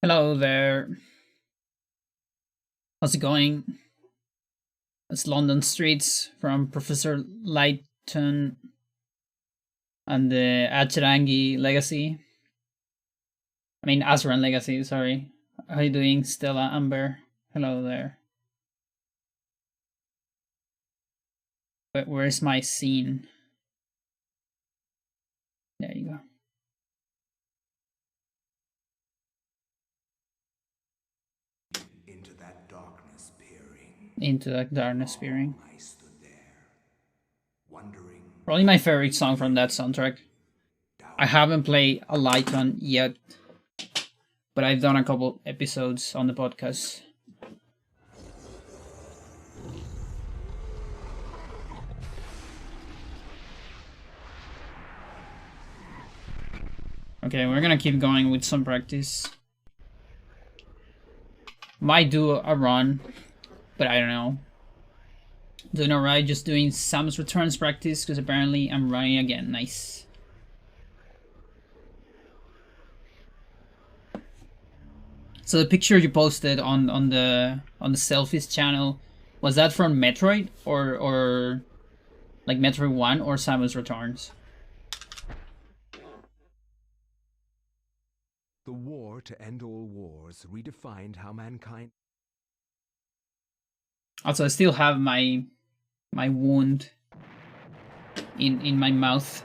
Hello there. How's it going? It's London Streets from Professor Lighton and the Acherangi Legacy. I mean, Azran Legacy, sorry. How are you doing, Stella Amber? Hello there. But where's my scene? There you go. Into that darkness peering. Into that darkness peering. I stood there, wondering. Probably my favorite song from that soundtrack. I haven't played a Lighton yet, but I've done a couple episodes on the podcast. Okay, we're gonna keep going with some practice. Might do a run, but I don't know. Doing alright, just doing Samus Returns practice, because apparently I'm running again. Nice. So the picture you posted on the Selfies channel, was that from Metroid or like Metroid 1 or Samus Returns? The war to end all wars redefined how mankind. Also, I still have my wound in my mouth.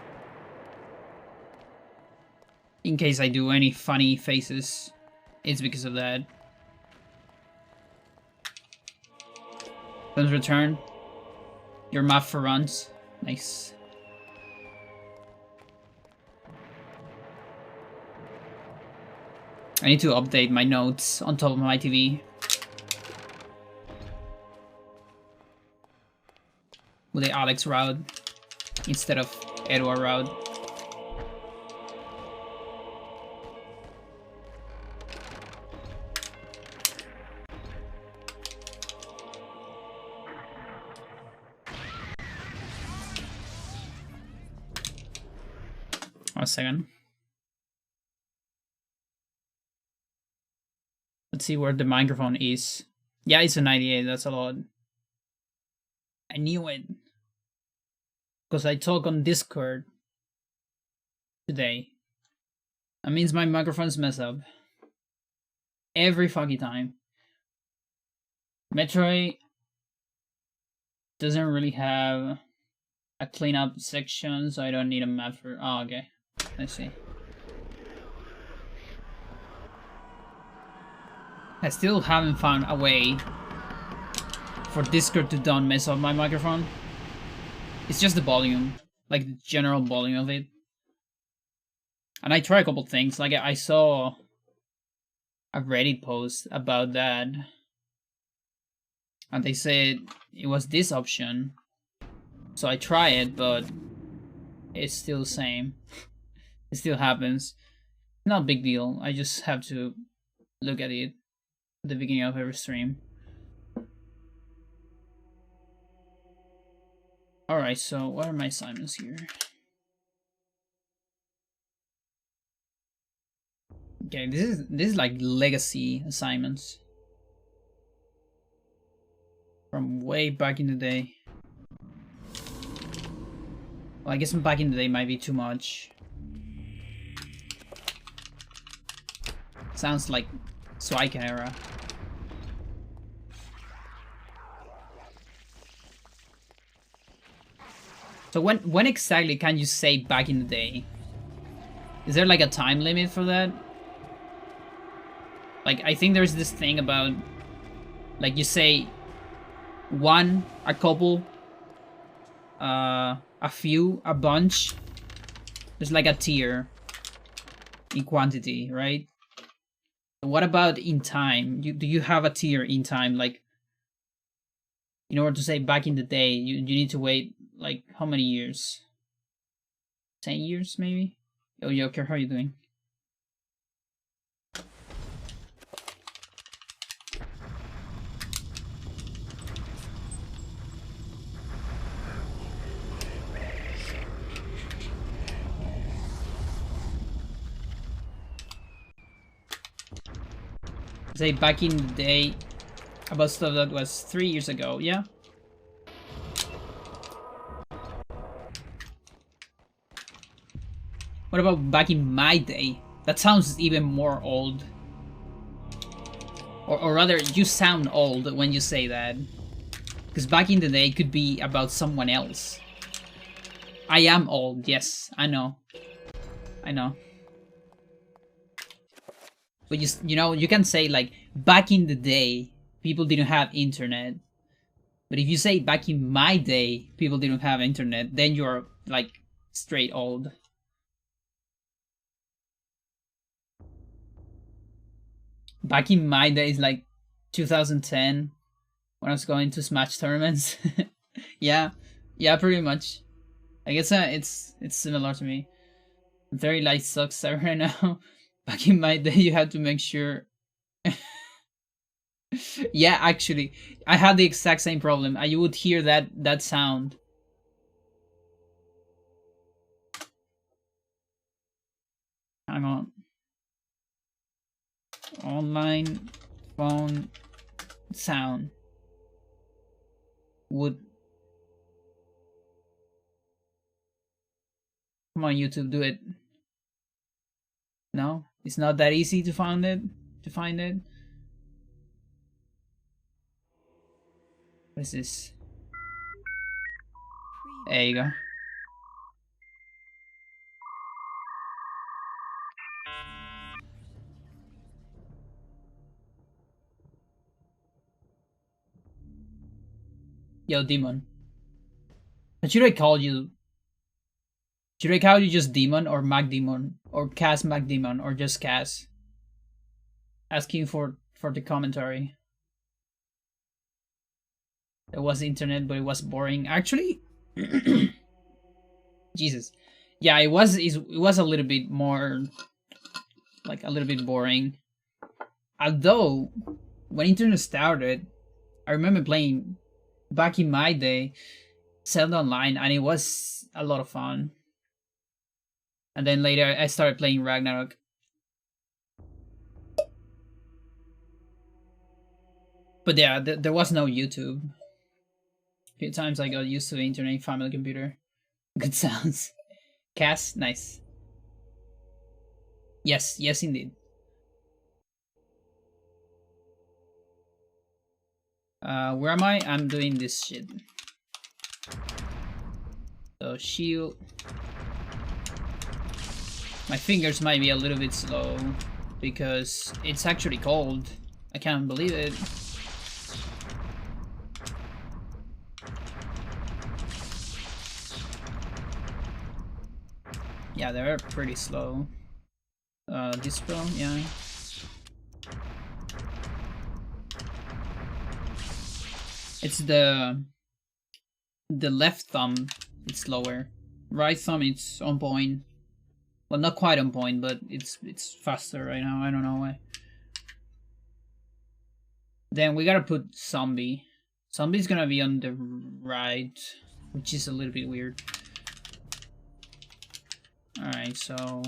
In case I do any funny faces, it's because of that. Guns return. Your map for runs. Nice. I need to update my notes on top of my TV. With the Alex route instead of Edward route. A second. Let's see where the microphone is. Yeah, it's a 98, that's a lot. I knew it. Because I talk on Discord today. That means my microphones mess up. Every fucking time. Metroid doesn't really have a cleanup section, so I don't need a map for... Oh, okay. I see. I still haven't found a way for Discord to don't mess up my microphone. It's just the volume, like the general volume of it. And I tried a couple things, like I saw a Reddit post about that. And they said it was this option. So I try it, but it's still the same. It still happens. Not a big deal, I just have to look at it at the beginning of every stream. Alright, so what are my assignments here? Okay, this is like legacy assignments. From way back in the day. Well, I guess back in the day might be too much. Sounds like Suica era. So when exactly can you say back in the day? Is there like a time limit for that? Like, I think there's this thing about, like, you say one, a couple, a few, a bunch. There's like a tier in quantity, right? What about in time? Do you have a tier in time? Like, in order to say back in the day, you need to wait, like, how many years? 10 years, maybe? Yo, Joker, how are you doing? Say back in the day about stuff that was 3 years ago, yeah? What about back in my day? That sounds even more old. Or rather, you sound old when you say that. Because back in the day it could be about someone else. I am old, yes, I know. I know. But you know, you can say like, back in the day, people didn't have internet. But if you say back in my day, people didn't have internet, then you're like straight old. Back in my days, like 2010, when I was going to Smash tournaments. Yeah, yeah, pretty much. I guess it's similar to me. Very light sucks right now. Back in my day, you had to make sure. Yeah, actually, I had the exact same problem. You would hear that sound. Hang on. Online phone sound would. Come on, YouTube, do it. No, it's not that easy to find it. To find it. What is this? There you go. Yo, Demon. But should I call you? Should I call you just Demon or Mac Demon or Cass Mac Demon or just Cass? Asking for the commentary. There was internet, but it was boring. Actually, Jesus, yeah, it was. It was a little bit more, like a little bit boring. Although, when internet started, I remember playing back in my day, Zelda Online, and it was a lot of fun. And then later, I started playing Ragnarok. But yeah, there was no YouTube. A few times I got used to the internet, family computer. Good sounds. Cass, nice. Yes, yes indeed. Where am I? I'm doing this shit. So shield. My fingers might be a little bit slow because it's actually cold. I can't believe it. Yeah, they're pretty slow. Dispel, yeah. It's the left thumb, it's slower. Right thumb, it's on point. Well, not quite on point, but it's faster right now. I don't know why. Then we gotta put zombie. Zombie's gonna be on the right, which is a little bit weird. Alright, so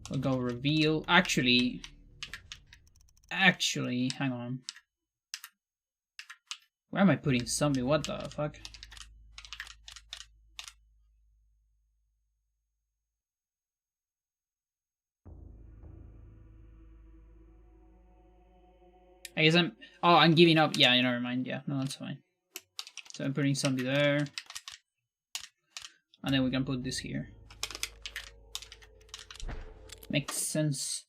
we'll go reveal. Actually, hang on. Where am I putting zombie? What the fuck? I guess I'm giving up. Yeah, never mind. Yeah, no, that's fine. So I'm putting zombie there. And then we can put this here. Makes sense.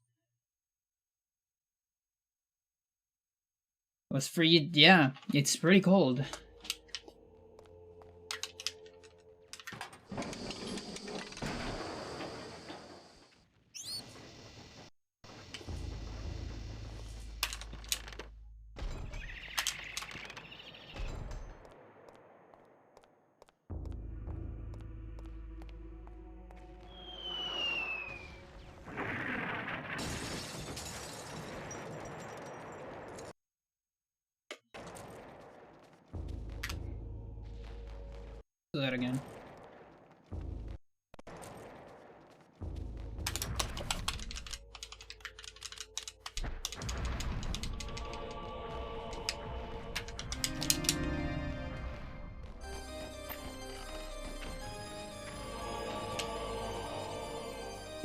It was free. Yeah, it's pretty cold. Do that again.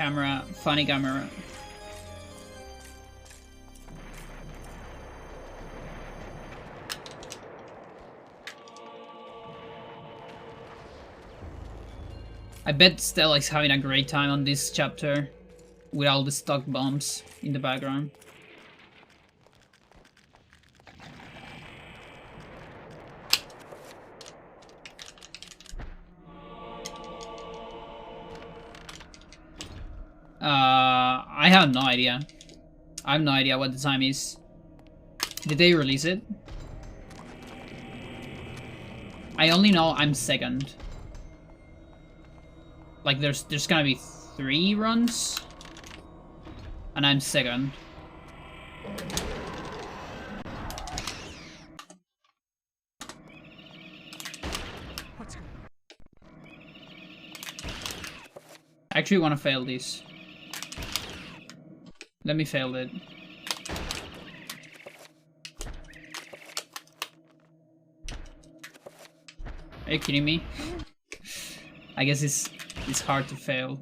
camera, funny camera. I bet Stella is having a great time on this chapter with all the stock bombs in the background. I have no idea. I have no idea what the time is. Did they release it? I only know I'm second. Like there's gonna be 3 runs, and I'm second. I actually want to fail this. Let me fail it. Are you kidding me? I guess it's hard to fail.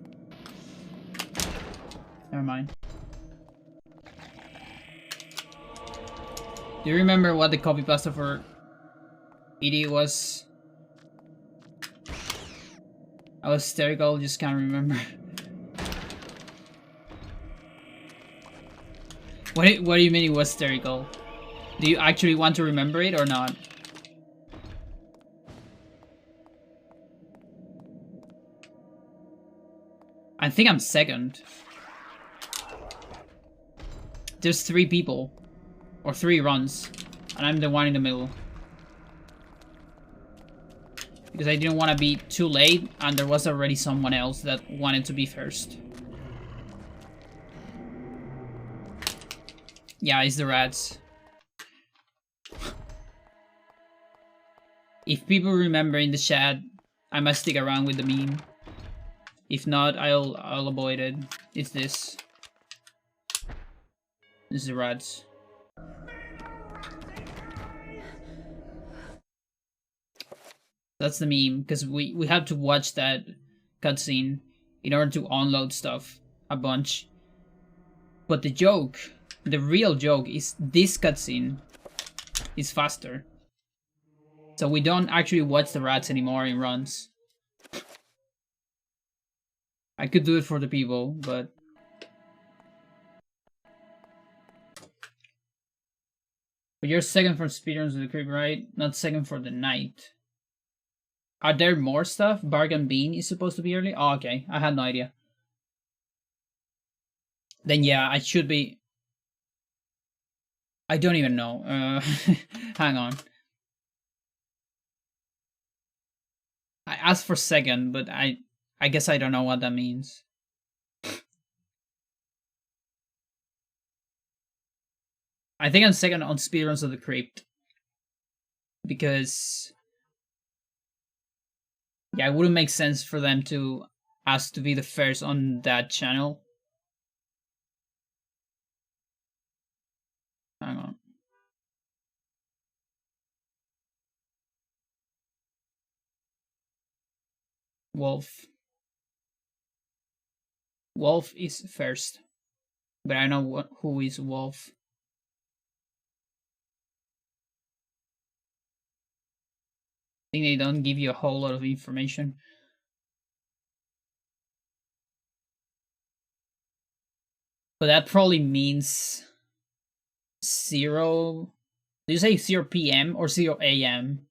Never mind. Do you remember what the copy pasta for ED was? I was hysterical, just can't remember. What do you mean it was hysterical? Do you actually want to remember it or not? I think I'm second. There's 3 people. Or 3 runs. And I'm the one in the middle. Because I didn't want to be too late, and there was already someone else that wanted to be first. Yeah, it's the rats. If people remember in the chat, I must stick around with the meme. If not, I'll avoid it. It's this. This is the rats. That's the meme, because we have to watch that cutscene in order to unload stuff a bunch. But the joke, the real joke, is this cutscene is faster. So we don't actually watch the rats anymore in runs. I could do it for the people, but... But you're second for speedruns of the creep, right? Not second for the night. Are there more stuff? Bargain Bean is supposed to be early? Oh, okay. I had no idea. Then yeah, I should be... I don't even know. Hang on. I asked for second, but I guess I don't know what that means. I think I'm second on speedruns of the Crypt. Because... yeah, it wouldn't make sense for them to ask to be the first on that channel. Hang on. Wolf. Wolf is first. But I know who is Wolf. I think they don't give you a whole lot of information. But that probably means 0... Do you say 0 PM or 0 AM?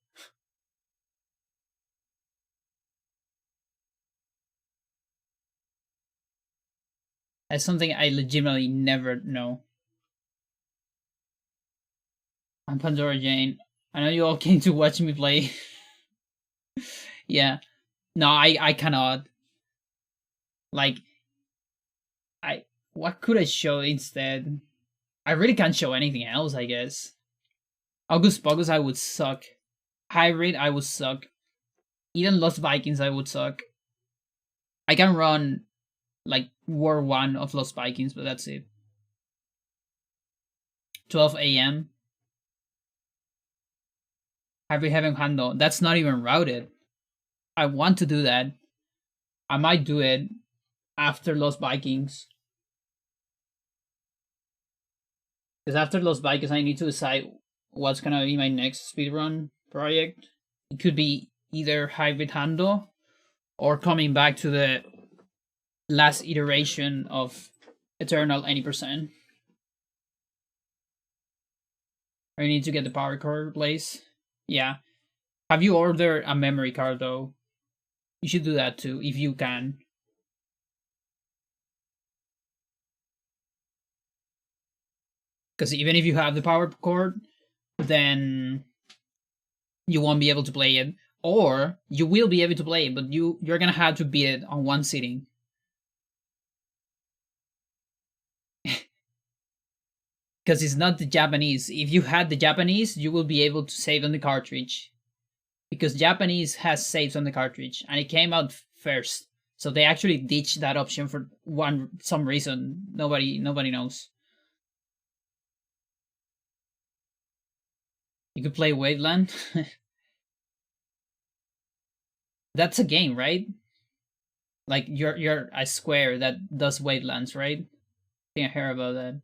That's something I legitimately never know. I'm Pandora Jane. I know you all came to watch me play. Yeah. No, I cannot. Like, what could I show instead? I really can't show anything else, I guess. August Pogus, I would suck. Hybrid, I would suck. Even Lost Vikings, I would suck. I can run, like, War 1 of Lost Vikings, but that's it. 12 AM. Hybrid Heaven Handle. That's not even routed. I want to do that. I might do it. after Lost Vikings. Because after Lost Vikings, I need to decide what's gonna be my next speedrun project. It could be either Hybrid Hando or coming back to the last iteration of Eternal any percent. I need to get the power cord replaced. Yeah. Have you ordered a memory card though? You should do that too, if you can. Because even if you have the power cord, then you won't be able to play it. Or you will be able to play it, but you're gonna have to beat it on one sitting. Because it's not the Japanese. If you had the Japanese, you will be able to save on the cartridge. Because Japanese has saves on the cartridge, and it came out first. So they actually ditched that option for some reason. Nobody knows. You could play Waveland. That's a game, right? Like you're a square that does wavelands, right? I think I heard about that.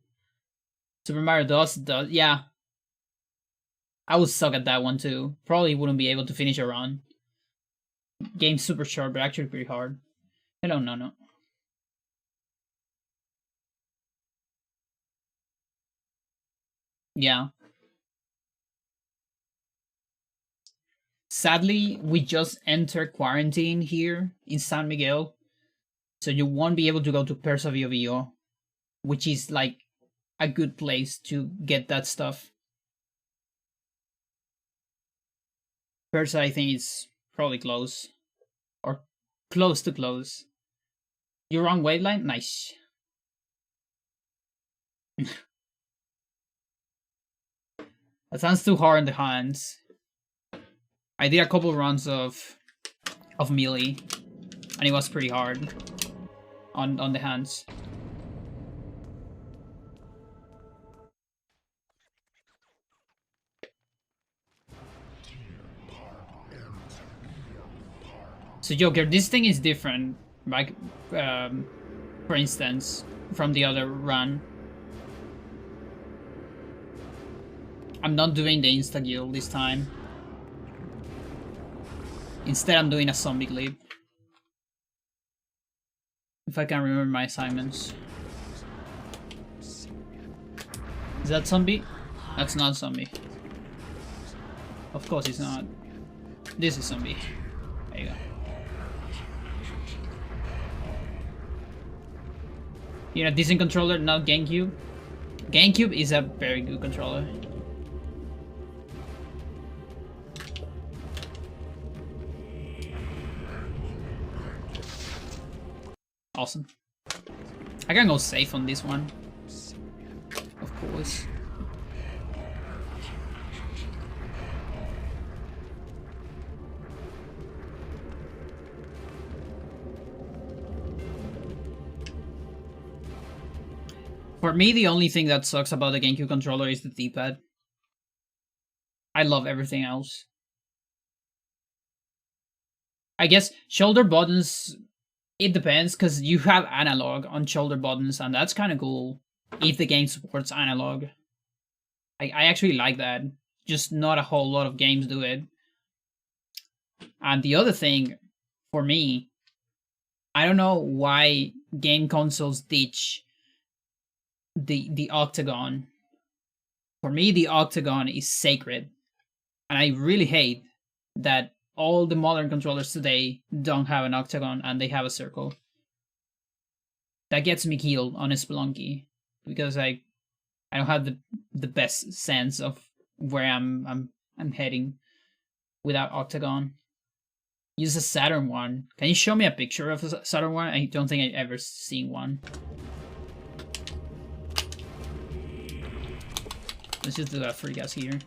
Super Mario does, yeah. I would suck at that one too. Probably wouldn't be able to finish a run. Game's super short, but actually pretty hard. Hello, no. Yeah. Sadly, we just entered quarantine here in San Miguel, so you won't be able to go to Persa Bio Bio, which is like a good place to get that stuff. Persa, I think, is probably close. Or close to close. You're on waveline? Nice. That sounds too hard in the hands. I did a couple runs of melee, and it was pretty hard on the hands. So Joker, this thing is different, like for instance, from the other run. I'm not doing the insta kill this time. Instead, I'm doing a zombie clip. If I can remember my assignments. Is that zombie? That's not zombie. Of course it's not. This is zombie. There you go. You know, decent controller, not GameCube. GameCube is a very good controller. Awesome. I can go safe on this one. Of course. For me, the only thing that sucks about the GameCube controller is the D-pad. I love everything else. I guess shoulder buttons, it depends, because you have analog on shoulder buttons, and that's kind of cool if the game supports analog. I actually like that. Just not a whole lot of games do it. And the other thing, for me, I don't know why game consoles ditch the octagon. For me, the octagon is sacred. And I really hate that all the modern controllers today don't have an octagon and they have a circle. That gets me killed on a Spelunky because I don't have the best sense of where I'm heading without octagon. Use a Saturn one. Can you show me a picture of a Saturn one? I don't think I've ever seen one. Let's just do that for you guys here.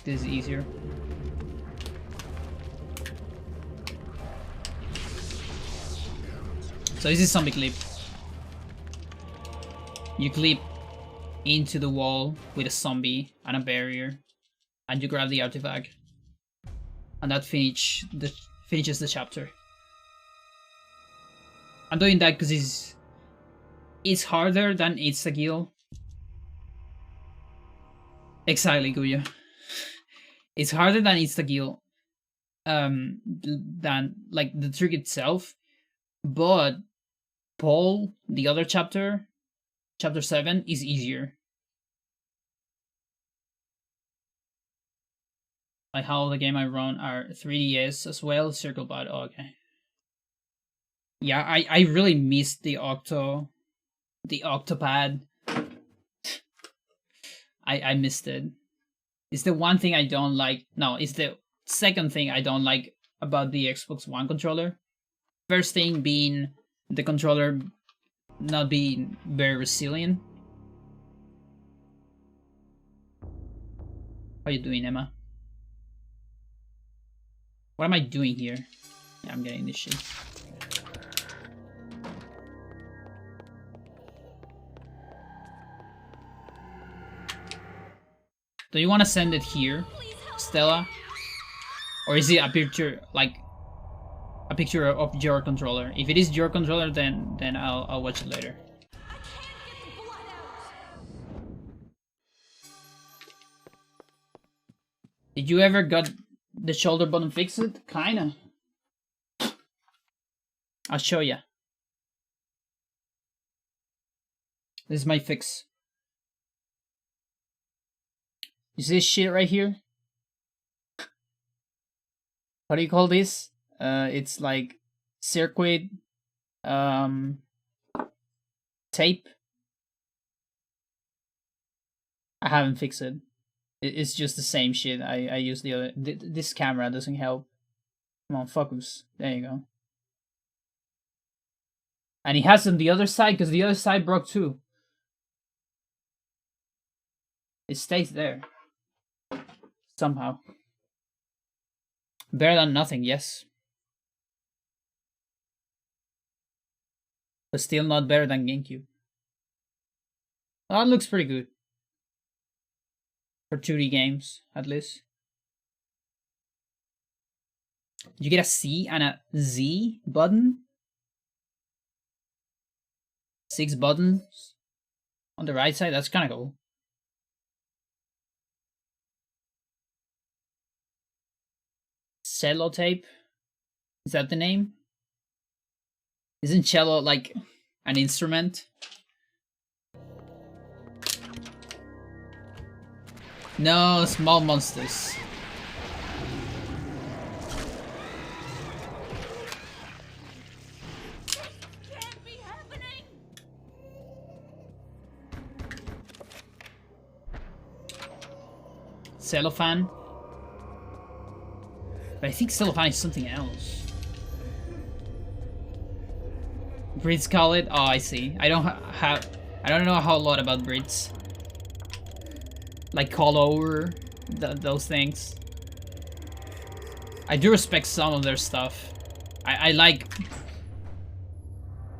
This is easier. So this is zombie clip. You clip into the wall with a zombie and a barrier, and you grab the artifact, and that finishes the chapter. I'm doing that because it's harder than insta-kill. Exactly, Guya. It's harder than insta-kill, than like the trick itself. But Paul, the other chapter, chapter 7, is easier. Like how the game I run are 3DS as well, Circle Bot. Oh, okay. Yeah, I really missed the Octopad. I missed it. It's the one thing I don't like. No, it's the second thing I don't like about the Xbox One controller. First thing being the controller not being very resilient. How you doing, Emma? What am I doing here? Yeah, I'm getting this shit. Do you want to send it here, Stella? Or is it a picture, like a picture of your controller? If it is your controller, then I'll watch it later. Did you ever got the shoulder button fixed? Kinda. I'll show ya. This is my fix. You see this shit right here? What do you call this? It's like circuit tape. I haven't fixed it. It's just the same shit I use the other. This camera doesn't help. Come on, focus. There you go. And it has on the other side because the other side broke too. It stays there. Somehow. Better than nothing, yes. But still not better than GameCube. Oh, it looks pretty good. For 2D games, at least. You get a C and a Z button? 6 buttons on the right side, that's kinda cool. Cello tape? Is that the name? Isn't cello like an instrument? No, small monsters. Can't be happening. Cellophane. But I think cellophane is something else. Brits call it. Oh, I see. I don't know a whole lot about Brits. Like call over those things. I do respect some of their stuff. I like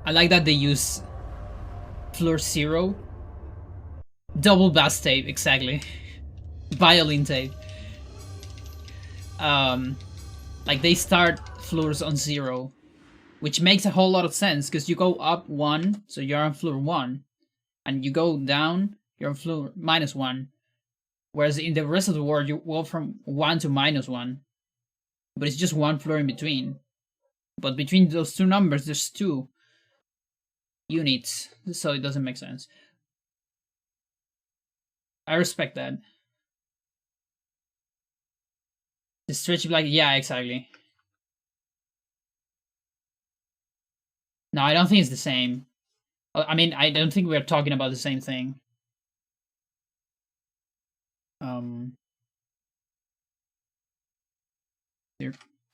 that they use Floor Zero. Double bass tape, exactly. Violin tape. Like they start floors on 0, which makes a whole lot of sense because you go up 1, so you're on floor 1, and you go down, you're on floor -1. Whereas in the rest of the world, you go from 1 to -1, but it's just 1 floor in between. But between those two numbers, there's 2 units, so it doesn't make sense. I respect that. The stretch black, yeah, exactly. No, I don't think it's the same. I mean, I don't think we're talking about the same thing.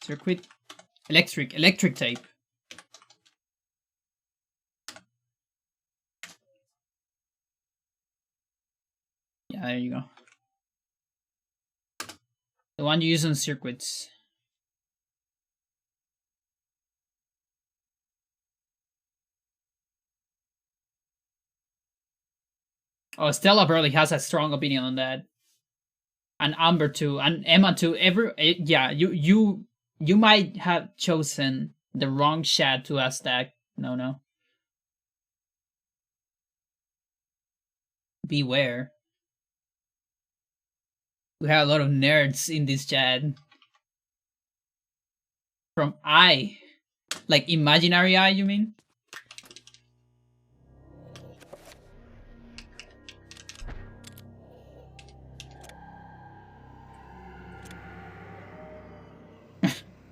Circuit, electric tape. Yeah, there you go. The one you use on circuits. Oh, Stella barely has a strong opinion on that. And Amber too, and Emma too. Yeah, you might have chosen the wrong chat to ask that No. Beware. We have a lot of nerds in this chat. From I. Like imaginary eye, you mean?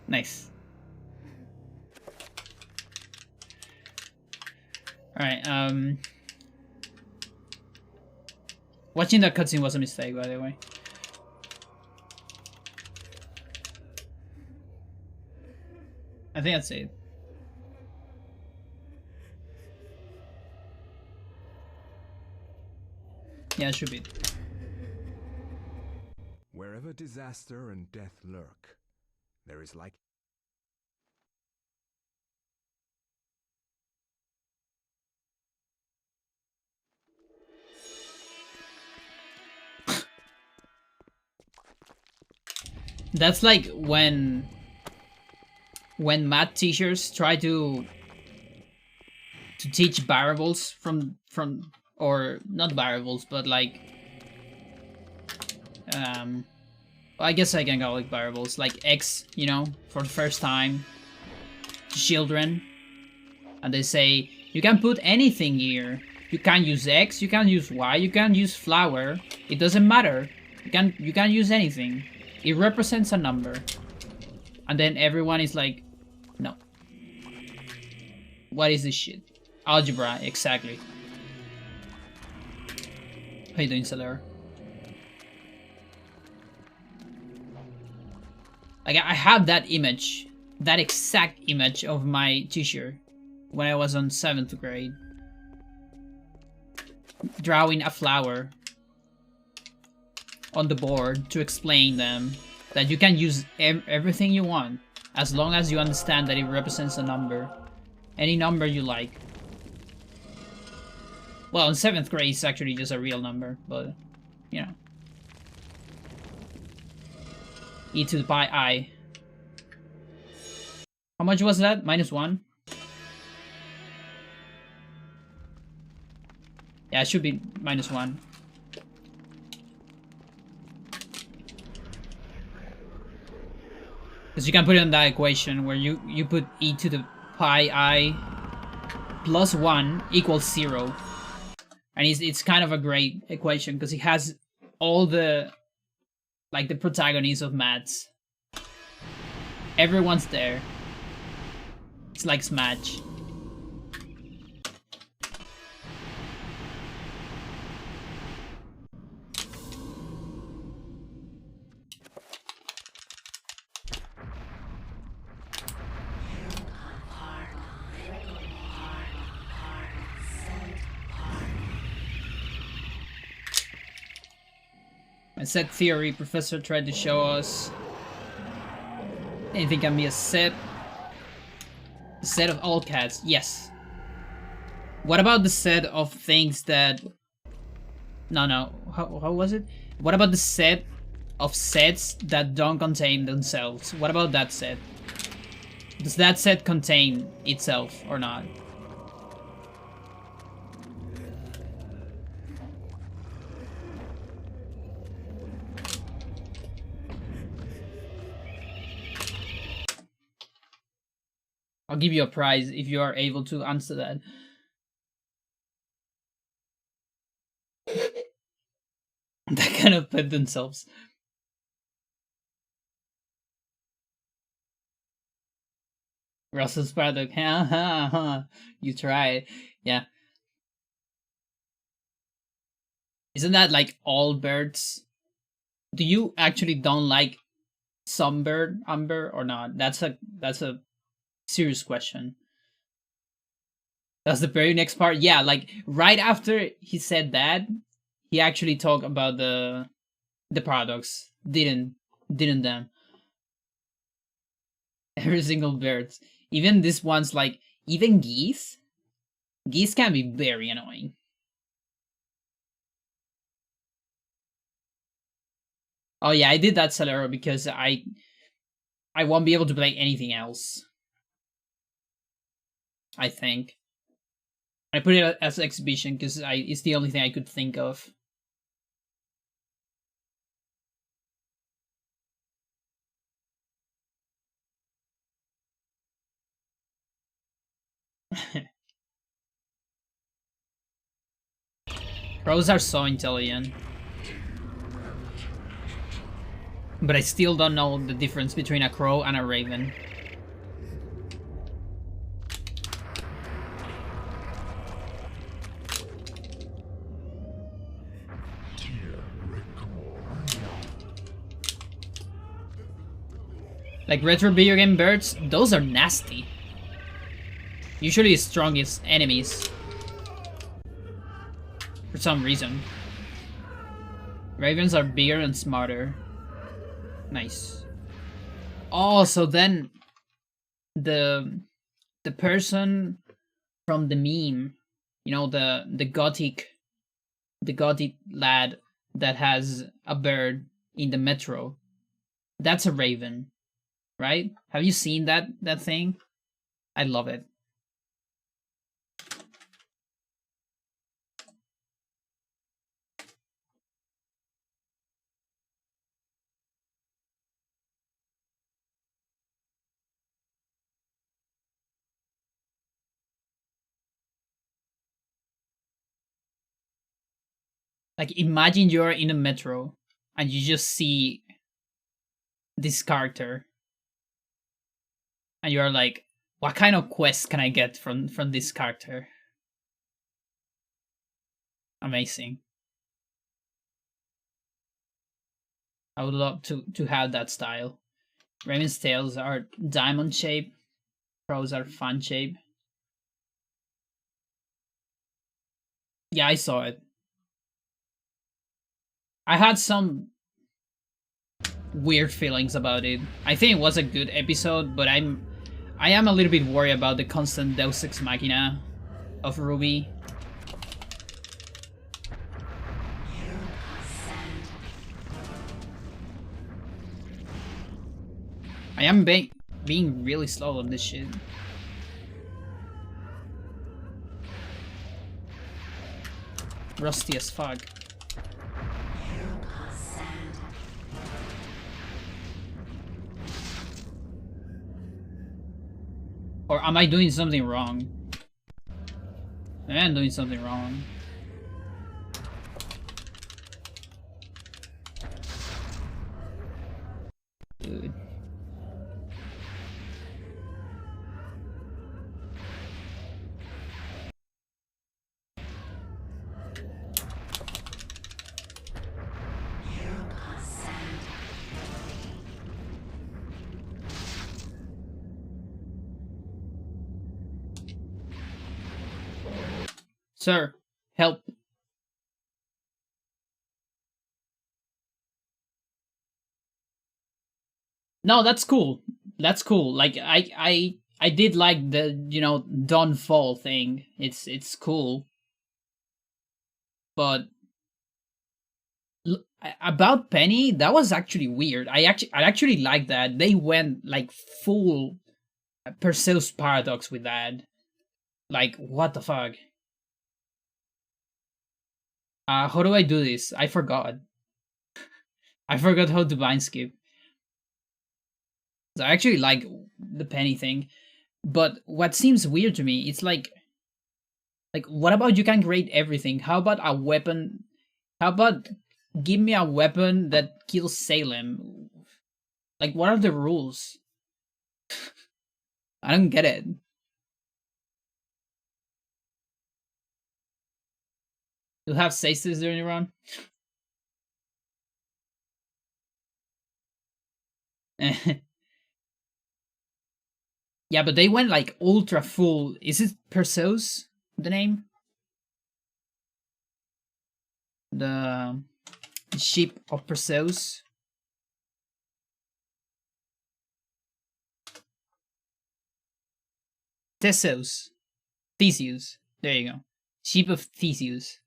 Nice. Alright, watching that cutscene was a mistake, by the way. I think that's it. Yeah, it should be. Wherever disaster and death lurk, there is like... That's like when math teachers try to teach variables from or not variables, but like I guess I can call it variables, like x, you know, for the first time to children, and they say you can put anything here. You can use x, you can use y, you can use flower. It doesn't matter. You can use anything. It represents a number. And then everyone is like, no. What is this shit? Algebra, exactly. How you doing, Celera? Like, I have that image, that exact image of my teacher when I was on 7th grade. Drawing a flower on the board to explain them that you can use everything you want as long as you understand that it represents a number. Any number you like. Well, in 7th grade it's actually just a real number, but you know. E to the pi I. How much was that? -1? Yeah, it should be -1. Because you can put it in that equation where you put e to the pi I plus 1 equals 0. And it's kind of a great equation because it has all the, like, the protagonists of maths. Everyone's there. It's like Smash. A set theory professor tried to show us. Anything can be a set. A set of all cats, yes. What about the set of things that... No. How was it? What about the set of sets that don't contain themselves? What about that set? Does that set contain itself or not? I'll give you a prize if you are able to answer that. That kind of put themselves. Russell's product. You try. Yeah. Isn't that like all birds? Do you actually don't like some bird, Amber, or not? That's a serious question. That's the very next part. Yeah, like right after he said that, he actually talked about the paradox. Didn't them? Every single bird, even this one's like even geese. Geese can be very annoying. Oh yeah, I did that, Celero, because I won't be able to play anything else. I think. I put it as exhibition because it's the only thing I could think of. Crows are so intelligent. But I still don't know the difference between a crow and a raven. Like retro video game birds, those are nasty. Usually strongest enemies. For some reason. Ravens are bigger and smarter. Nice. Oh, so then the person from the meme, you know, the gothic lad that has a bird in the metro, that's a raven, right? Have you seen that thing? I love it. Like imagine you're in a metro and you just see this character and you're like, what kind of quest can I get from this character? Amazing. I would love to have that style. Raven's tails are diamond shape. Crows are fan shape. Yeah, I saw it. I had some weird feelings about it. I think it was a good episode, but I am a little bit worried about the constant Deus Ex Machina of Ruby. I am being really slow on this shit. Rusty as fuck. Or am I doing something wrong? I am doing something wrong. Dude. Sir, help. No, that's cool. That's cool. Like I did like the, you know, Dawn Fall thing. It's cool. But about Penny, that was actually weird. I actually like that. They went like full Perseus paradox with that. Like what the fuck? How do I do this? I forgot. I forgot how to bind skip. So I actually like the Penny thing. But what seems weird to me, it's like what about you can create everything? How about a weapon? How about give me a weapon that kills Salem? Like what are the rules? I don't get it. You have stasis during the run? Yeah, but they went like ultra full. Is it Perseus, the name? The ship of Perseus? Theseus. Theseus. There you go. Ship of Theseus.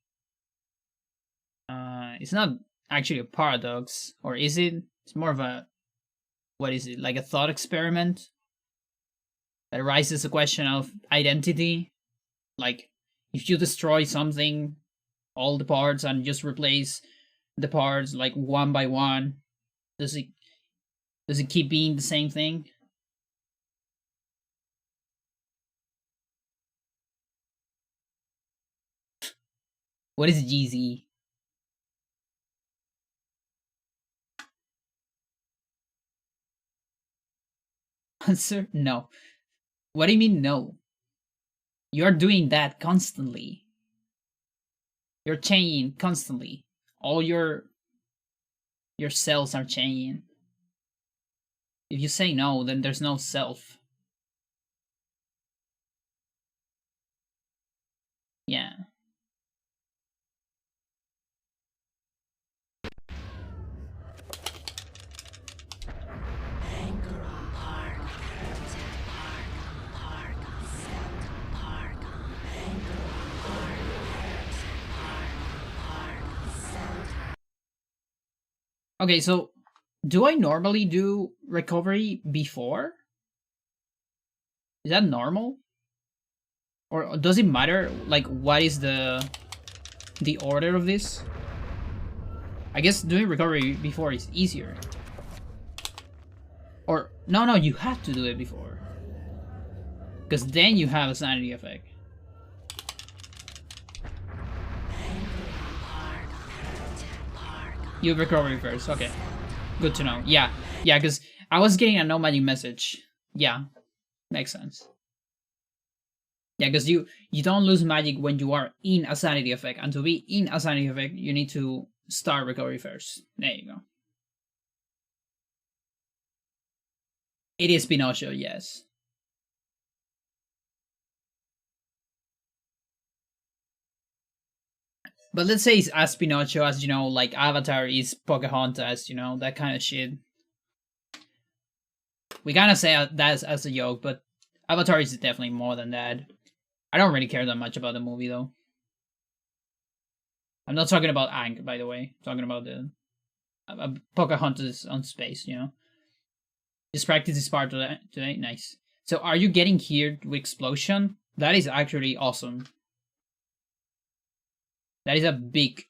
It's not actually a paradox, or is it? It's more of a, what is it? Like a thought experiment? that raises a question of identity. Like, if you destroy something, all the parts, and just replace the parts like one by one, does it keep being the same thing? What is GZ? Answer: no. What do you mean no? You're doing that constantly. You're changing constantly. All your cells are changing. If you say no, then there's no self. Yeah. Okay, so do I normally do recovery before? Is that normal? Or does it matter, like, what is the order of this? I guess doing recovery before is easier. Or, no, you have to do it before. Because then you have a sanity effect. You recovery first, okay. Good to know. Yeah, because I was getting a no magic message. Yeah, makes sense. Yeah, because you don't lose magic when you are in a sanity effect, and to be in a sanity effect, you need to start recovery first. There you go. It is Pinocchio, yes. But let's say it's as Pinocchio as, you know, like Avatar is Pocahontas, you know, that kind of shit. We kind of say that as a joke, but Avatar is definitely more than that. I don't really care that much about the movie, though. I'm not talking about Aang, by the way. I'm talking about the Pocahontas on space, you know. This practice is part of that today. Nice. So are you getting here with explosion? That is actually awesome. That is a big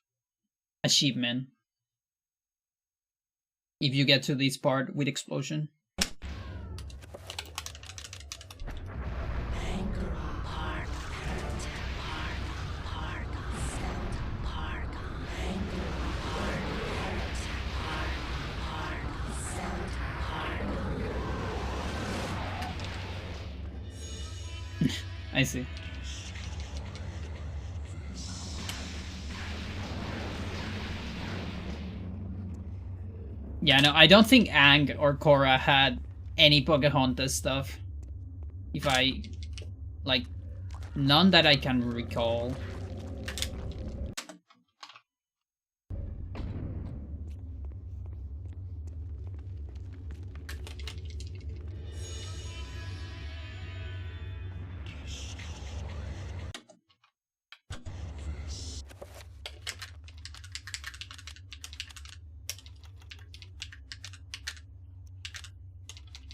achievement. If you get to this part with explosion. I see. Yeah, no, I don't think Aang or Korra had any Pocahontas stuff. If I... like, none that I can recall.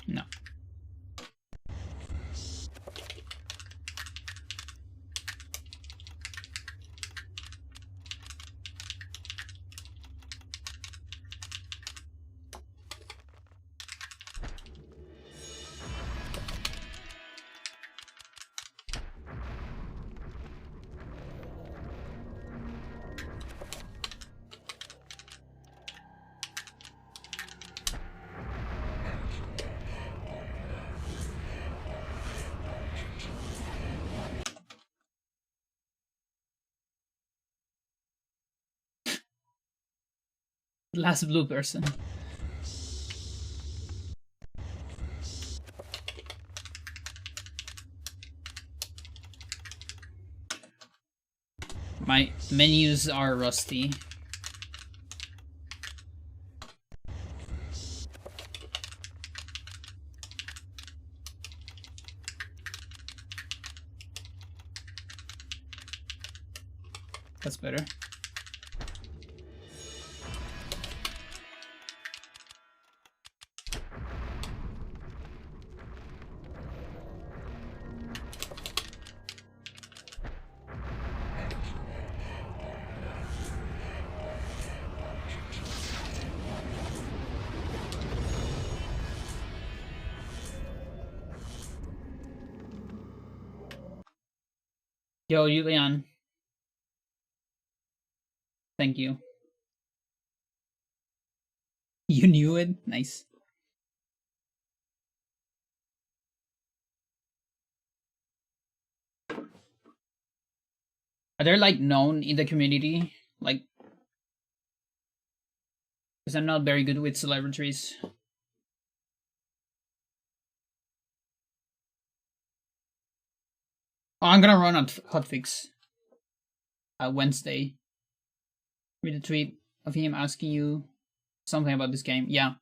No. Last blue person. My menus are rusty. That's better. Yo, Julian. Thank you. You knew it? Nice. Are they like known in the community? Like, because I'm not very good with celebrities. Oh, I'm gonna run on hotfix Wednesday. Read a tweet of him asking you something about this game. Yeah.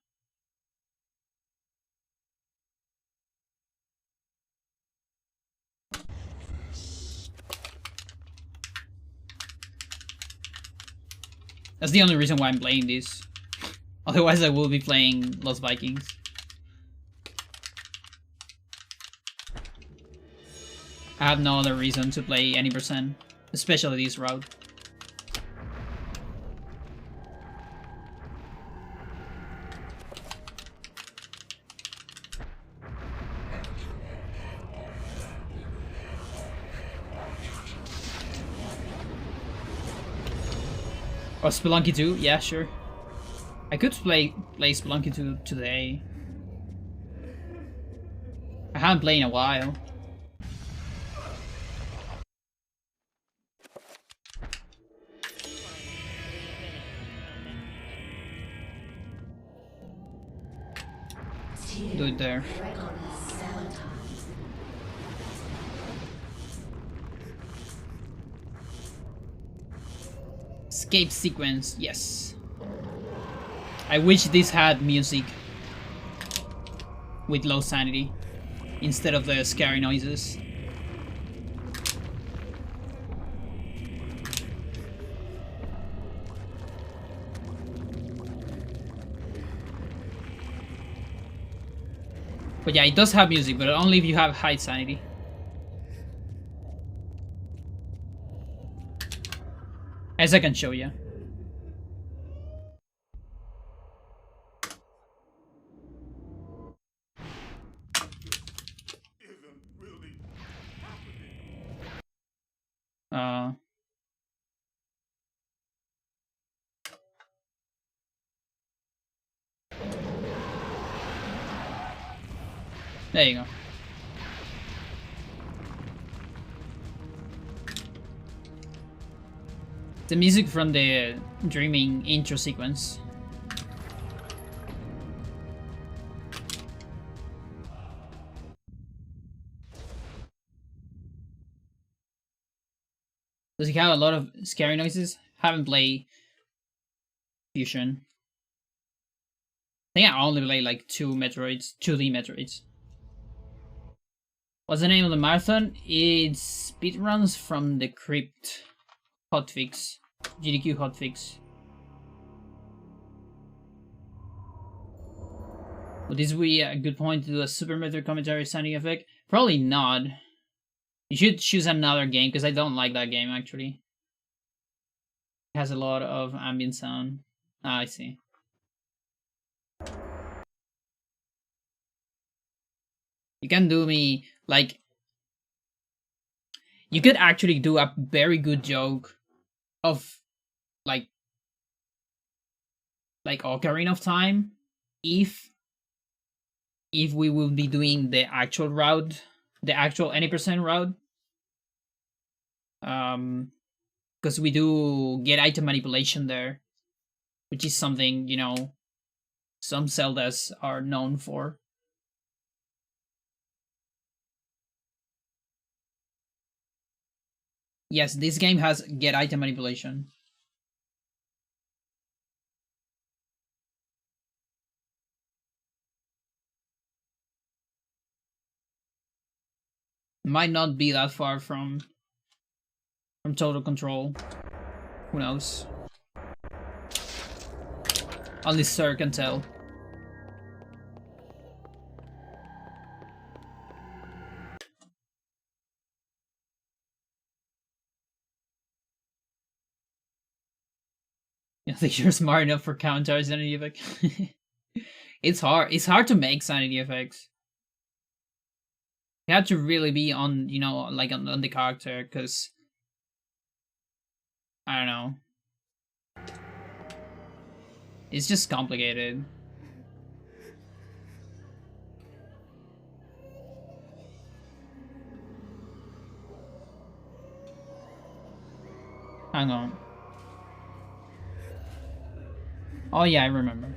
That's the only reason why I'm playing this. Otherwise, I will be playing Lost Vikings. I have no other reason to play any percent, especially this route. Or Spelunky 2? Yeah, sure. I could play Spelunky 2 today. I haven't played in a while. Do it there. Escape sequence, yes. I wish this had music with low sanity instead of the scary noises. But yeah, it does have music, but only if you have high sanity. As I can show you. There you go. The music from the dreaming intro sequence. Does it have a lot of scary noises? Haven't played Fusion. I think I only played like 2D Metroids. What's the name of the marathon? It's speedruns from the Crypt hotfix. GDQ hotfix. Would this be a good point to do a Super Metroid commentary sounding effect? Probably not. You should choose another game, because I don't like that game actually. It has a lot of ambient sound. Ah, I see. You can do me, like... You could actually do a very good joke of, like Ocarina of Time, if we will be doing the actual route, the actual any percent route. Because we do get item manipulation there, which is something, you know, some Zeldas are known for. Yes, this game has get item manipulation. Might not be that far from Total Control. Who knows? Only Sir can tell. I think you're smart enough for counter sanity effect. It's hard. It's hard to make sanity effects. You have to really be on, you know, like on the character, because I don't know. It's just complicated. Hang on. Oh yeah, I remember.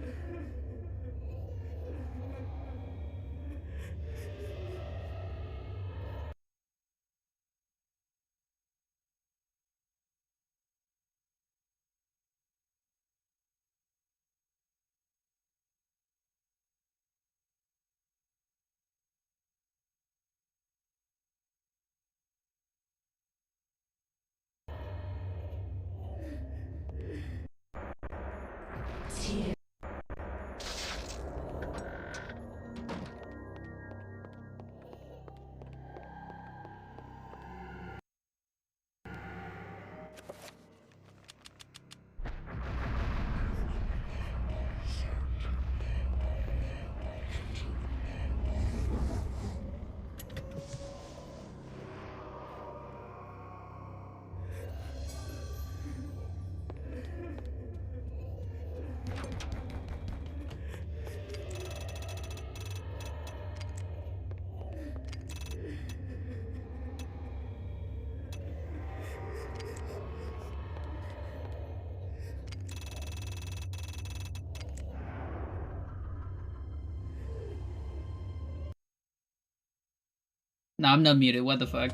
No, I'm not muted. What the fuck?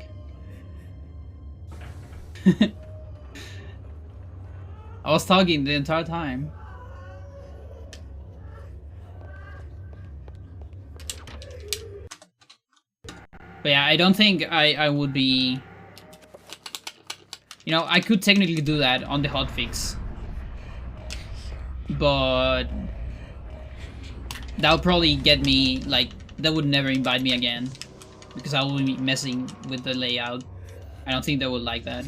I was talking the entire time. But yeah, I don't think I would be... You know, I could technically do that on the hotfix. But... that would probably get me, like... That would never invite me again. Because I will be messing with the layout. I don't think they would like that.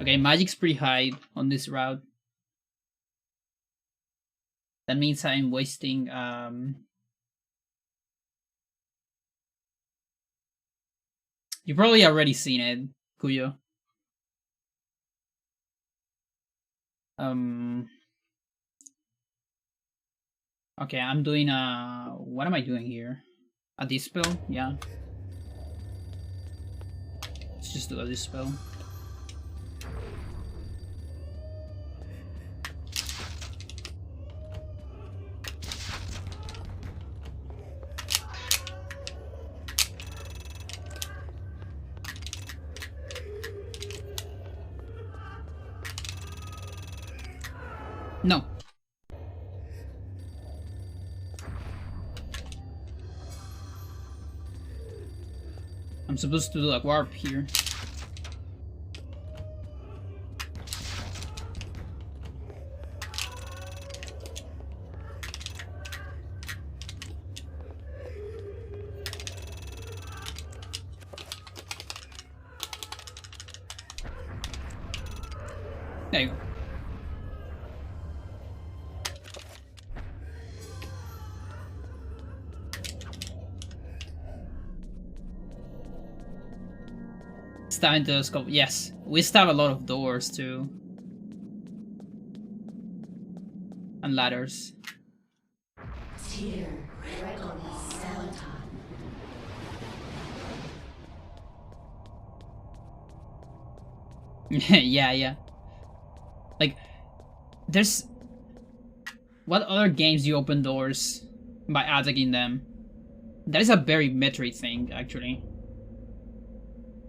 Okay, magic's pretty high on this route. That means I'm wasting you probably already seen it, Kuyo. Okay, I'm doing what am I doing here? A dispel? Yeah. Let's just do a dispel. No. I'm supposed to do a warp here. There you go. Stab into the scope. Yes, we stab a lot of doors too. And ladders. Yeah, yeah. Like, there's... What other games you open doors by attacking them? That is a very Metroid thing, actually.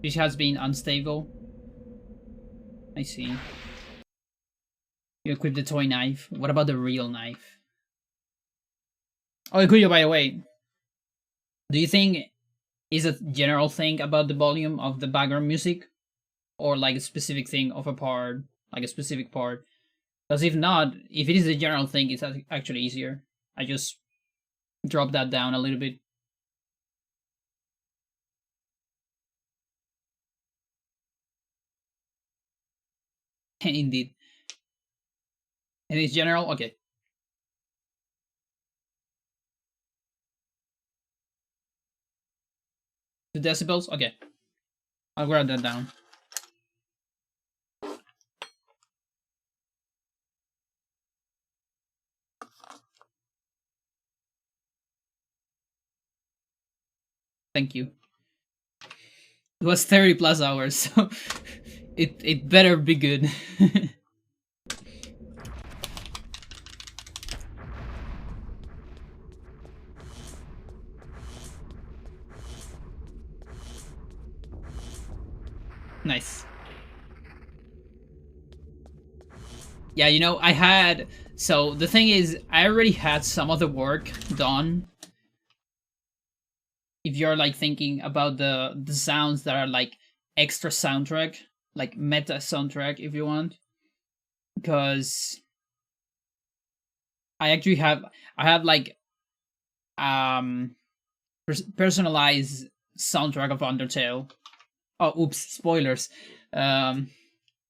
Which has been unstable. I see. You equip the toy knife. What about the real knife? Oh, Kuyo, by the way. Do you think is a general thing about the volume of the background music? Or like a specific thing of a part, like a specific part? Because if not, if it is a general thing, it's actually easier. I just drop that down a little bit. Indeed. And it's general? Okay. The decibels? Okay. I'll write that down. Thank you. It was 30 plus hours, so it better be good. Nice. Yeah, you know, so the thing is, I already had some of the work done. If you're like thinking about the sounds that are like extra soundtrack, like meta soundtrack, if you want, because I actually have like personalized soundtrack of Undertale. Oh, oops, spoilers. Um,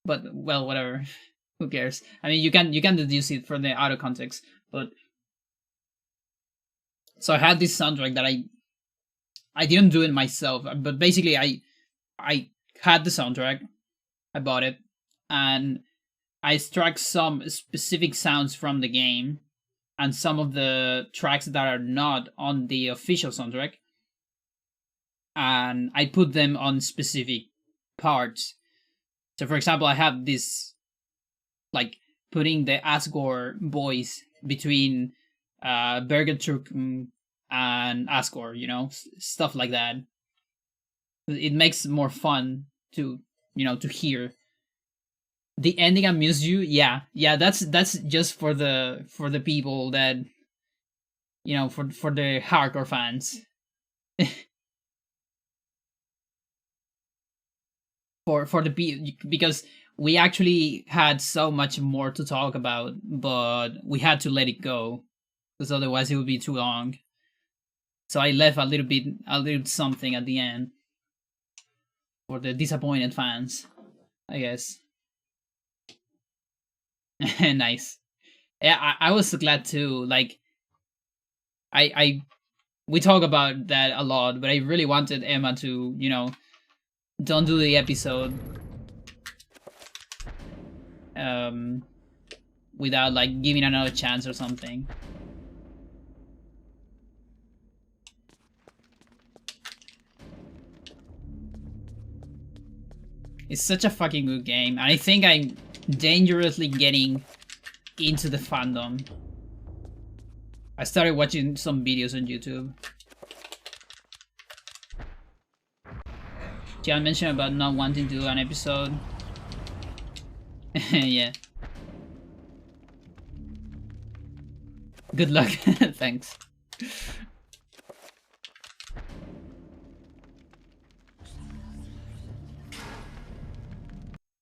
but well, whatever. Who cares? I mean, you can deduce it from the auto context, but so I had this soundtrack that I didn't do it myself, but basically I had the soundtrack, I bought it, and I struck some specific sounds from the game and some of the tracks that are not on the official soundtrack, and I put them on specific parts. So, for example, I have this like putting the Asgore voice between Bergentruk and Asgore, you know, stuff like that. It makes more fun to to hear. The ending amused you, yeah. That's just for the people that for the hardcore fans. For the because we actually had so much more to talk about, but we had to let it go because otherwise it would be too long. So I left a little something at the end for the disappointed fans, I guess. Nice. Yeah, I was glad too. Like, I we talk about that a lot, but I really wanted Emma to, don't do the episode um without like giving another chance or something. It's such a fucking good game, and I think I'm dangerously getting into the fandom. I started watching some videos on YouTube. John mentioned about not wanting to do an episode. Yeah. Good luck. Thanks.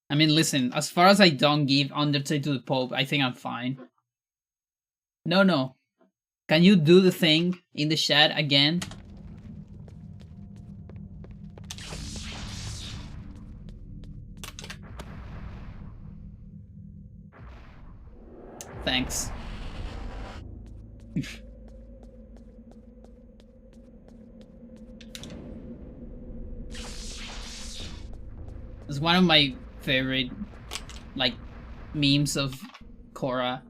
I mean, listen, as far as I don't give Undertale to the Pope, I think I'm fine. No. Can you do the thing in the chat again? Thanks. It's one of my favorite, like, memes of Korra.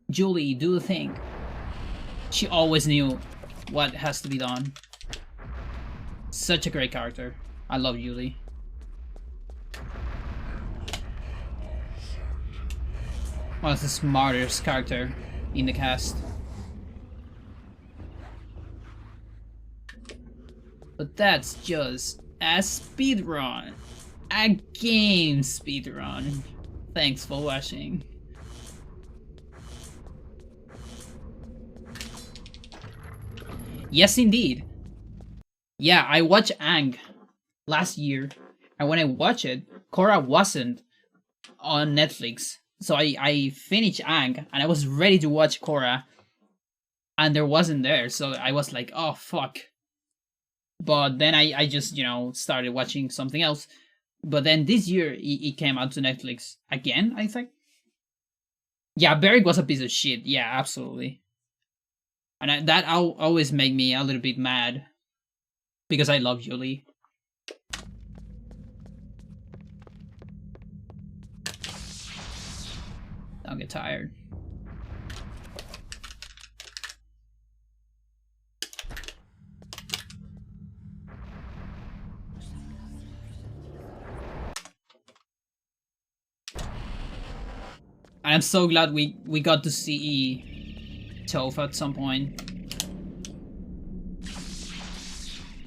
Julie, do the thing. She always knew what has to be done. Such a great character. I love Julie. One of the smartest character in the cast. But that's just a speedrun. A game speedrun. Thanks for watching. Yes, indeed. Yeah, I watched Ang last year, and when I watched it, Korra wasn't on Netflix. So I finished Ang, and I was ready to watch Korra, and there wasn't there. So I was like, oh, fuck. But then I just, started watching something else. But then this year, it came out to Netflix again, I think. Yeah, Beric was a piece of shit. Yeah, absolutely. And that always make me a little bit mad. Because I love Julie. Don't get tired. And I'm so glad we got to see Toph at some point.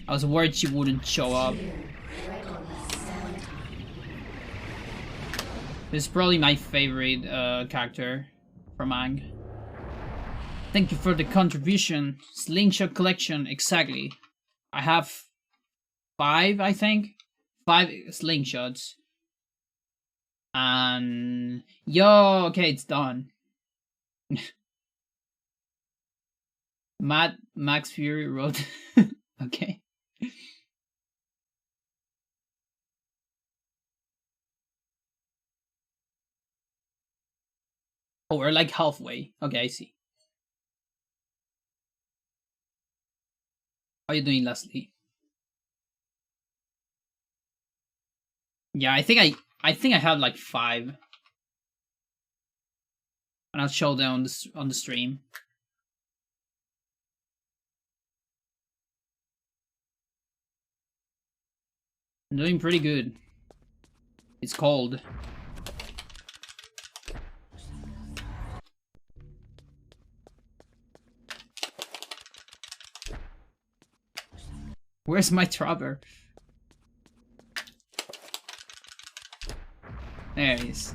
I was worried she wouldn't show up. This is probably my favorite character from Ang. Thank you for the contribution. Slingshot collection, exactly. I have 5, I think. 5 slingshots. And yo, okay, it's done. Max Fury wrote. Okay. Oh, we're like halfway. Okay, I see. How are you doing, Leslie? Yeah, I think I have like 5. And I'll show them on the stream. I'm doing pretty good. It's cold. Where's my trapper? There he is.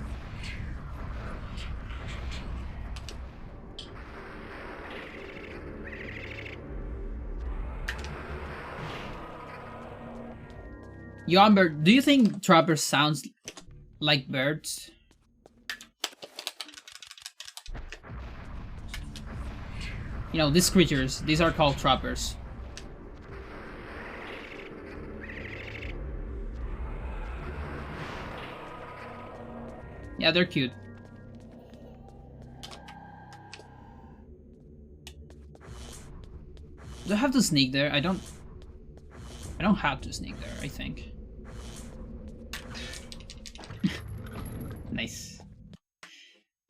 Yamber, do you think trapper sounds like birds? You know, these creatures, these are called trappers. Yeah, they're cute. Do I have to sneak there? I don't have to sneak there, I think. Nice.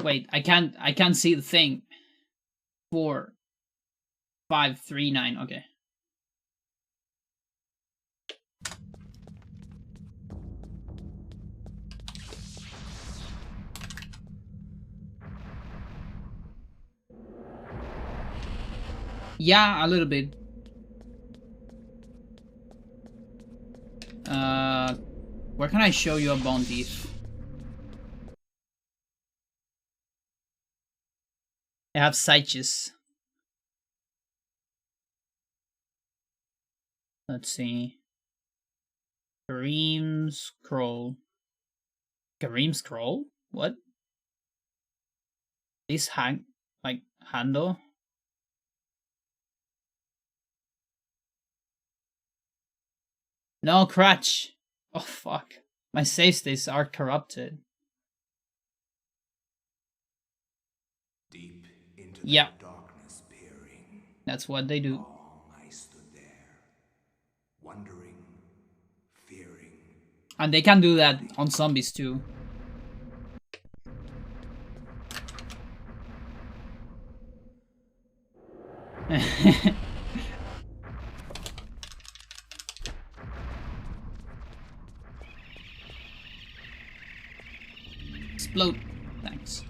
Wait, I can't see the thing. 4, 5, 3, 9, okay. Yeah, a little bit. Where can I show you a bone thief? I have Seiches. Let's see. Kareem scroll. Kareem scroll? What? This hang like handle? No, Crutch. Oh fuck. My save states are corrupted. Deep into Yeah. the darkness peering. That's what they do. Long I stood there, wondering, fearing. And they can do that on zombies too. Explode. Thanks.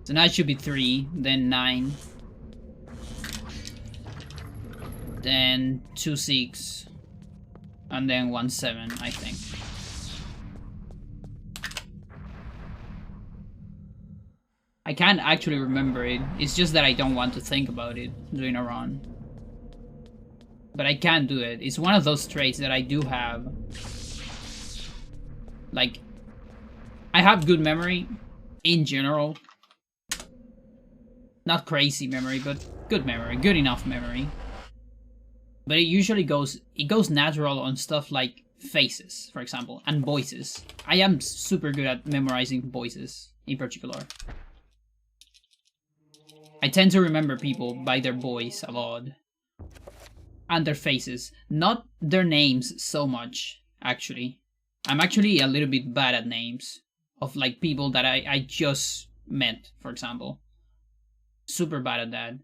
So now it should be 3, then 9, then 2 6, and then 1 7, I think. I can't actually remember it. It's just that I don't want to think about it during a run. But I can do it. It's one of those traits that I do have. Like, I have good memory in general. Not crazy memory, but good memory. Good enough memory. But it goes natural on stuff like faces, for example, and voices. I am super good at memorizing voices in particular. I tend to remember people by their voice a lot. And their faces. Not their names so much, actually. I'm actually a little bit bad at names. Of like people that I just met, for example. Super bad at that.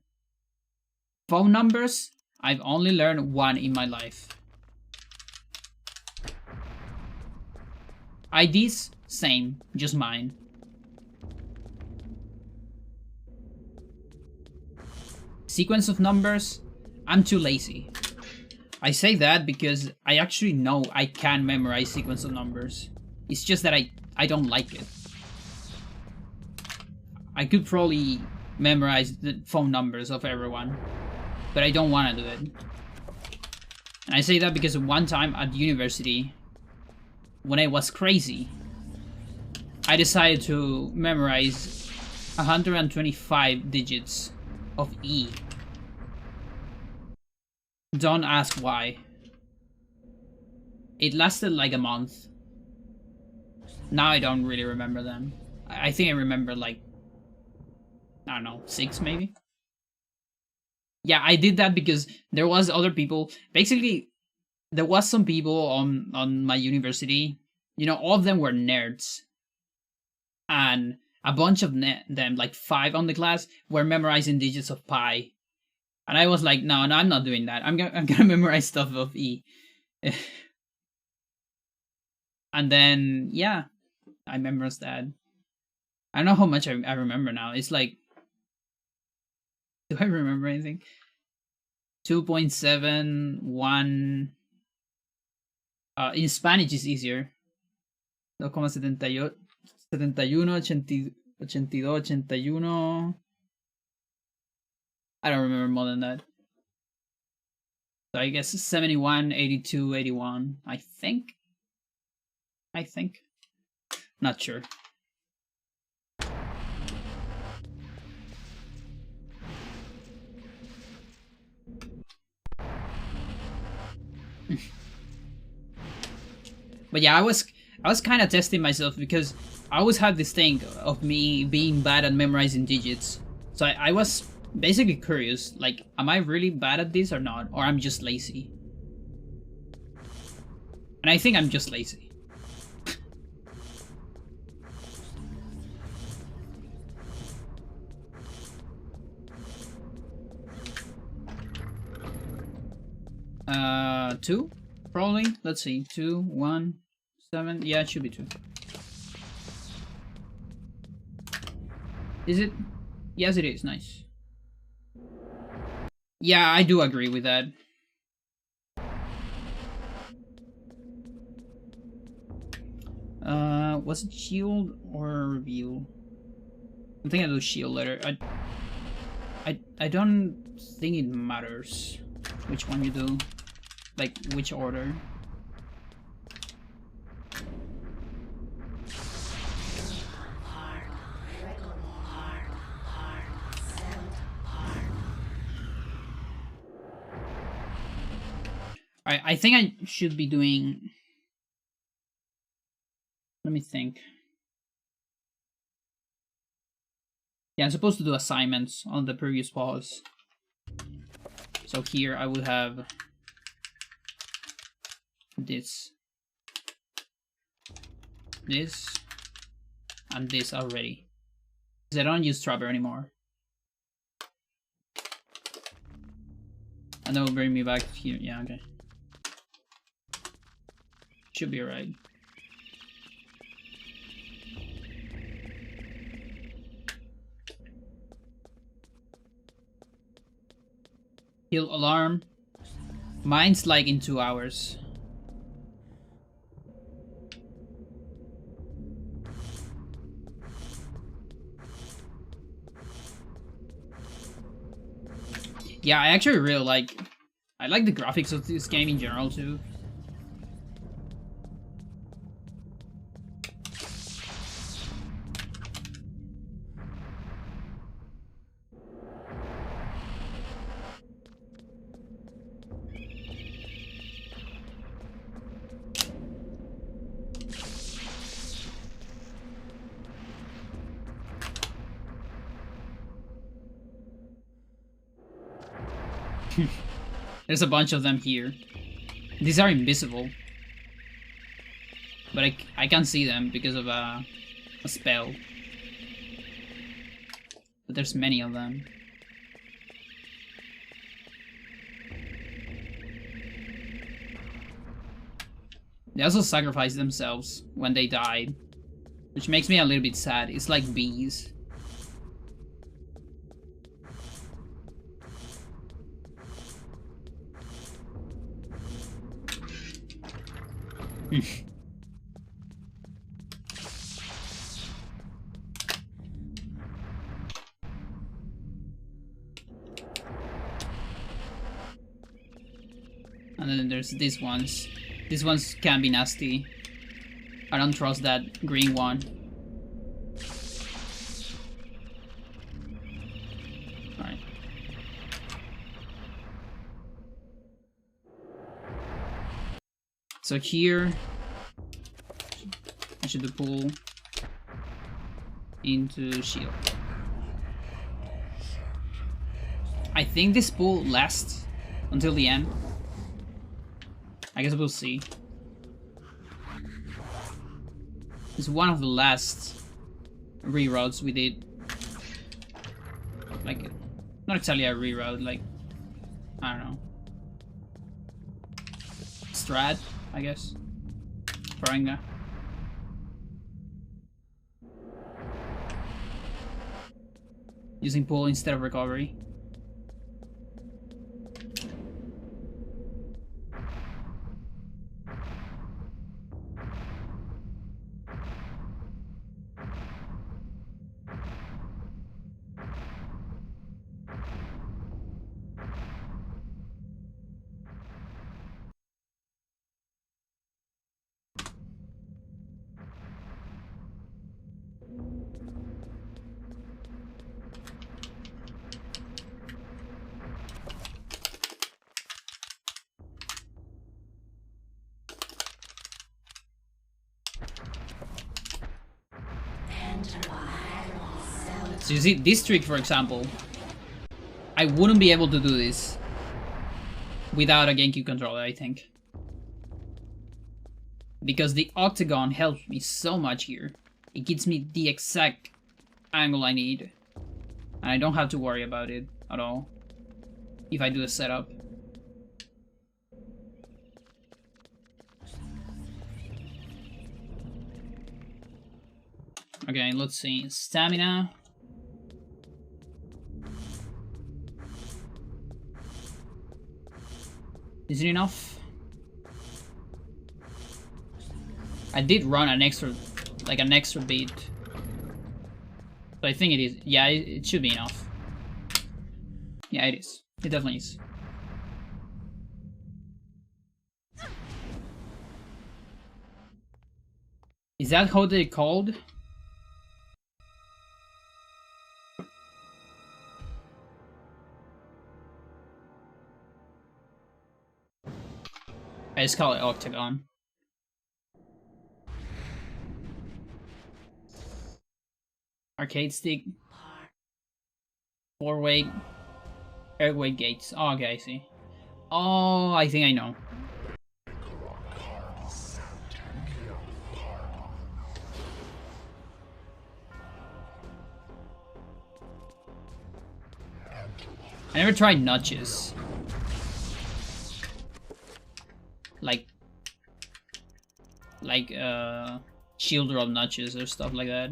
Phone numbers, I've only learned one in my life. IDs, same, just mine. Sequence of numbers, I'm too lazy. I say that because I actually know I can memorize sequence of numbers. It's just that I don't like it. I could probably memorize the phone numbers of everyone, but I don't want to do it. And I say that because one time at university, when I was crazy, I decided to memorize 125 digits of E. Don't ask why. It lasted like a month. Now I don't really remember them. I think I remember like, I don't know, 6 maybe? Yeah, I did that because there was other people. Basically, there was some people on my university. You know, all of them were nerds. And a bunch of them, like 5 on the class, were memorizing digits of pi. And I was like, no, I'm not doing that. I'm gonna memorize stuff of E. And then, yeah, I memorized that. I don't know how much I remember now. It's like, do I remember anything? 2.71. In Spanish is easier. 2,78, 71, 82, 81. I don't remember more than that. So I guess 71, 82, 81. I think. Not sure. But yeah, I was kind of testing myself because I always had this thing of me being bad at memorizing digits. So I was basically curious, like, am I really bad at this or not? Or I'm just lazy? And I think I'm just lazy. Two? Probably. Let's see. 2, 1, 7. Yeah, it should be 2. Is it? Yes, it is. Nice. Yeah, I do agree with that. Was it shield or reveal? I think I do shield later. I don't think it matters which one you do. Like, which order. Alright, I think I should be doing... Let me think. Yeah, I'm supposed to do assignments on the previous pause. So here I will have this, and this already. Because I don't use Trapper anymore. And that will bring me back here. Yeah, okay. Should be alright. Heal alarm. Mine's like in 2 hours. Yeah, I actually really like... I like the graphics of this game in general too. There's a bunch of them here. These are invisible. But I can't see them because of a spell. But there's many of them. They also sacrifice themselves when they died, which makes me a little bit sad. It's like bees. And then there's these ones. These ones can be nasty. I don't trust that green one. Alright. So here, I should pull into shield. I think this pull lasts until the end. I guess we'll see. It's one of the last reroutes we did. Like, not exactly a reroute, like, I don't know. Strat, I guess. Faringa. Using pull instead of recovery. So you see, this trick, for example, I wouldn't be able to do this without a GameCube controller, I think. Because the octagon helps me so much here. It gives me the exact angle I need. And I don't have to worry about it at all if I do the setup. Okay, let's see. Stamina. Is it enough? I did run an extra, like an extra beat. So I think it is. Yeah, it should be enough. Yeah, it is. It definitely is. Is that how they called? I just call it octagon. Arcade stick. 4-way. Airway gates. Oh, okay, I see. Oh, I think I know. I never tried notches. Like shield drop notches or stuff like that.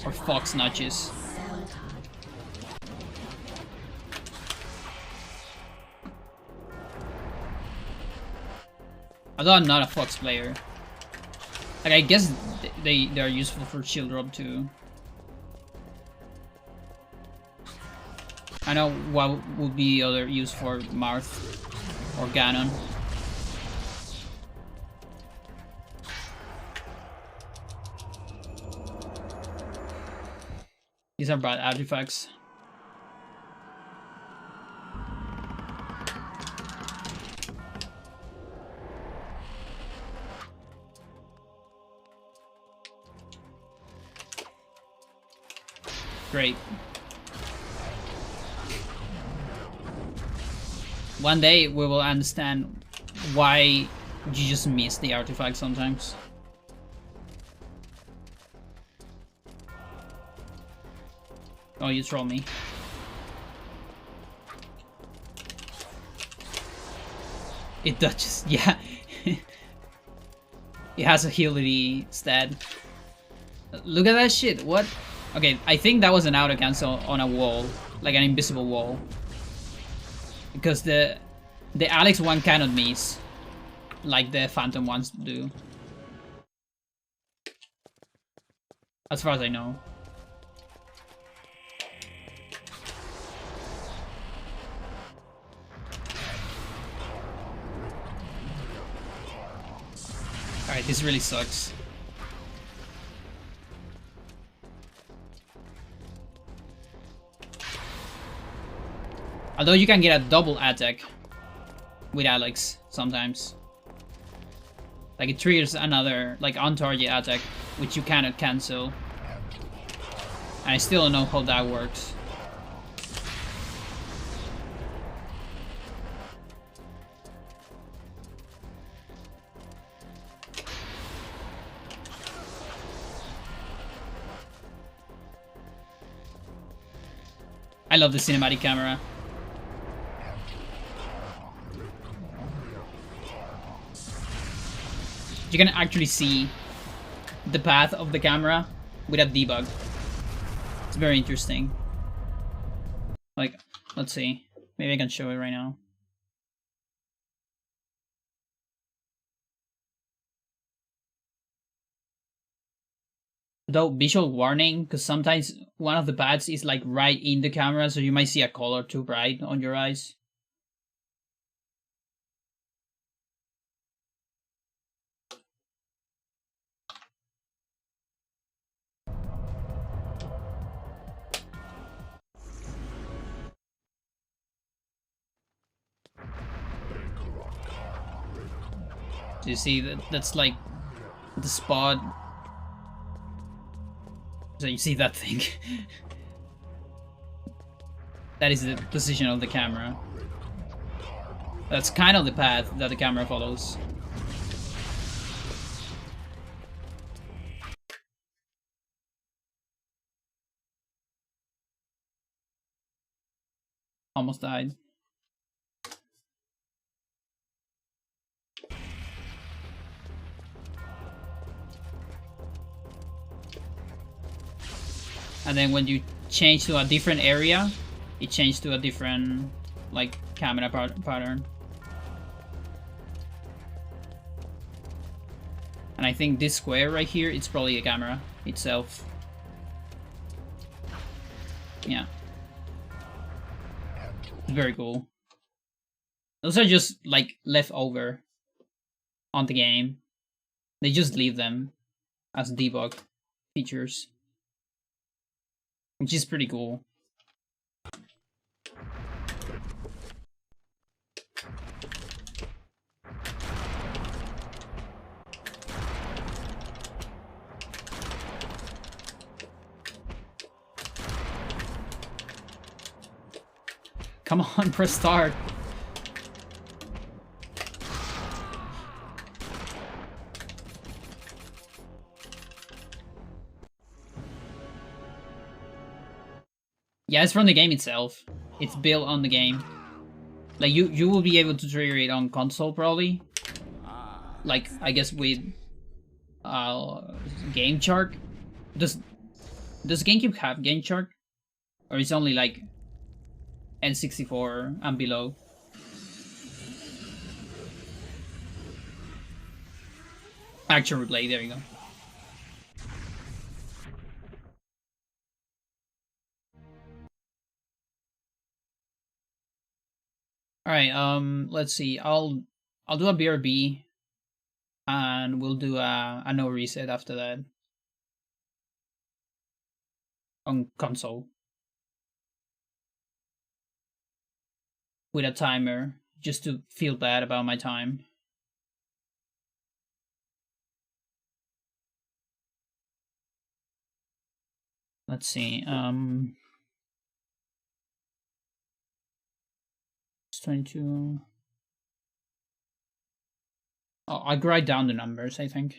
Or fox notches. Although I'm not a fox player. Like, I guess they are useful for shield drop too. I know what would be other use for Marth or Ganon. These are bad artifacts. Great. One day we will understand why you just miss the artifact sometimes. Oh, you troll me. It touches, yeah. It has a agility stat. Look at that shit, what? Okay, I think that was an auto cancel on a wall, like an invisible wall. Because the Alex one cannot miss, like the Phantom ones do. As far as I know. Alright, this really sucks. Although you can get a double attack with Alex sometimes. Like it triggers another like on-target attack, which you cannot cancel. And I still don't know how that works. I love the cinematic camera. You can actually see the path of the camera without debug. It's very interesting. Like, let's see. Maybe I can show it right now. Though, visual warning, because sometimes one of the paths is like right in the camera, so you might see a color too bright on your eyes. Do you see that? That's like the spot. So you see that thing. That is the position of the camera. That's kind of the path that the camera follows. Almost died. And then when you change to a different area, it changes to a different like camera pattern. And I think this square right here, it's probably a camera itself. Yeah. Very cool. Those are just like left over on the game. They just leave them as debug features, which is pretty cool. Come on, press start. Yeah, it's from the game itself. It's built on the game. Like you will be able to trigger it on console probably. Like I guess with game chart. Does GameCube have game chart? Or it's only like N64 and below? Action replay, there you go. Alright, let's see. I'll do a BRB and we'll do a no reset after that. On console. With a timer, just to feel bad about my time. Let's see, It's 22. Oh, I write down the numbers, I think.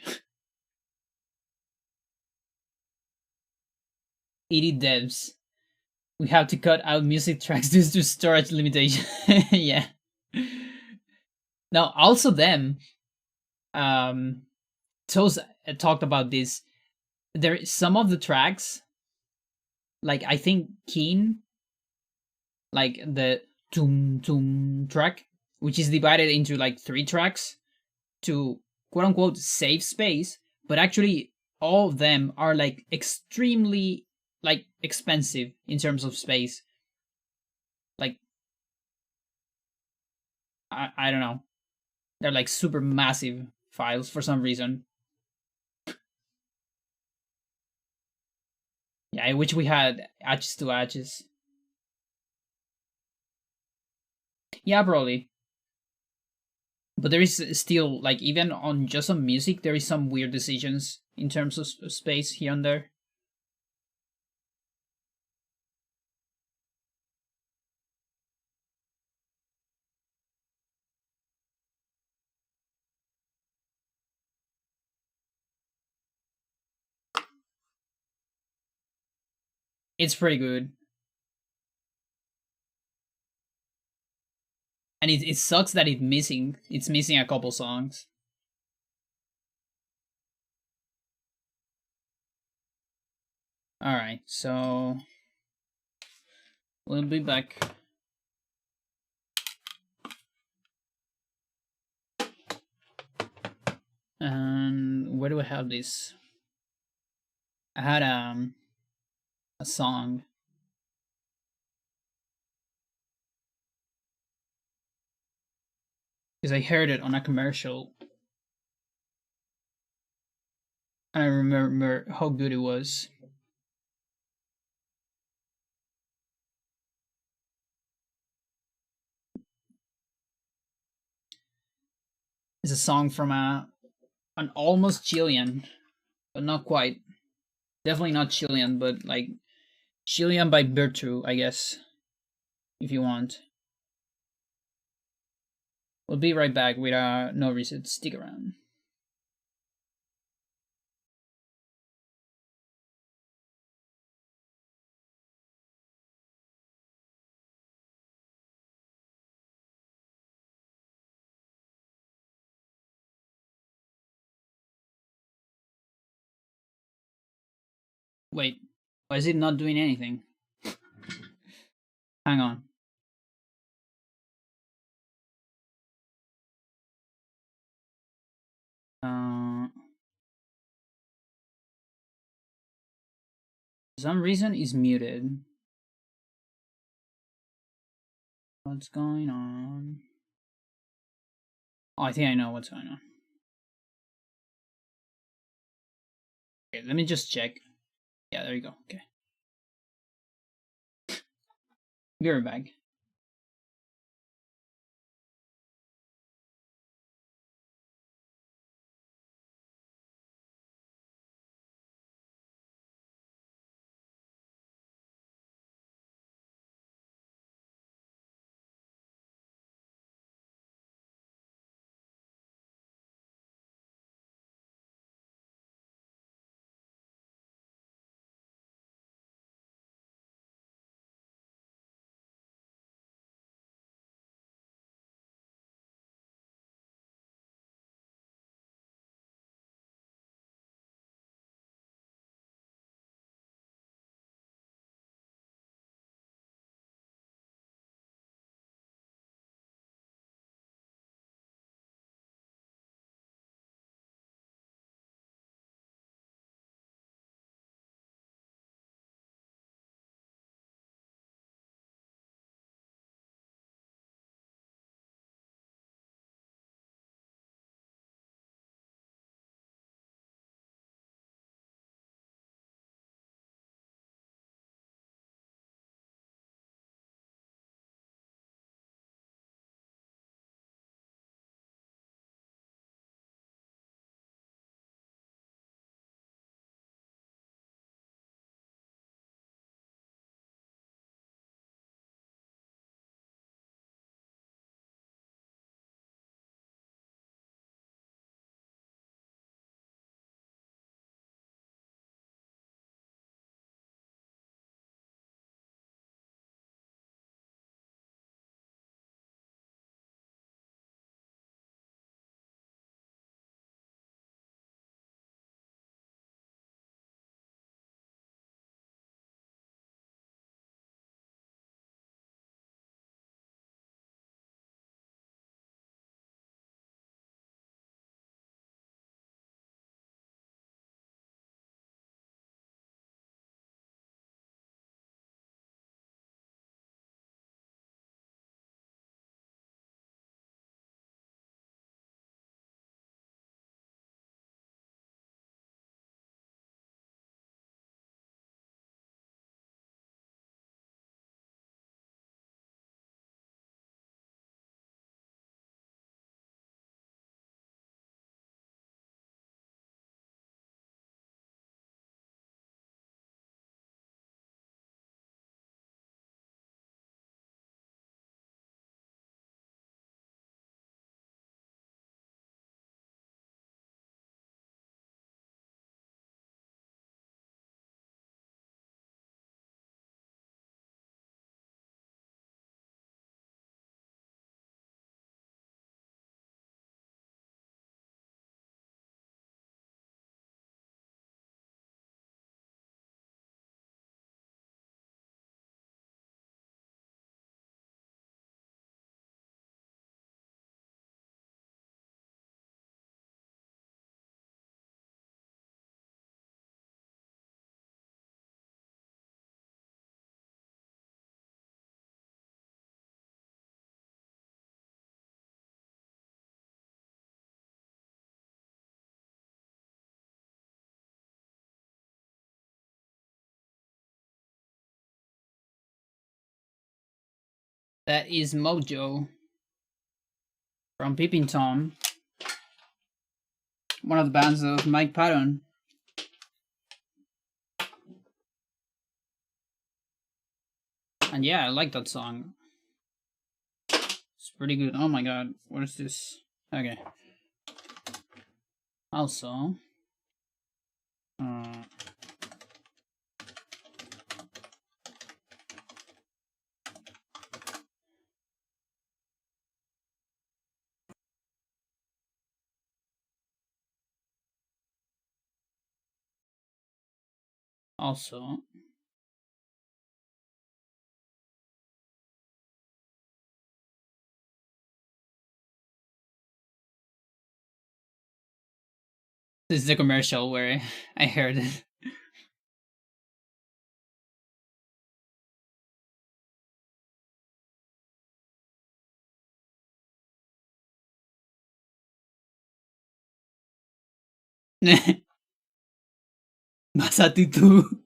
80 devs. We have to cut out music tracks due to storage limitation. Yeah. Now, also them, Toes talked about this. There, some of the tracks, like I think Keen, like the Tum Tum track, which is divided into like 3 tracks to quote unquote save space, but actually all of them are like extremely like expensive in terms of space. Like I don't know. They're like super massive files for some reason. Yeah, I wish we had edges to edges. Yeah, probably. But there is still like even on just on music, there is some weird decisions in terms of space here and there. It's pretty good, and it sucks that it's missing a couple songs. All right, so we'll be back. And where do I have this? I had a song. Because I heard it on a commercial. And I remember how good it was. It's a song from an almost Chilean, but not quite. Definitely not Chilean, but like Chilean by virtue, I guess, if you want. We'll be right back with no reset. Stick around. Wait, why is it not doing anything? Hang on. For some reason is muted. What's going on? Oh, I think I know what's going on. Okay, let me just check. Yeah, there you go. Okay. Be right back. That is Mojo from Peeping Tom, one of the bands of Mike Patton. And yeah, I like that song. It's pretty good. Oh my god, what is this? Okay. Also, also, this is the commercial where I heard it. Masati too.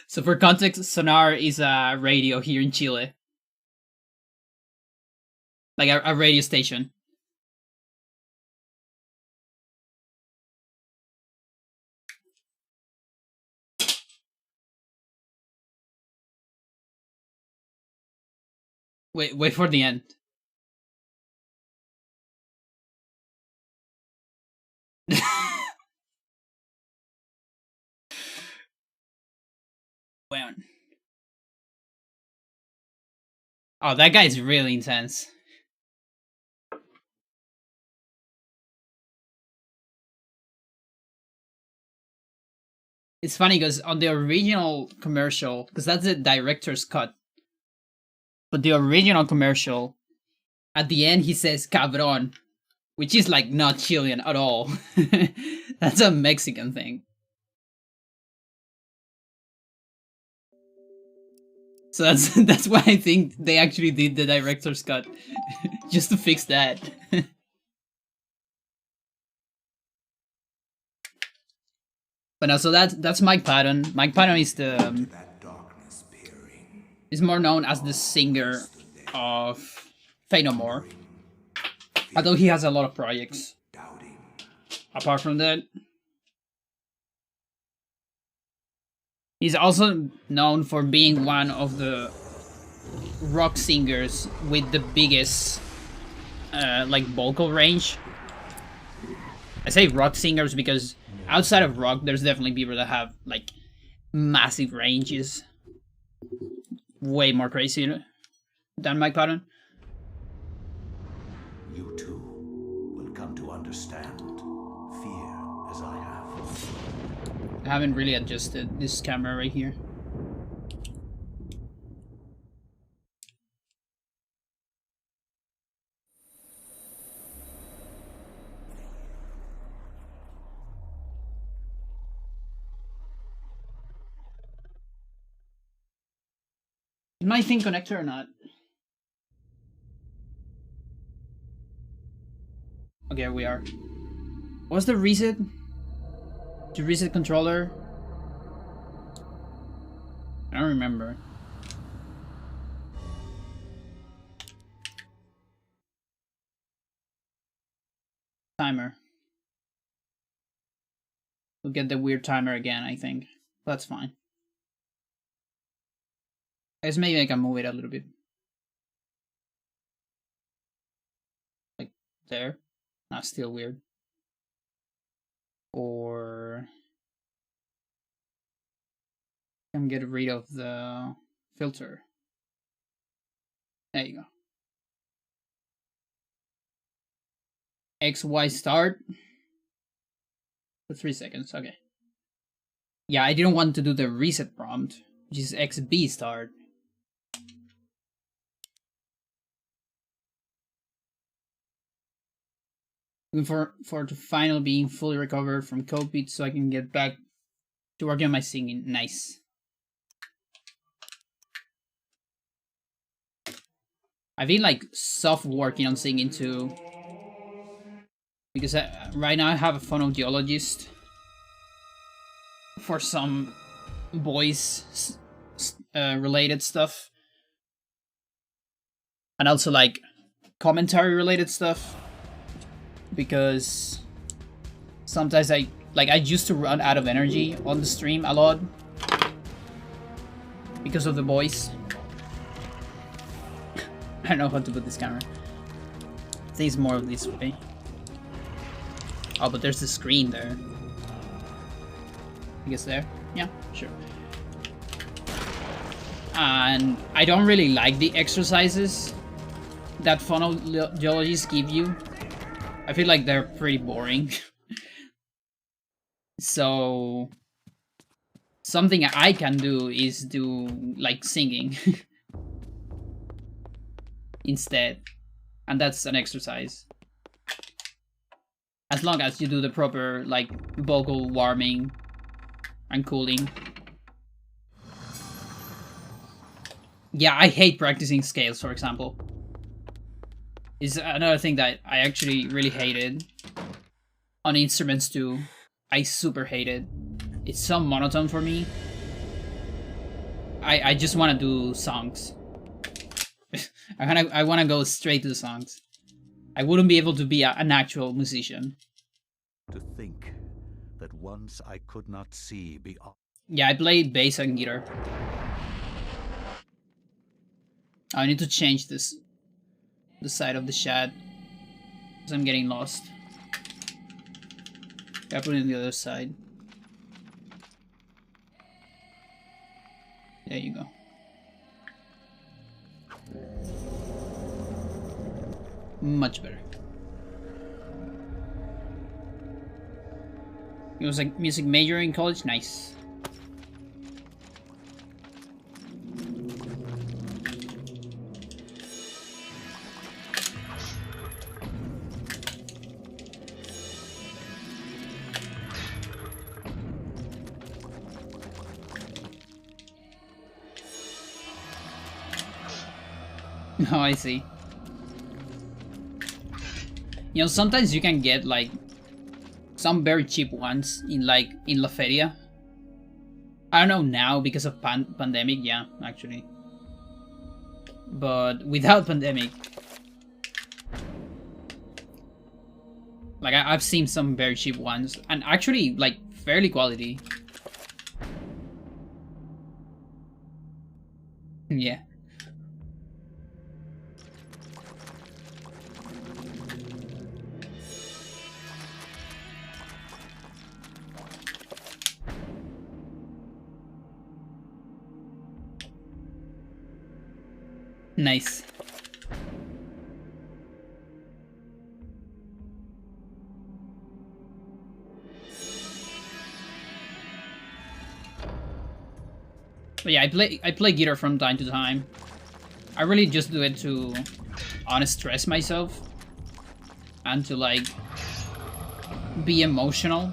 So for context, Sonar is a radio here in Chile. Like a radio station. Wait for the end. When? Oh, that guy's really intense. It's funny because on the original commercial, because that's the director's cut, but the original commercial, at the end he says cabron, which is like not Chilean at all. That's a Mexican thing. So that's why I think they actually did the director's cut, just to fix that. But no, so that's Mike Patton. Mike Patton is the is more known as the singer of Fate No More, although he has a lot of projects. Apart from that, he's also known for being one of the rock singers with the biggest like vocal range. I say rock singers because outside of rock, there's definitely people that have like massive ranges, way more crazy than Mike Patton. You too will come to understand fear as I have. I haven't really adjusted this camera right here. Is my thing connected or not? Okay, we are. What's the reset? To reset controller? I don't remember. Timer. We'll get the weird timer again, I think. That's fine. I guess maybe I can move it a little bit. Like there. Not still weird. Or I can get rid of the filter. There you go. XY start. For 3 seconds, okay. Yeah, I didn't want to do the reset prompt, which is XB start. For the final being fully recovered from COVID so I can get back to working on my singing. Nice. I've been like soft working on singing too. Because right now I have a phonoaudiologist for some voice related stuff, and also like commentary related stuff, because sometimes I used to run out of energy on the stream a lot because of the voice. I don't know how to put this camera. I think it's more of this way. Oh, but there's the screen there. I guess there. Yeah, sure. And I don't really like the exercises that phonologists give you. I feel like they're pretty boring. So something I can do is do like singing instead, and that's an exercise. As long as you do the proper like vocal warming and cooling. Yeah, I hate practicing scales, for example. Is another thing that I actually really hated. On instruments too, I super hate it. It's so monotone for me. I just want to do songs. I want to go straight to the songs. I wouldn't be able to be an actual musician. To think that once I could not see beyond. Yeah, I play bass and guitar. I need to change the side of the chat because I'm getting lost. Gotta put it on the other side. There you go. Much better. It was like music major in college. Nice. Oh, I see. You know, sometimes you can get like some very cheap ones in La Feria. I don't know now because of pandemic, yeah, actually. But without pandemic, like I've seen some very cheap ones and actually like fairly quality. Yeah. Nice. But yeah, I play guitar from time to time. I really just do it to unstress myself and to like be emotional,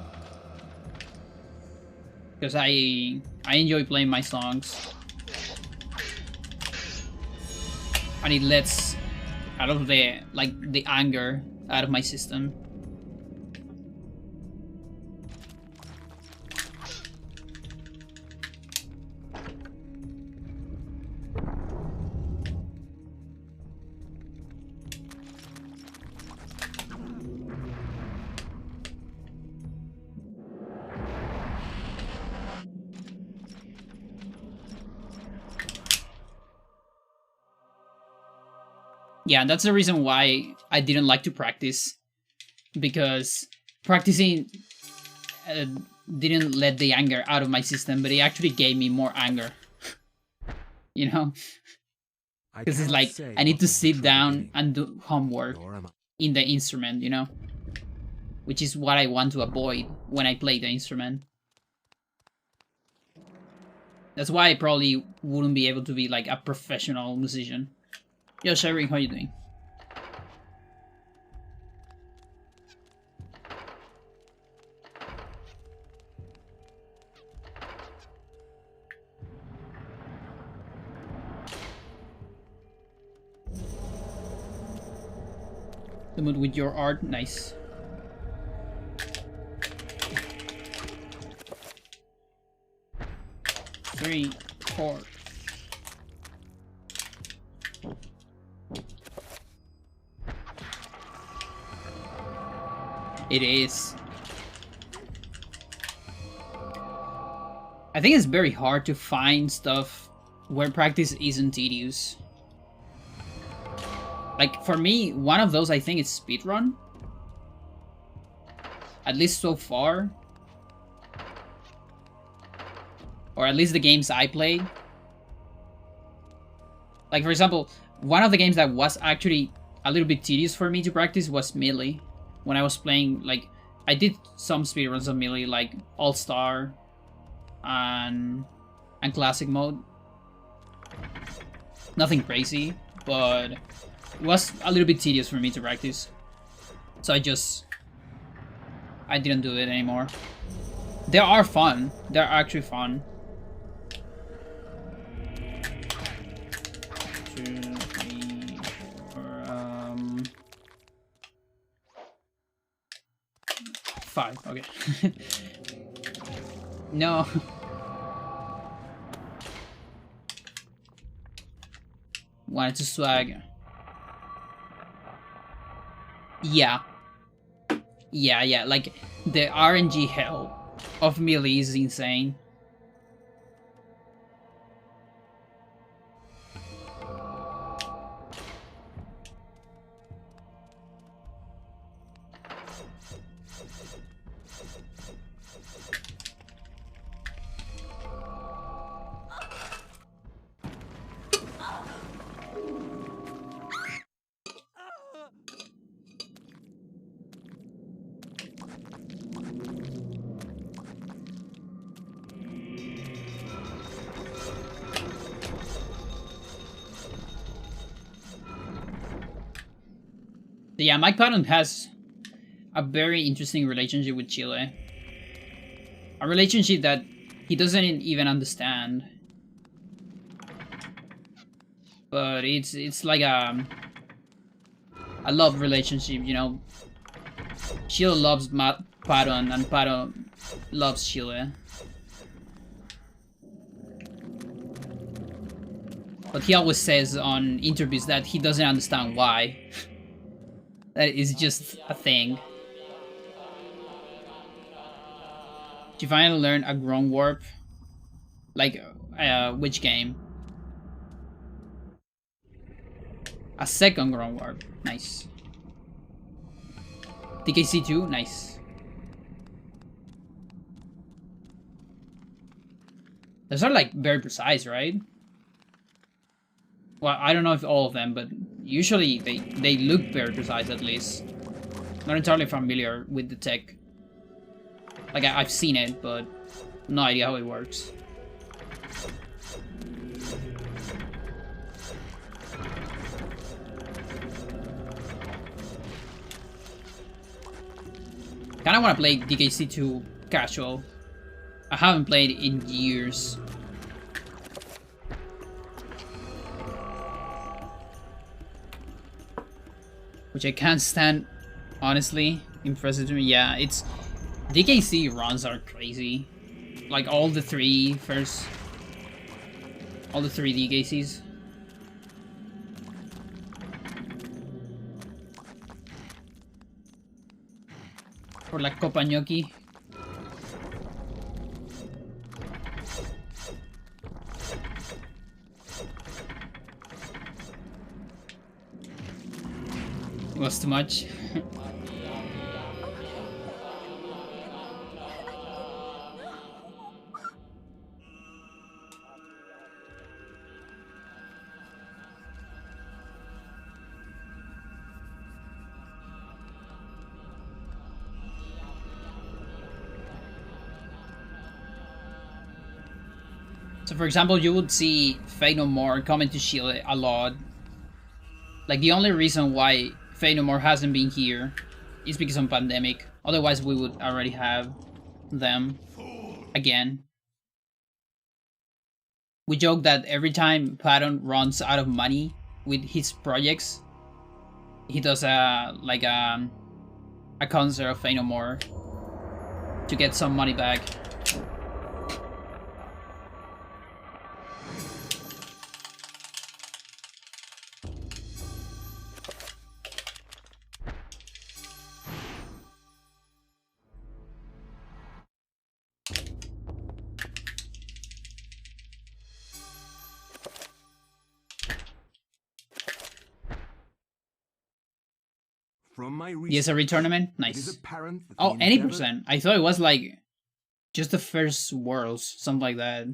because I enjoy playing my songs. And it lets out of the anger out of my system. Yeah, that's the reason why I didn't like to practice, because practicing didn't let the anger out of my system, but it actually gave me more anger. You know? Because it's like, I need to sit down and do homework in the instrument, you know? Which is what I want to avoid when I play the instrument. That's why I probably wouldn't be able to be like a professional musician. Yo, Sherry, how you doing? The mood with your art, nice. very hard. It is. I think it's very hard to find stuff where practice isn't tedious. Like, for me, one of those I think is speedrun. At least so far. Or at least the games I played. Like, for example, one of the games that was actually a little bit tedious for me to practice was Melee. When I was playing, like, I did some speedruns of Melee, like All-Star and Classic mode. Nothing crazy, but it was a little bit tedious for me to practice. So I didn't do it anymore. They are fun. They're actually fun. 2, 3, 4, 5, okay. No. Wanted to swag. Yeah. Yeah, like, the RNG hell of Melee is insane. Yeah, Mike Patton has a very interesting relationship with Chile. A relationship that he doesn't even understand. But it's like a love relationship, you know. Chile loves Patton and Patton loves Chile. But he always says on interviews that he doesn't understand why. That is just a thing. Did you finally learn a grown warp? Like, which game? A second grown warp. Nice. DKC2? Nice. Those are, like, very precise, right? Well, I don't know if all of them, but usually they look very precise, at least. Not entirely familiar with the tech. Like, I've seen it, but no idea how it works. Kinda wanna play DKC2 casual. I haven't played in years. Which I can't stand, honestly. Impressive to me. Yeah, it's... DKC runs are crazy. Like, all the three DKCs. For like Copa Gnocchi. Was too much. So for example, you would see Fate No More coming to Chile a lot. Like, the only reason why Fate No More hasn't been here is because of pandemic. Otherwise, we would already have them again. We joke that every time Patton runs out of money with his projects, he does a concert of Fate No More to get some money back. From my DSRE tournament? it is Nice. apparent that Oh, the any endeavor- percent. I thought it was like just the first worlds, something like that.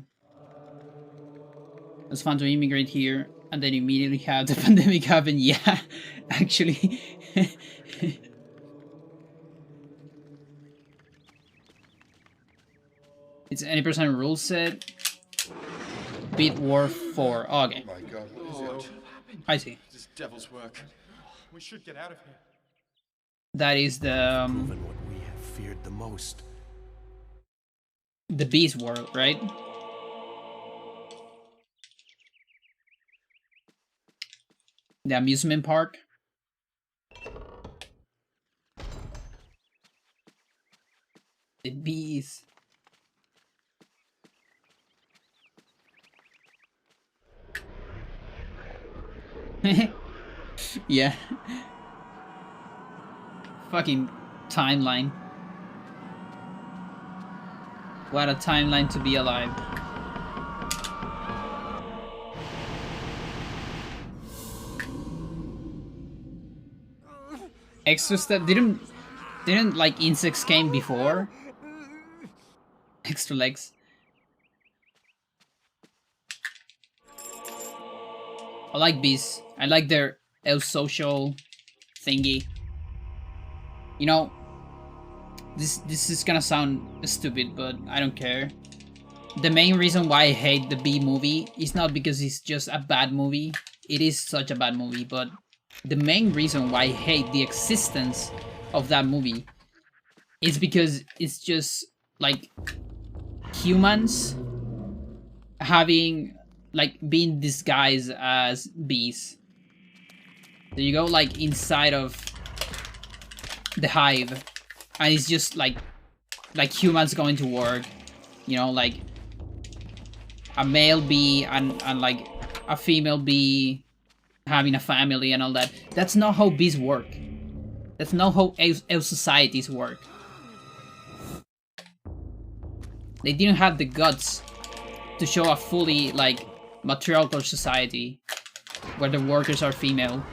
It's fun to immigrate here and then immediately have the pandemic happen. Yeah, actually. It's any percent rule set. Beat War 4. Oh, okay. Oh my god, what is it? I see. This devil's work. We should get out of here. That is the Proven what we have feared the most. Beast World, right? The amusement park. The bees. Yeah. Fucking timeline. What a timeline to be alive. Extra step didn't like insects came before? Extra legs. I like bees. I like their social thingy. You know, this is gonna sound stupid, but I don't care. The main reason why I hate the Bee movie is not because it's just a bad movie. It is such a bad movie, but the main reason why I hate the existence of that movie is because it's just like humans having like being disguised as bees. So you go like inside of the hive and it's just like humans going to work, you know, like a male bee and like a female bee having a family and all that. That's not how bees work. That's not how our societies work. They didn't have the guts to show a fully like matriarchal society where the workers are female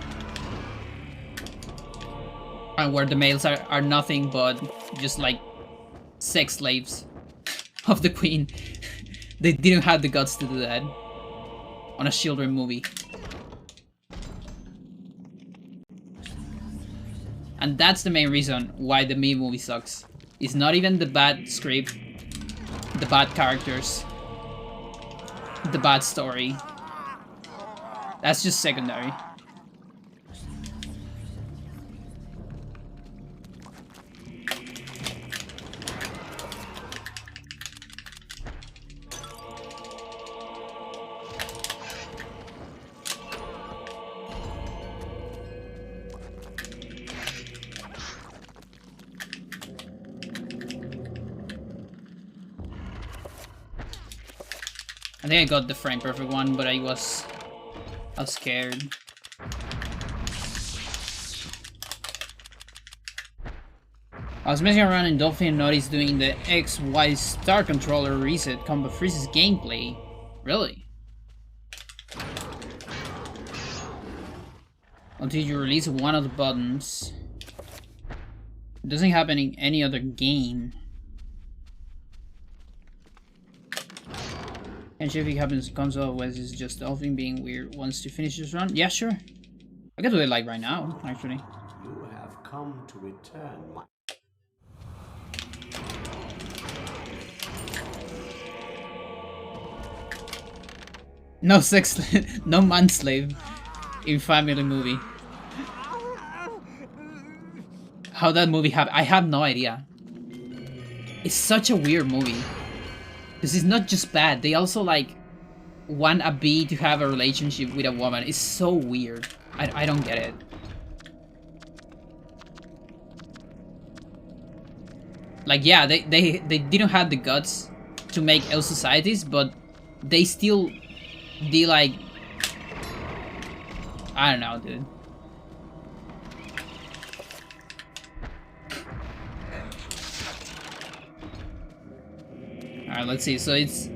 and where the males are nothing but just like sex slaves of the queen. They didn't have the guts to do that on a children movie. And that's the main reason why the Me movie sucks. It's not even the bad script, the bad characters, the bad story. That's just secondary. I think I got the frame perfect one, but I was scared. I was messing around in Dolphin and noticed doing the XY star controller reset combo freezes gameplay. Really? Until you release one of the buttons. It doesn't happen in any other game. And if it happens comes always it's just Dolphin being weird wants to finish this run. Yeah, sure. I can do it like right now, actually. You have come to return my... No sex, no manslave in family movie. How that movie happened, I have no idea. It's such a weird movie. Because it's not just bad, they also like want a bee to have a relationship with a woman. It's so weird. I don't get it. Like yeah, they didn't have the guts to make L societies, but they still did like I don't know, dude. Alright, let's see. So it's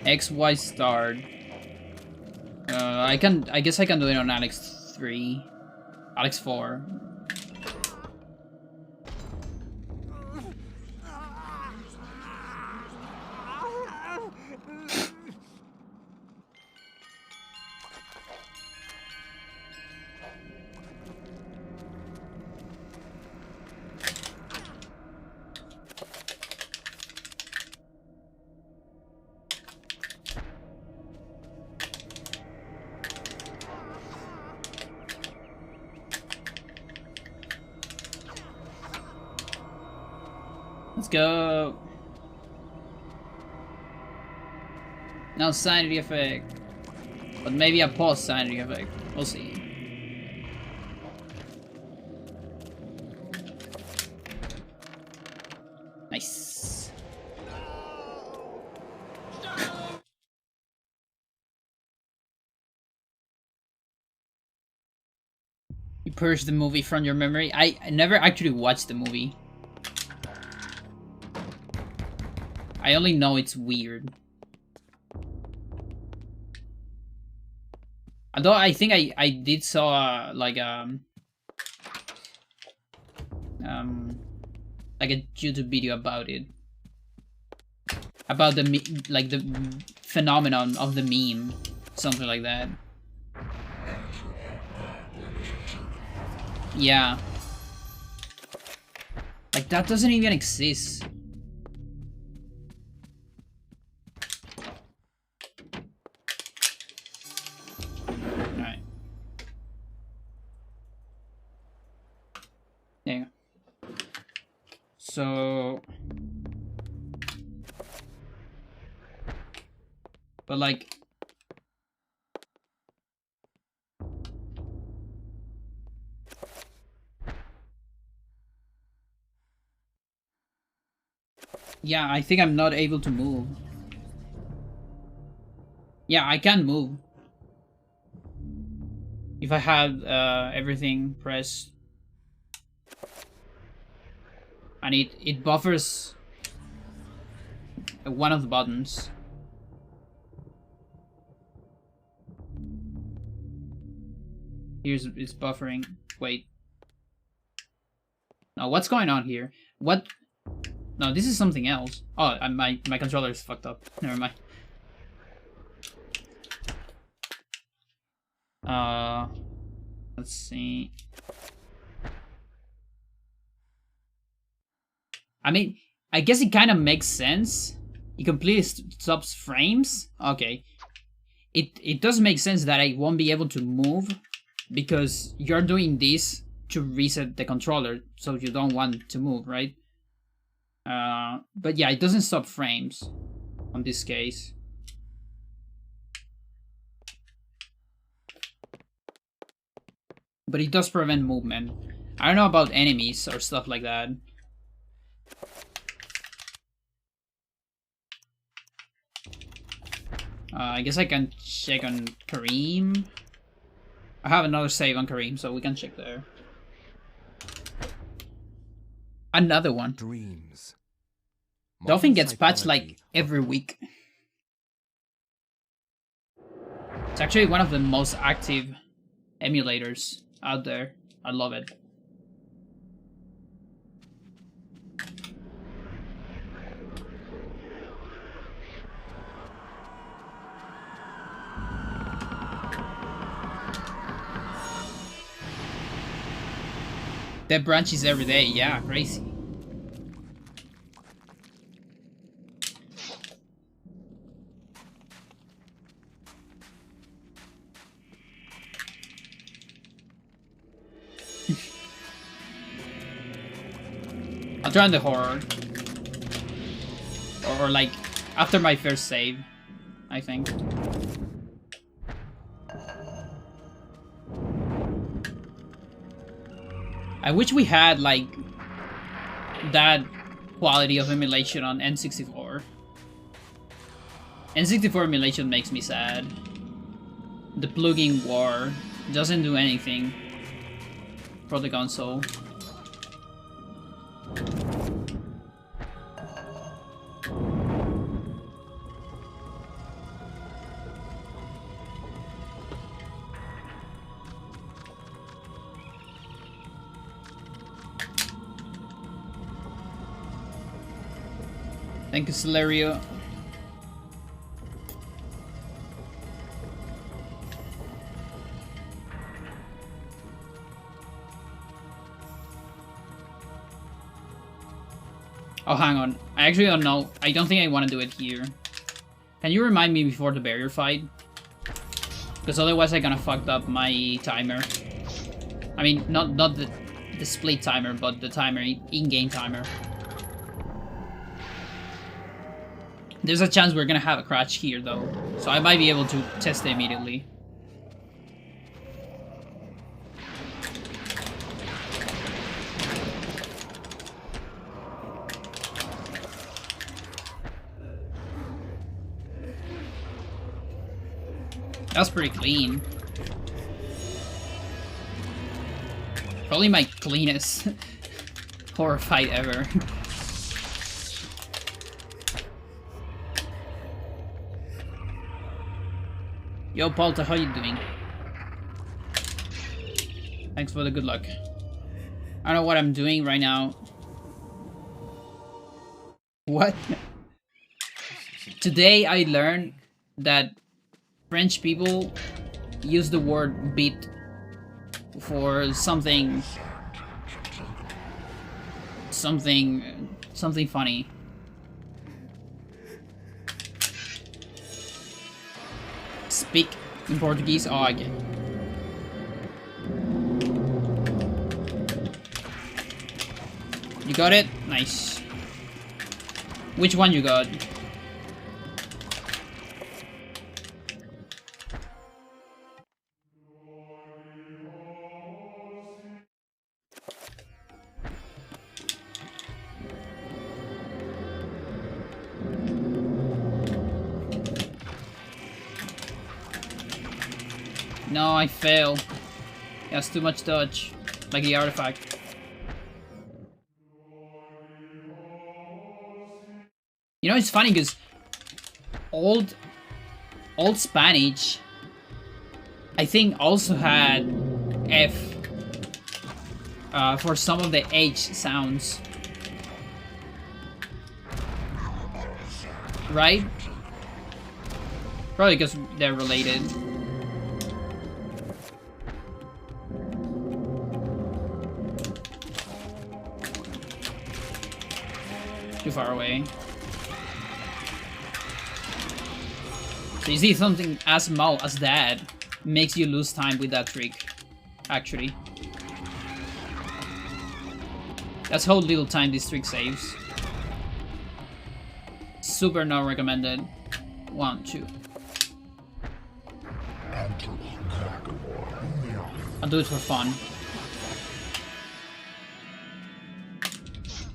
XY starred. I guess I can do it on Alex 3. Alex 4. Let's go. No sanity effect. But maybe a pause sanity effect. We'll see. Nice. You purge the movie from your memory. I never actually watched the movie. I only know it's weird. Although I think I did saw like a YouTube video about it, about the like the phenomenon of the meme, something like that. Yeah, like that doesn't even exist. Yeah. So, but like, yeah, I think I'm not able to move. Yeah, I can move. If I had everything pressed. And it buffers one of the buttons. Here's it's buffering. Wait. No, what's going on here? What? No, this is something else. Oh, my controller is fucked up. Never mind. Let's see. I mean, I guess it kind of makes sense. It completely stops frames. Okay. It does make sense that I won't be able to move because you're doing this to reset the controller, so you don't want to move, right? But yeah, it doesn't stop frames on this case. But it does prevent movement. I don't know about enemies or stuff like that. I guess I can check on Kareem. I have another save on Kareem, so we can check there. Another one. Dreams. Dolphin gets patched like every week. It's actually one of the most active emulators out there. I love it. That branches every day, yeah, crazy. I'll try on the horror. Or like, after my first save, I think. I wish we had, like, that quality of emulation on N64. N64 emulation makes me sad. The plugin war doesn't do anything for the console. Thank you, Celerio. Oh, hang on. I actually don't know. I don't think I want to do it here. Can you remind me before the barrier fight? Because otherwise I'm gonna fuck up my timer. I mean, not the split timer, but the timer, in-game timer. There's a chance we're gonna have a crash here though, so I might be able to test it immediately. That's pretty clean. Probably my cleanest horror fight ever. Yo, Paulta, how you doing? Thanks for the good luck. I don't know what I'm doing right now. What? Today I learned that French people use the word bit for something funny. Speak in Portuguese. Oh, okay. You got it? Nice. Which one you got? No, I fail. That's too much dodge. Like the artifact. You know, it's funny because old Spanish, I think, also had F for some of the H sounds. Right? Probably because they're related. Too far away. So you see, something as small as that makes you lose time with that trick, actually. That's how little time this trick saves. Super not recommended. 1, 2. I'll do it for fun.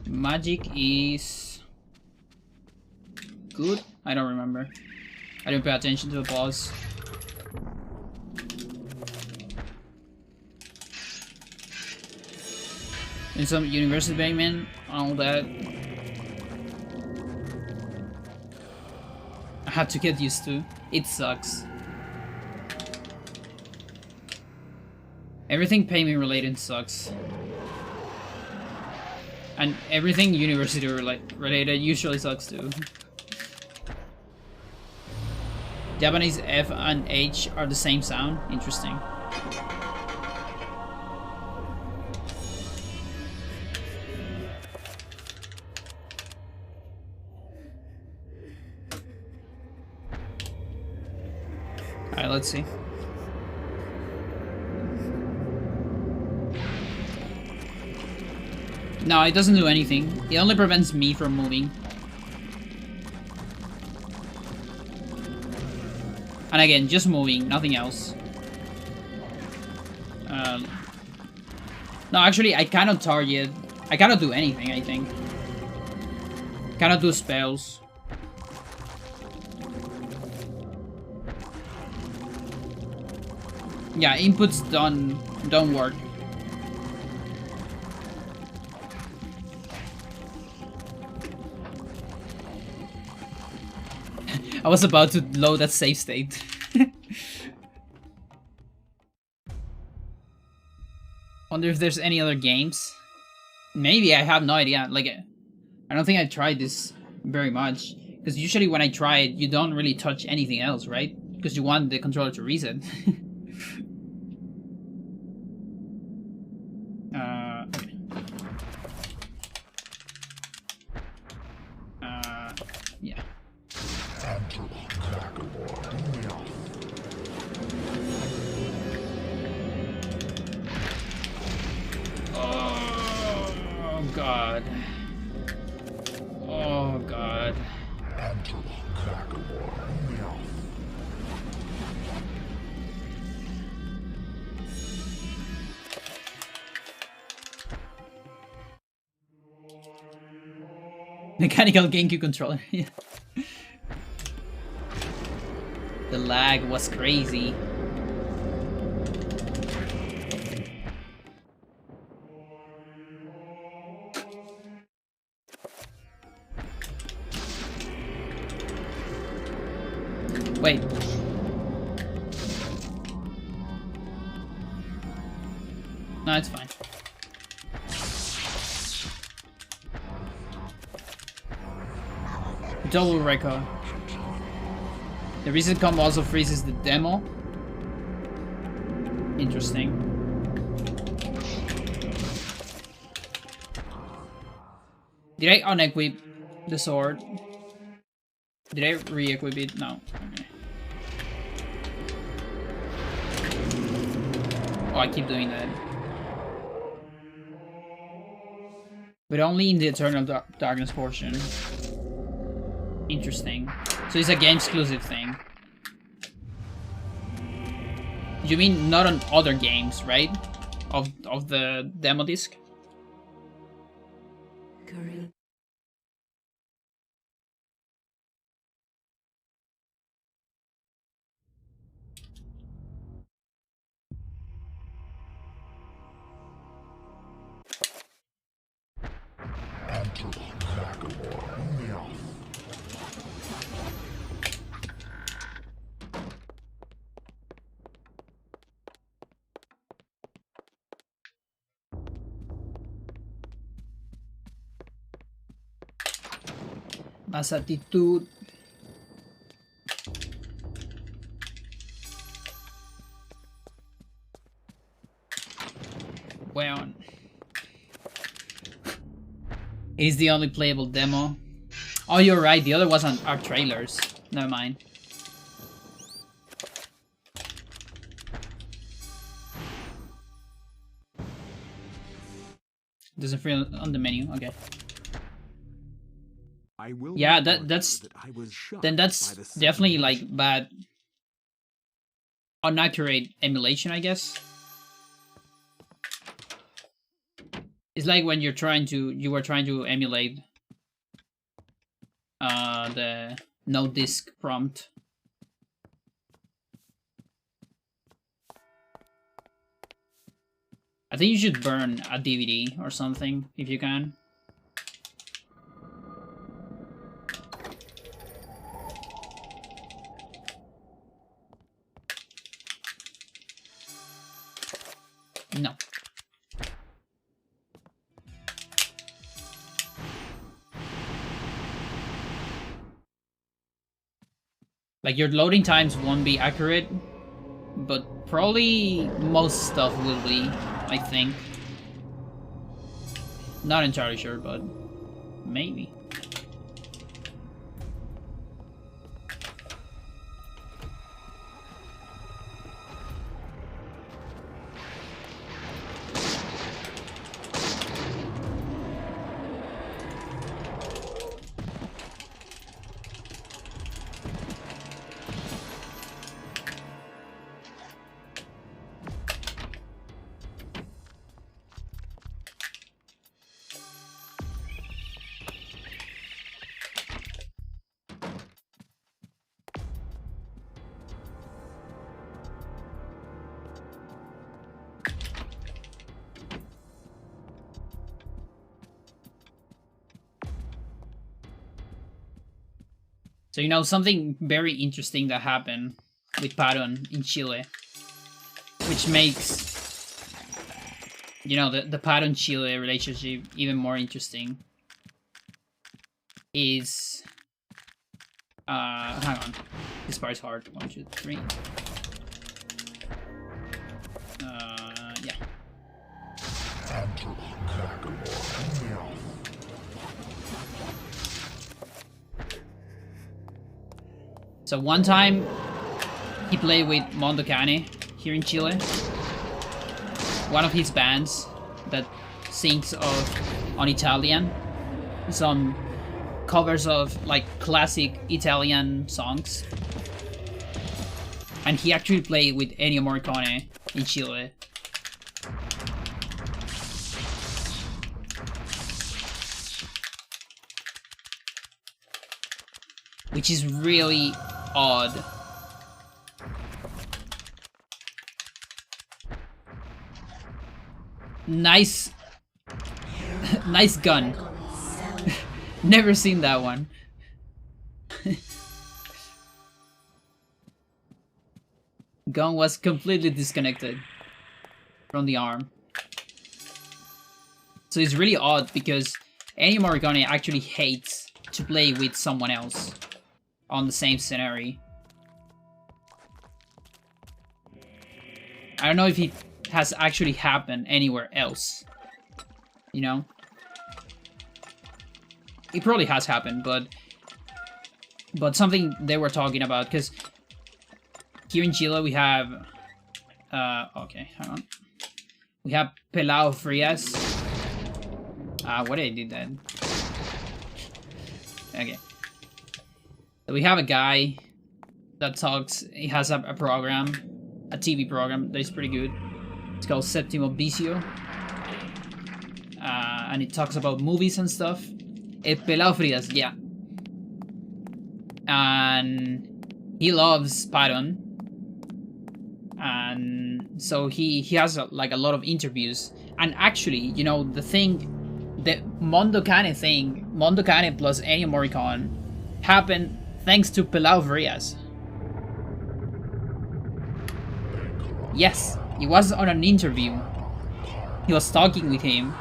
Magic is good? I don't remember. I didn't pay attention to the boss. And some university payment, all that. I had to get used to. It sucks. Everything payment related sucks. And everything university related usually sucks too. Japanese F and H are the same sound. Interesting. Alright, let's see. No, it doesn't do anything. It only prevents me from moving. And again, just moving, nothing else. No, actually, I cannot target. I cannot do anything, I think. Cannot do spells. Yeah, inputs don't work. I was about to load that save state. Wonder if there's any other games. Maybe, I have no idea. Like, I don't think I tried this very much. Because usually when I try it, you don't really touch anything else, right? Because you want the controller to reset. Yeah. Oh god. Oh god. Mechanical GameCube controller. Yeah. The lag was crazy. Wait. No, it's fine. Double record. The recent combo also freezes the demo. Interesting. Did I unequip the sword? Did I re-equip it? No. Okay. Oh, I keep doing that. But only in the Eternal Darkness portion. Interesting. So it's a game exclusive thing. You mean not on other games, right? Of the demo disc? Curry. Más actitud. Well, it is the only playable demo. Oh, you're right. The other was on our trailers. Never mind. Doesn't feel on the menu. Okay. I will Yeah, report that's that I was shocked then that's by the definitely sudden like bad, inaccurate emulation, I guess. It's like when you were trying to emulate the no disk prompt. I think you should burn a DVD or something if you can. No. Like, your loading times won't be accurate, but probably most stuff will be, I think. Not entirely sure, but maybe. So, you know, something very interesting that happened with Paron in Chile, which makes, you know, the Paron-Chile relationship even more interesting, is, hang on, this part is hard. 1, 2, 3. Yeah. So one time, he played with Mondo Cane here in Chile. One of his bands that sings on Italian. Some covers of like classic Italian songs. And he actually played with Ennio Morricone in Chile. Which is really odd. Nice. Nice gun. Never seen that one. Gun was completely disconnected from the arm. So it's really odd because Ennio Morricone actually hates to play with someone else on the same scenario. I don't know if it has actually happened anywhere else. You know? It probably has happened, but something they were talking about, because here in Chile we have okay, hang on. We have Pelao Frias. What did I do then? Okay. So we have a guy that talks, he has a program, a TV program that is pretty good. It's called Septimo Vicio. And it talks about movies and stuff. Pelao Frias, yeah. And he loves Python. And so he has like a lot of interviews. And actually, you know, the Mondo Cane thing, Mondo Cane plus Ennio Morricone, happened thanks to Pelao Frias. Yes, he was on an interview. He was talking with him.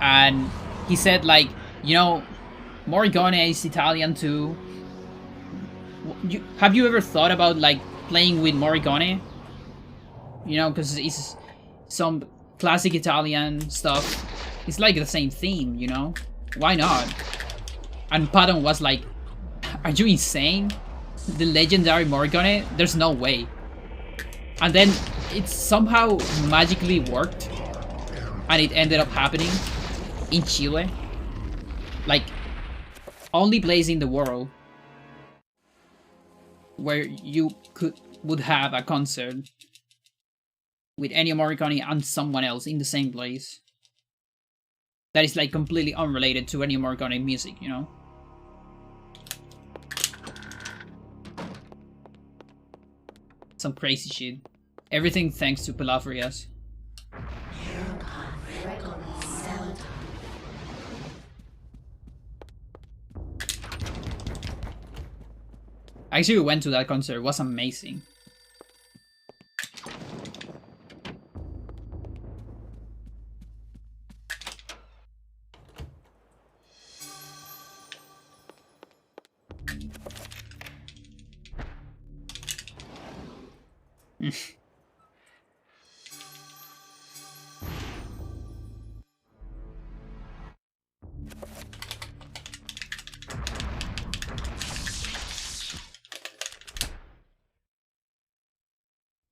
And he said, like, you know, Morricone is Italian too. Have you ever thought about, like, playing with Morricone? You know, because it's some classic Italian stuff. It's like the same theme, you know? Why not? And Patton was like, are you insane? The legendary Morricone? There's no way. And then it somehow magically worked. And it ended up happening in Chile. Like, only place in the world where you would have a concert with Ennio Morricone and someone else in the same place. That is like completely unrelated to Ennio Morricone music, you know? Some crazy shit. Everything thanks to Pelao Frias. I actually went to that concert. It was amazing.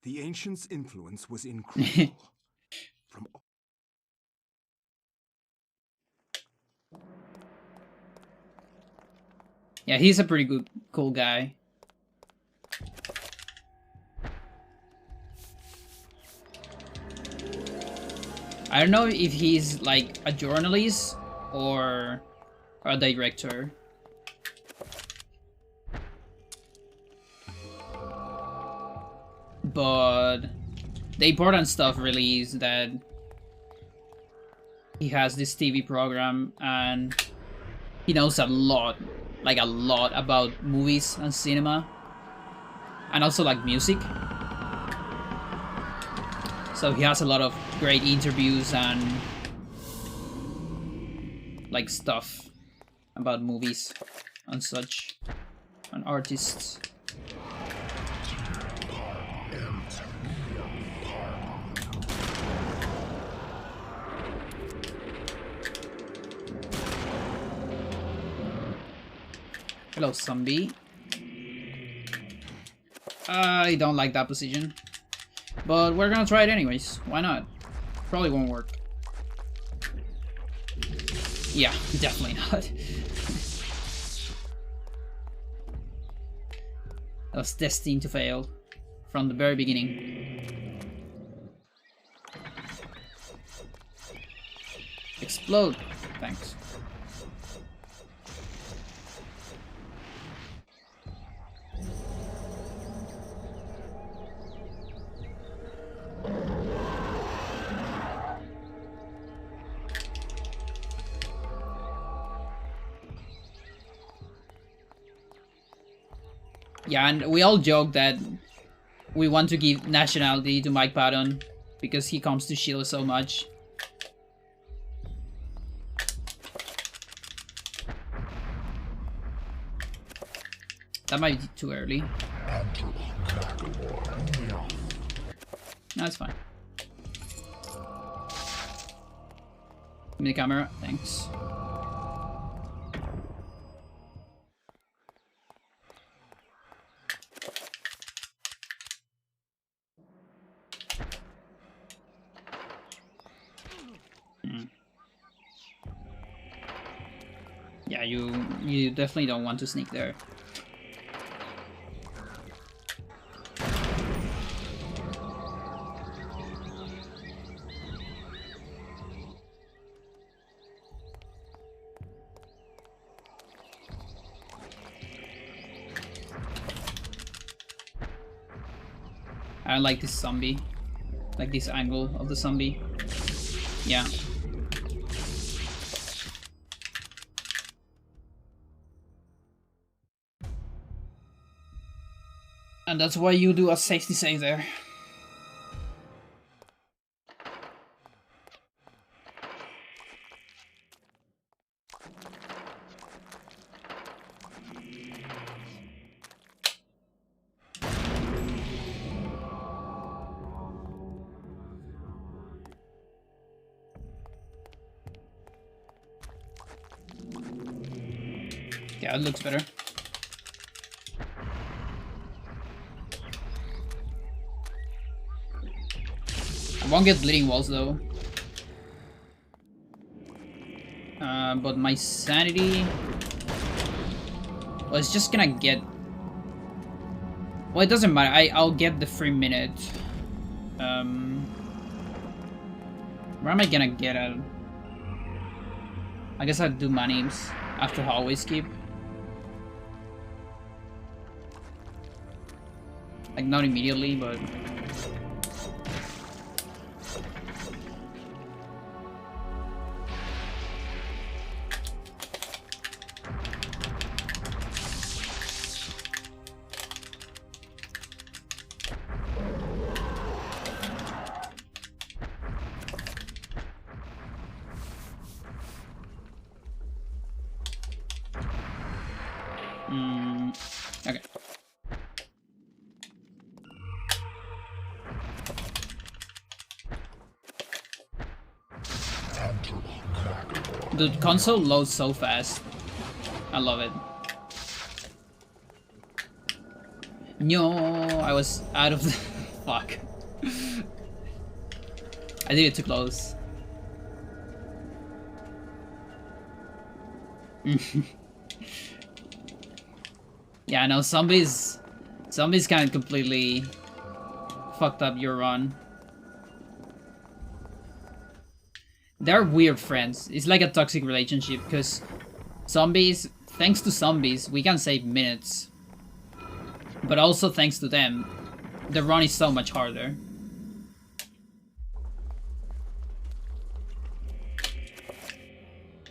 The ancients' influence was incredible. From Yeah, he's a pretty cool guy. I don't know if he's like a journalist or a director. But the important stuff really is that he has this TV program and he knows a lot, like a lot about movies and cinema. And also like music. So he has a lot of great interviews and like stuff about movies and such, and artists. Hello, zombie. I don't like that position. But we're gonna try it anyways. Why not? Probably won't work. Yeah, definitely not. That was destined to fail from the very beginning. Explode. Thanks. Yeah, and we all joke that we want to give nationality to Mike Patton because he comes to Chile so much. That might be too early. No, it's fine. Give me the camera, thanks. Yeah, you definitely don't want to sneak there. I don't like this zombie. Like this angle of the zombie. Yeah. And that's why you do a safety save there. Yeah, it looks better. I won't get bleeding walls though. But my sanity... Well, it's just gonna get... Well, it doesn't matter. I'll get the free minute. Where am I gonna get at? I guess I'd do manims after hallway skip. Like, not immediately, but... Okay. The console loads so fast. I love it. No, I was out of the... Fuck. I did it too close. Yeah, no, zombies kind of completely fucked up your run. They're weird friends. It's like a toxic relationship, because zombies, thanks to zombies, we can save minutes. But also thanks to them, the run is so much harder.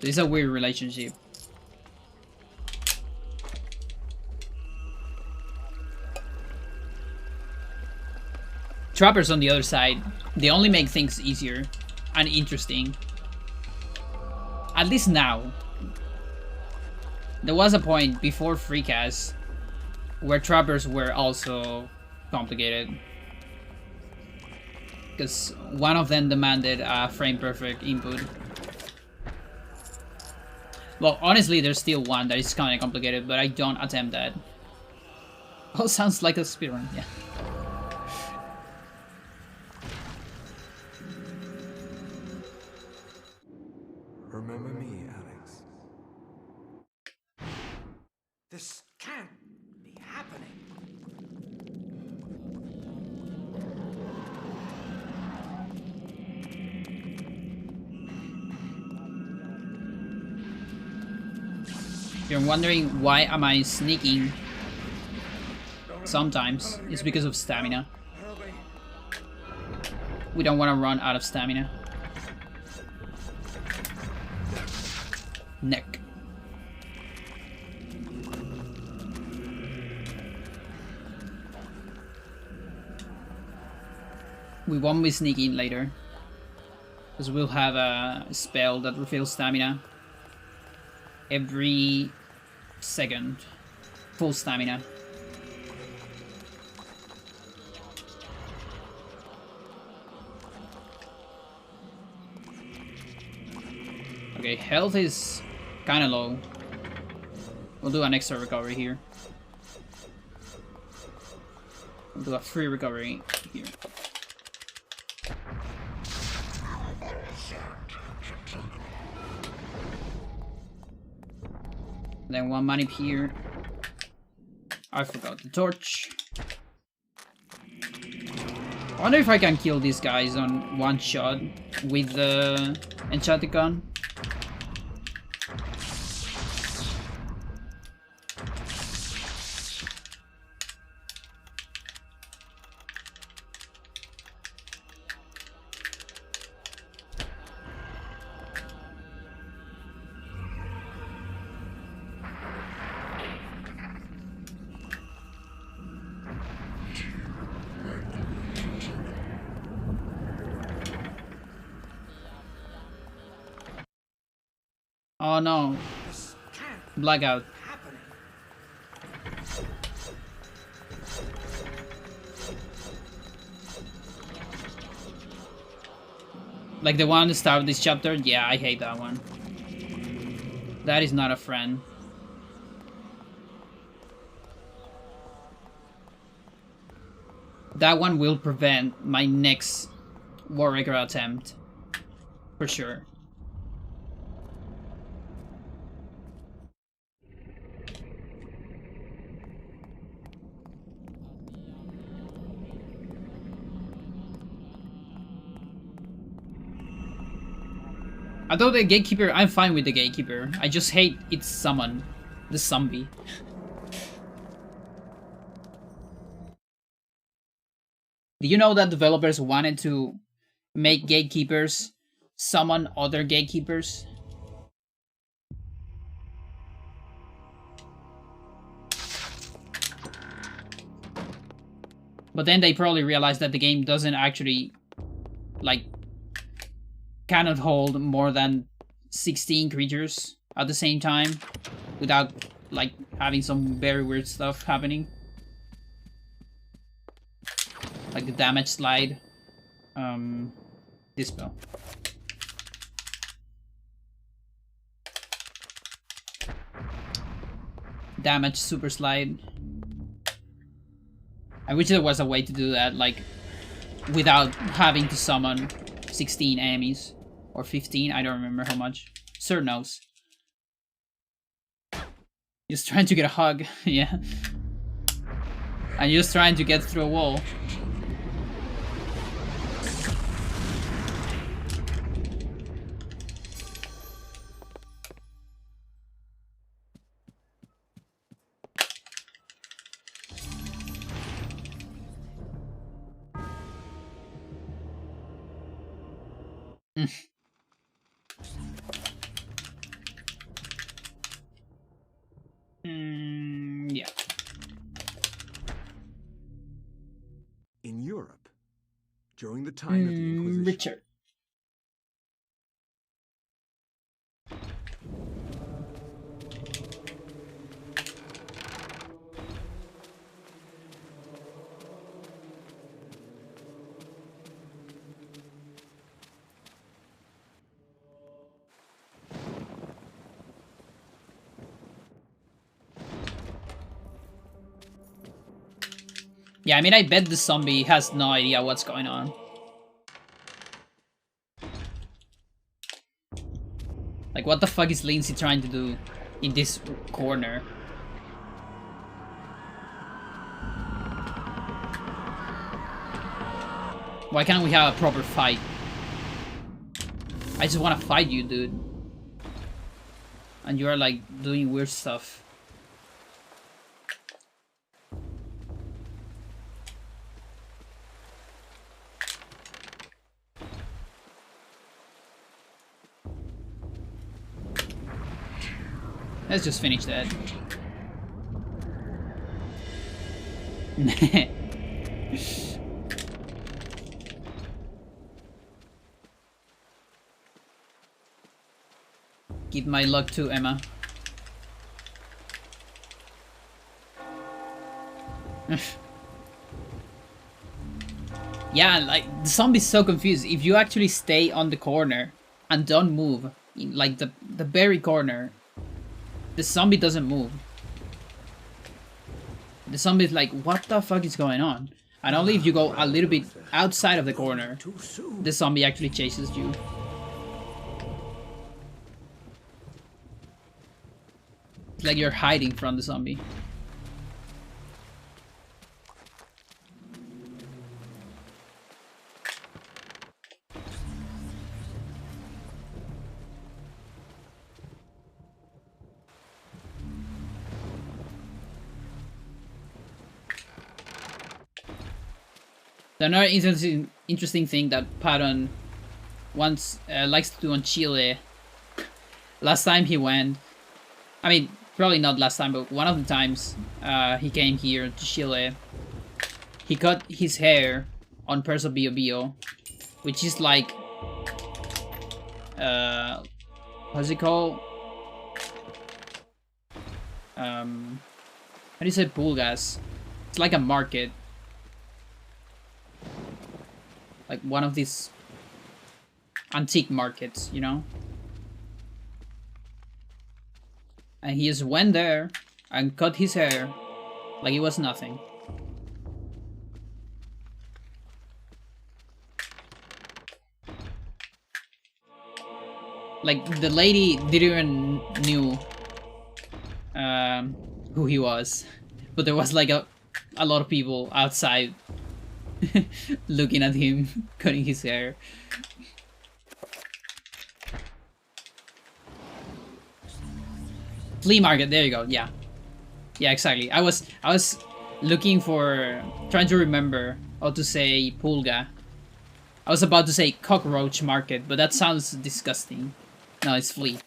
It's a weird relationship. Trappers, on the other side, they only make things easier and interesting. At least now. There was a point before FreeCast where trappers were also complicated. Because one of them demanded a frame perfect input. Well, honestly, there's still one that is kind of complicated, but I don't attempt that. Oh, sounds like a speedrun, yeah. Remember me, Alex. This can't be happening. You're wondering why am I sneaking? Sometimes it's because of stamina. We don't want to run out of stamina. Neck. We won't be sneaking later, because we'll have a spell that refills stamina every second. Full stamina. Okay, health is kind of low. We'll do an extra recovery here. We'll do a free recovery here. Then one manip here. I forgot the torch. I wonder if I can kill these guys on one shot with the enchanted gun. Oh no. Blackout. Like the one at the start of this chapter? Yeah, I hate that one. That is not a friend. That one will prevent my next Warraker attempt. For sure. Although the gatekeeper, I'm fine with the gatekeeper. I just hate its summon, the zombie. Do you know that developers wanted to make gatekeepers summon other gatekeepers? But then they probably realized that the game doesn't actually, like, cannot hold more than 16 creatures at the same time without, like, having some very weird stuff happening. Like the damage slide. Dispel. Damage super slide. I wish there was a way to do that, like, without having to summon 16 enemies. Or 15, I don't remember how much. Sir knows. Just trying to get a hug, yeah. I'm just trying to get through a wall. Yeah. In Europe, during the time of the Inquisition, Richard. Yeah, I mean, I bet the zombie has no idea what's going on. Like, what the fuck is Lindsay trying to do in this corner? Why can't we have a proper fight? I just want to fight you, dude. and you are like doing weird stuff. Let's just finish that. Give my luck to Emma. Yeah, like the zombie's so confused. If you actually stay on the corner and don't move, in like the very corner, the zombie doesn't move. The zombie's like, what the fuck is going on? And only if you go a little bit outside of the corner, the zombie actually chases you. It's like you're hiding from the zombie. Another interesting thing that Patton once likes to do on Chile. Last time he went, I mean, probably not last time, but one of the times he came here to Chile, he cut his hair on Perso Bio Bio, which is like, what's it called? How do you say pulgas? It's like a market. Like one of these antique markets, you know? And he just went there and cut his hair like it was nothing. Like the lady didn't even knew who he was, but there was like a lot of people outside looking at him cutting his hair. Flea market, there you go. Yeah, exactly. I was looking for, trying to remember how to say pulga. I was about to say cockroach market, but that sounds disgusting. No, it's flea.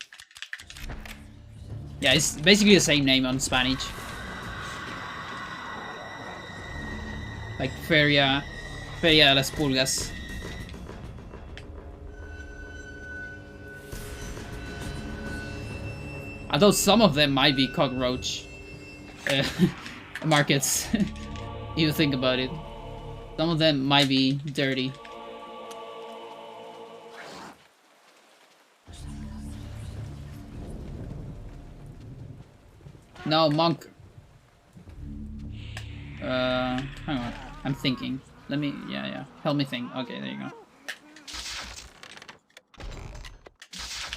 Yeah, it's basically the same name on Spanish. Like Feria de las Pulgas. Although some of them might be cockroach markets, if you think about it. Some of them might be dirty. No, monk. Hang on. I'm thinking. Let me, yeah. Help me think. Okay, there you go.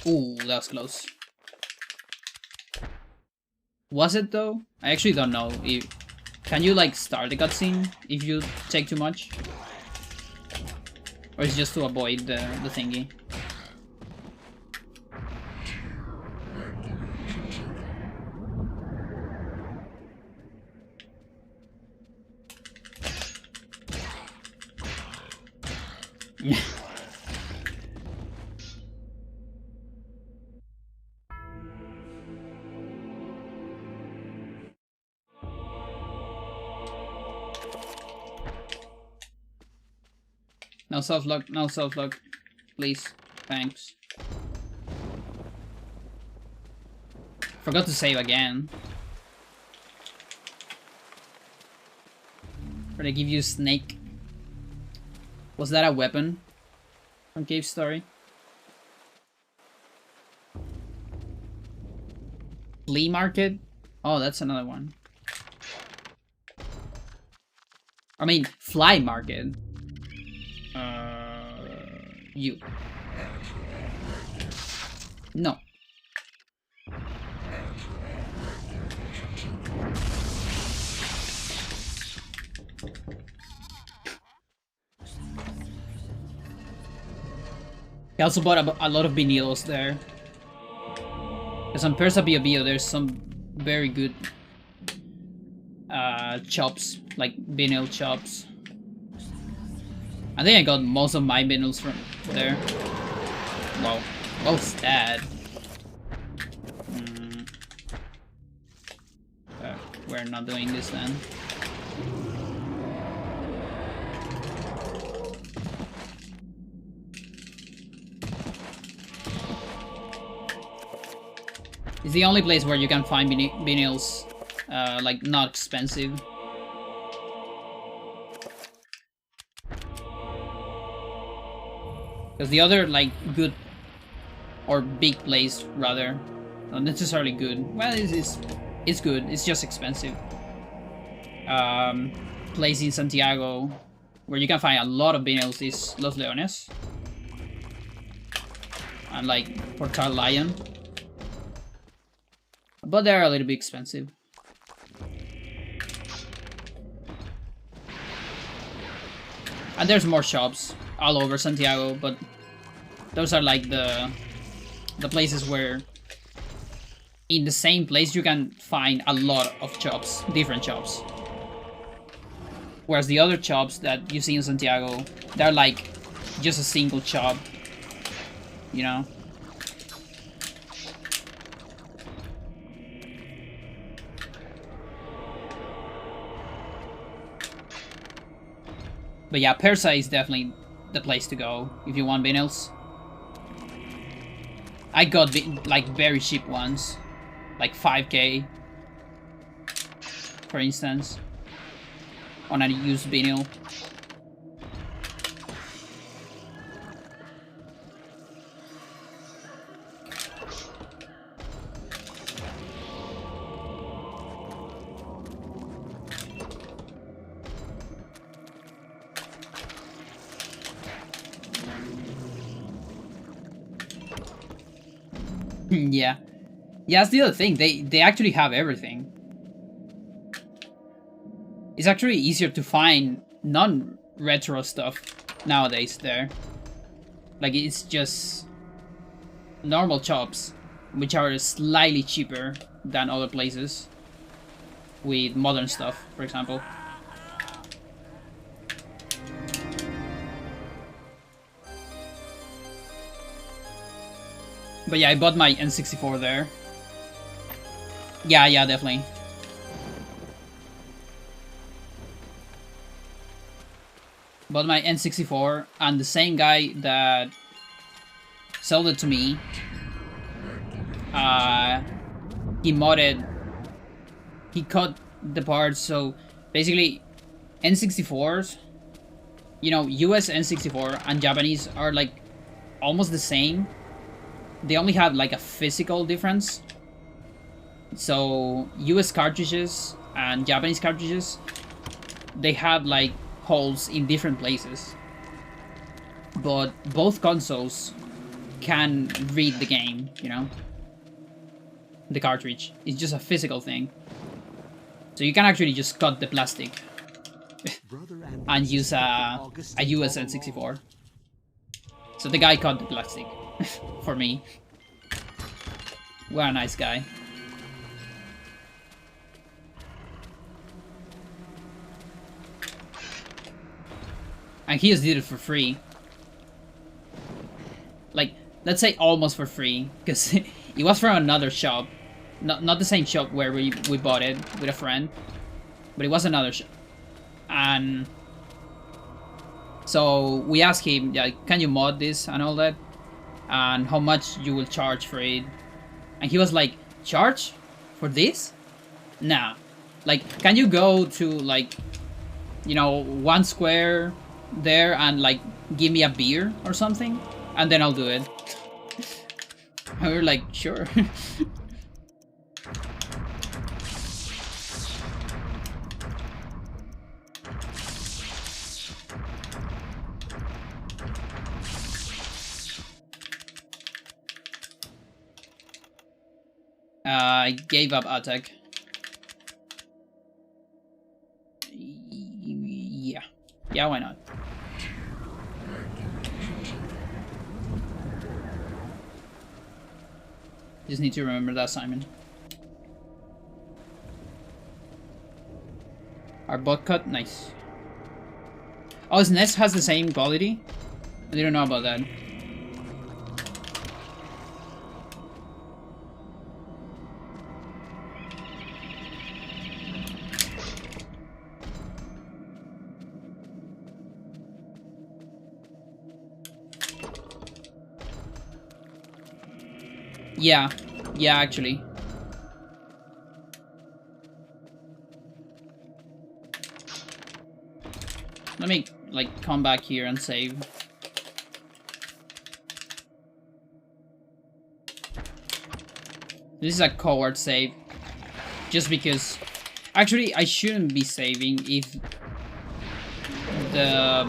Ooh, that was close. Was it though? I actually don't know. Can you like start the cutscene if you take too much? Or is it just to avoid the thingy? No self-lock, no self-lock. Please. Thanks. Forgot to save again. Or they give you snake. Was that a weapon from Cave Story? Flea market? Oh, that's another one. I mean, fly market. You. No. He also bought a lot of vinilos there. Because on Persa Bio Bio, there's some very good chops, like vinyl chops. I think I got most of my vinyls from there. Wow, what's that? We're not doing this then. It's the only place where you can find vinyls, like, not expensive. Because the other, like, good, or big place, rather, not necessarily good. Well, it's good, it's just expensive. Place in Santiago, where you can find a lot of vinyls, is Los Leones. And, like, Portal Lion. But they're a little bit expensive. And there's more shops all over Santiago, but those are like the places where in the same place you can find a lot of shops, different shops. Whereas the other shops that you see in Santiago, they're like just a single shop, you know? But yeah, Persa is definitely the place to go if you want vinyls. I got like very cheap ones, like 5k, for instance, on a used vinyl. Yeah. Yeah, that's the other thing. They actually have everything. It's actually easier to find non-retro stuff nowadays there. Like, it's just normal shops, which are slightly cheaper than other places with modern stuff, for example. But yeah, I bought my N64 there. Yeah, definitely. Bought my N64, and the same guy that sold it to me, he modded, he cut the parts, so basically N64s, you know, US N64 and Japanese are like almost the same. They only have like a physical difference. So US cartridges and Japanese cartridges, they have like holes in different places. But both consoles can read the game, you know? The cartridge. It's just a physical thing. So you can actually just cut the plastic and use a US N64. So the guy cut the plastic for me. What a nice guy. And he just did it for free. Like, let's say almost for free, because it was from another shop. Not the same shop where we bought it with a friend, but it was another shop. And so we asked him, yeah, can you mod this and all that? And how much you will charge for it? And he was like, charge for this? Nah. Like, can you go to, like, you know, 1 square there and, like, give me a beer or something? And then I'll do it. And we were like, sure. I gave up attack. Yeah, why not? Just need to remember that, Simon. Our bot cut, nice. Oh, his nest has the same quality? I didn't know about that. Yeah, actually. Let me, like, come back here and save. This is a coward save. Just because... Actually, I shouldn't be saving if the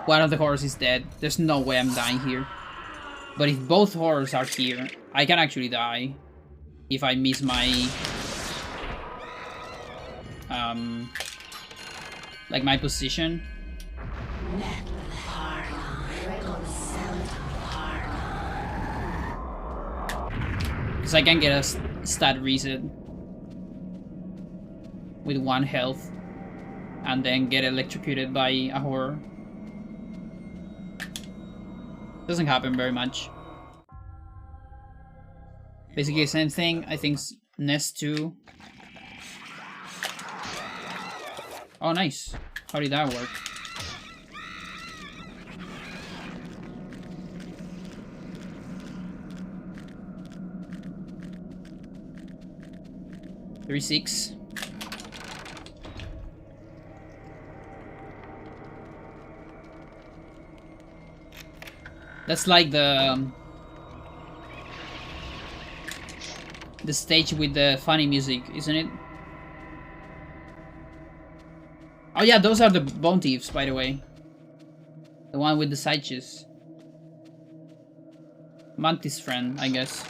one of the horrors is dead. There's no way I'm dying here. But if both horrors are here, I can actually die if I miss my like my position. Because I can get a stat reset with 1 health and then get electrocuted by a horror. Doesn't happen very much. Basically the same thing. I think Nest 2. Oh, nice. How did that work? Three, 6. That's like the stage with the funny music, isn't it? Oh yeah, those are the bone thieves, by the way. The one with the sideshoes. Mantis friend, I guess.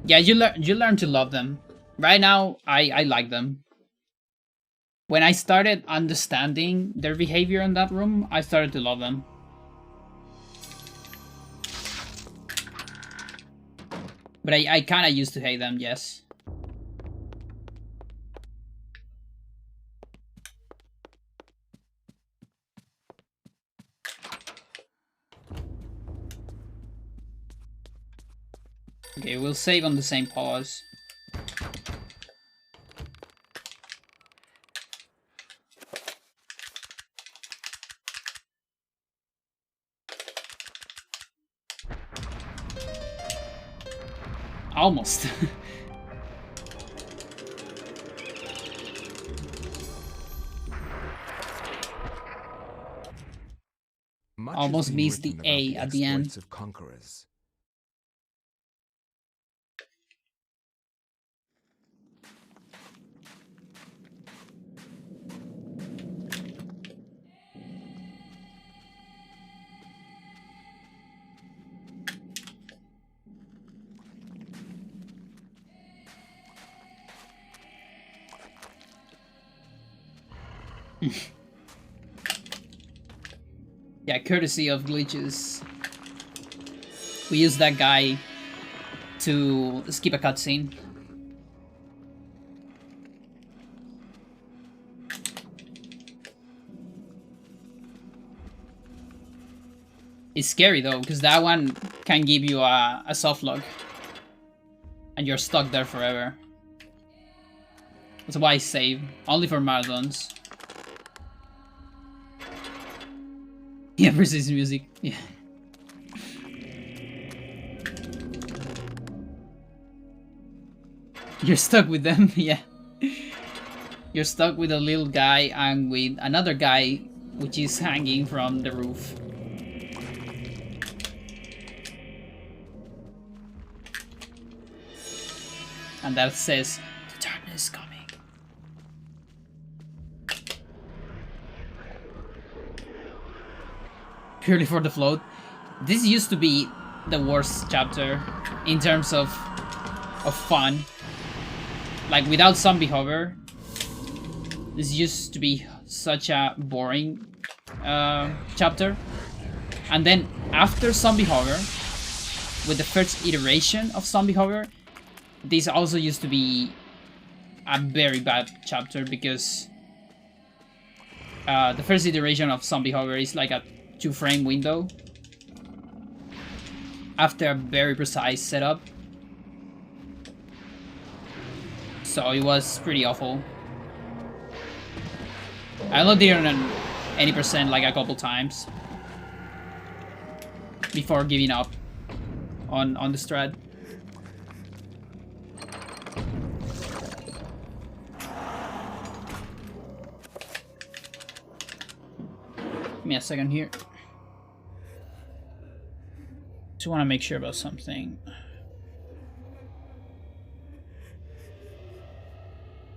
Yeah, you learn to love them. Right now, I like them. When I started understanding their behavior in that room, I started to love them. But I kinda used to hate them, yes. Okay, we'll save on the same pause. Almost. Almost missed the A at the end. Of conquerors. Yeah, courtesy of glitches. We use that guy to skip a cutscene. It's scary though, because that one can give you a soft lock. And you're stuck there forever. That's why I save. Only for marathons. Yeah, versus music. Yeah. You're stuck with them, yeah. You're stuck with a little guy and with another guy which is hanging from the roof. And that says, the darkness is coming. Purely for the float. This used to be the worst chapter in terms of fun. Like without zombie hover, this used to be such a boring chapter. And then after Zombie Horror, with the first iteration of Zombie Horror, this also used to be a very bad chapter because the first iteration of Zombie Horror is like a 2-frame window after a very precise setup. So it was pretty awful. I looked it on any percent like a couple times before giving up on the strat. Give me a second here. Just want to make sure about something.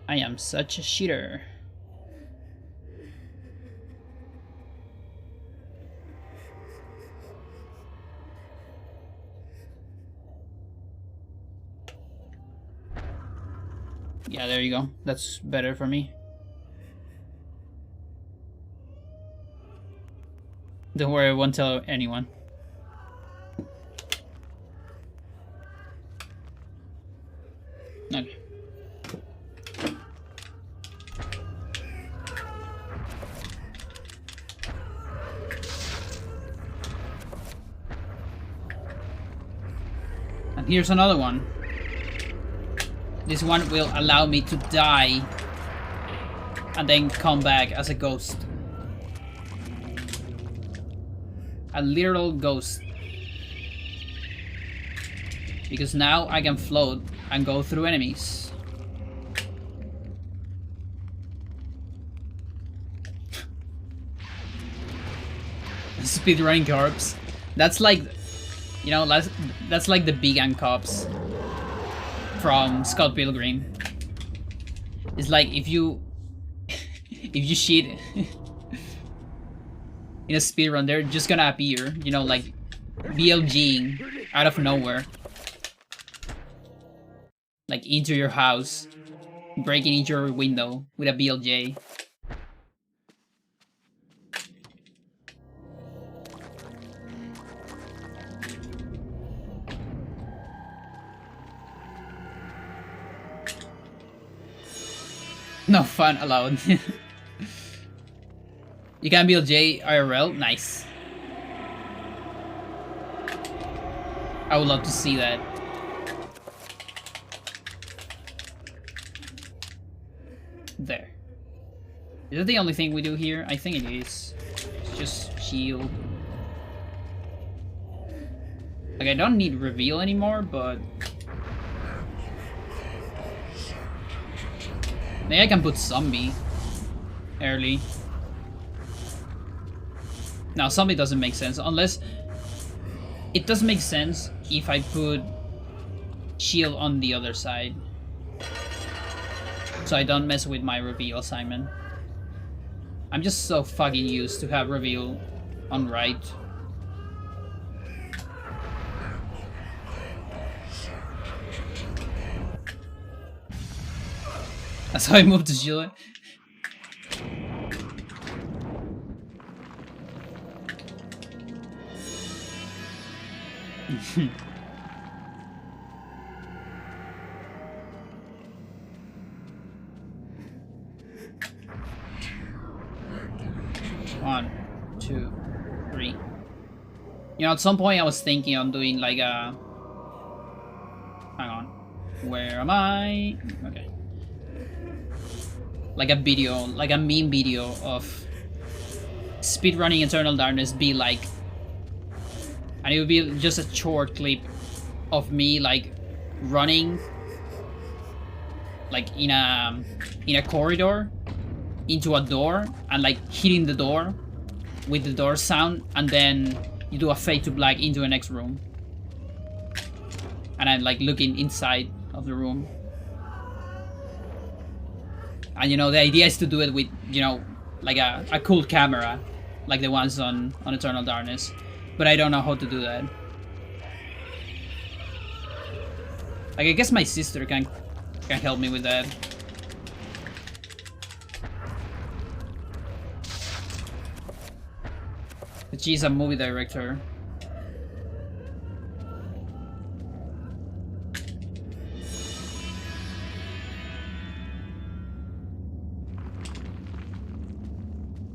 I am such a cheater. Yeah, there you go. That's better for me. Don't worry, I won't tell anyone. Okay. And here's another one. This one will allow me to die and then come back as a ghost. A literal ghost. Because now I can float and go through enemies. Speedrunning corpse. That's like, you know, that's like the vegan cops from Scott Pilgrim. It's like if you cheat in a speedrun, they're just gonna appear, you know, like BLGing out of nowhere, like into your house, breaking into your window with a BLJ. No fun allowed. You can build J IRL? Nice. I would love to see that. There. Is that the only thing we do here? I think it is. It's just shield. Like, I don't need reveal anymore, but maybe I can put zombie early. Now, zombie doesn't make sense unless it does make sense if I put shield on the other side, so I don't mess with my reveal assignment. I'm just so fucking used to have reveal on right. That's how I moved to shield. One, two, three. You know, at some point I was thinking on doing like a... Hang on. Where am I? Okay. Like a video, like a meme video of speedrunning Eternal Darkness be like... And it would be just a short clip of me like running like in a corridor into a door and like hitting the door with the door sound, and then you do a fade to black into the next room. And I'm like looking inside of the room. And you know, the idea is to do it with, you know, like a cool camera, like the ones on Eternal Darkness. But I don't know how to do that. Like, I guess my sister can help me with that. She's a movie director.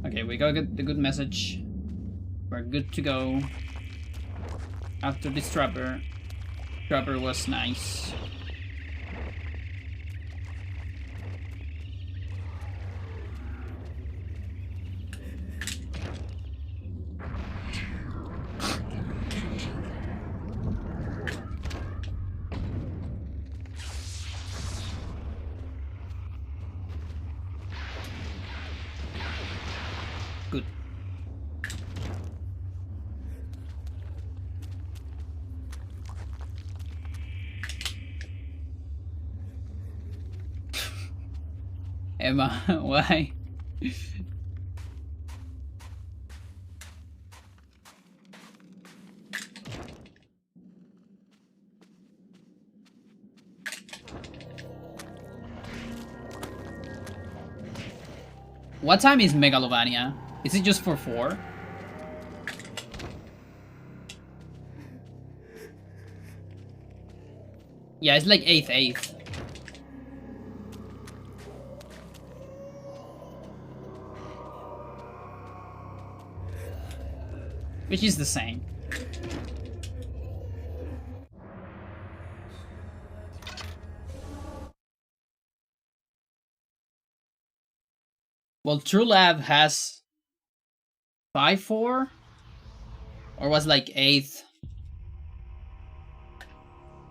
Okay, we got the good message. We're good to go. After this trapper. Trapper was nice. Good. Emma, why? What time is Megalovania? Is it just for 4? Yeah, it's like 8th. Which is the same. Well, True Lab has 5-4? Or was like 8th?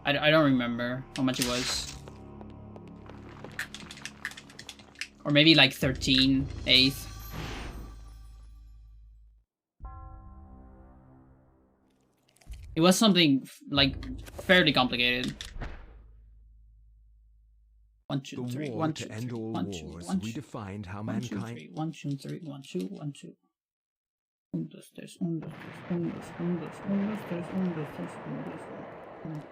I don't remember how much it was. Or maybe like 13, 8th. It was something like fairly complicated. 1, 2, 3, 1, 2, 3, 1, 2, 1, 2, redefined how 1, 2, mankind 3, 1, 2, 3, 1, 2, 1, 2. 1, 2, 3, 1, 2, 3, 1, 2, 1, 2, 1, 2, 1, 2, 1, 2.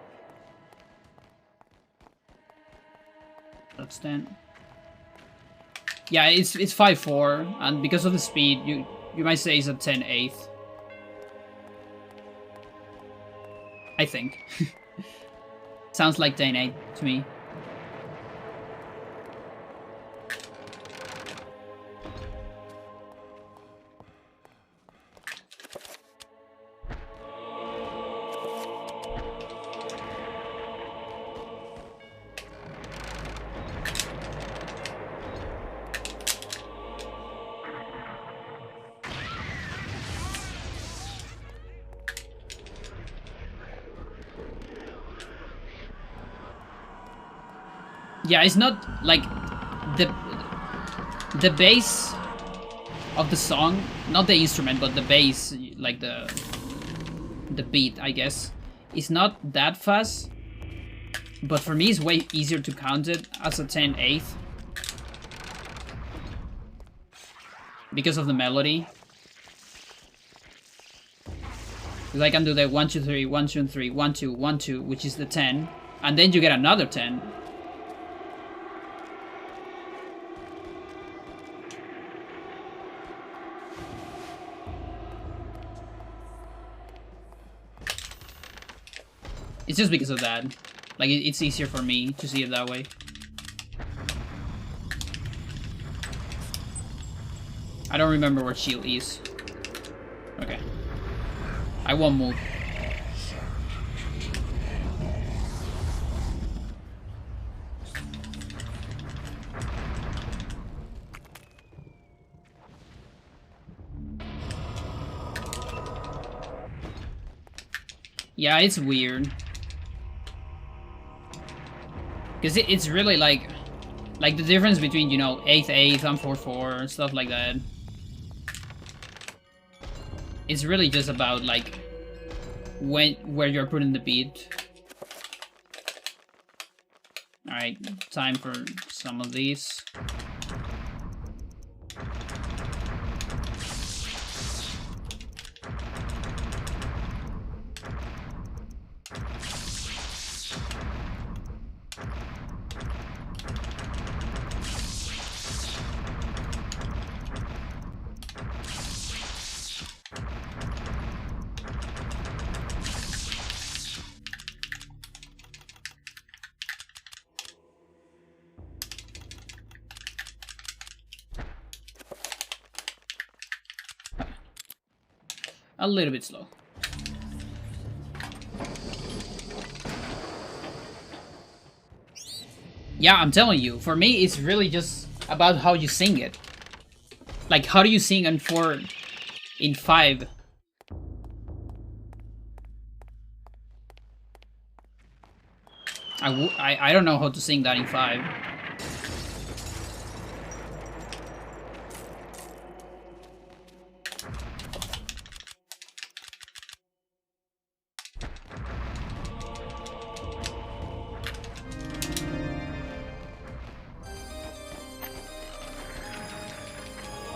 That's 10. Yeah, it's 5-4, and because of the speed, you might say it's a 10-8. I think. Sounds like 10-8 to me. Yeah, it's not like the bass of the song, not the instrument, but the bass, like the beat, I guess, is not that fast. But for me, it's way easier to count it as a 10-8 because of the melody. Because I can do the 1, 2, 3, 1, 2, 3, 1, 2, 1, 2, which is the 10, and then you get another 10. It's just because of that. Like, it's easier for me to see it that way. I don't remember where shield is. Okay. I won't move. Yeah, it's weird. Because it's really like the difference between, you know, 8-8 and 4-4, stuff like that. It's really just about, like, where you're putting the beat. Alright, time for some of these. a little bit slow. Yeah, I'm telling you, for me, it's really just about how you sing it. Like, how do you sing in 4, in 5? I don't know how to sing that in 5.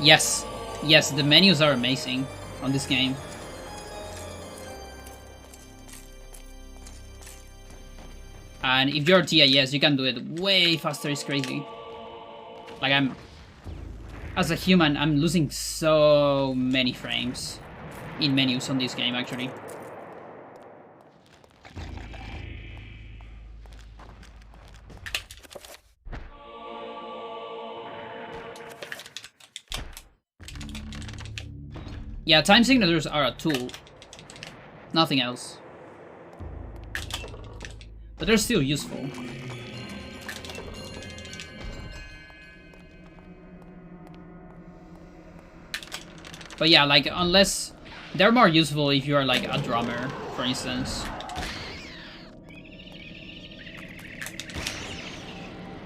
Yes, yes, the menus are amazing on this game. And if you're TIS, you can do it way faster, it's crazy. Like, as a human, I'm losing so many frames in menus on this game, actually. Yeah, time signatures are a tool. Nothing else. But they're still useful. But yeah, like, unless... They're more useful if you are, like, a drummer, for instance.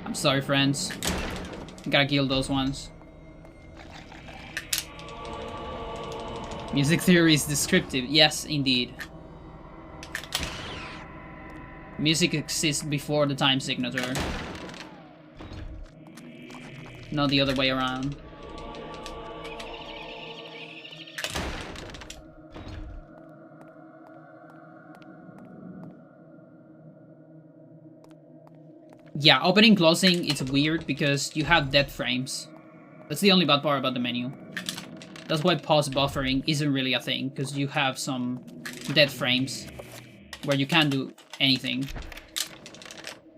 I'm sorry, friends. Gotta kill those ones. Music theory is descriptive. Yes, indeed. Music exists before the time signature. Not the other way around. Yeah, opening, closing, it's weird because you have dead frames. That's the only bad part about the menu. That's why pause buffering isn't really a thing, because you have some dead frames where you can't do anything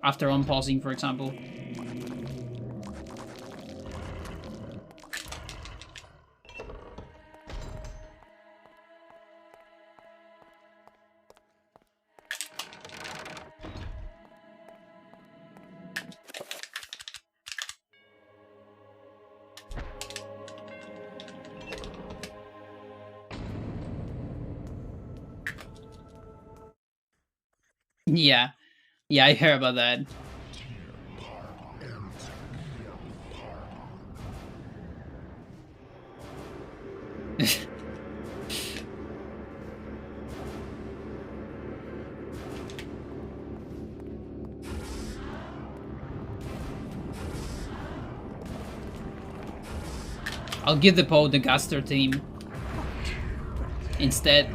after unpausing, for example. Yeah. Yeah, I heard about that. I'll give the Poe the Gaster team instead.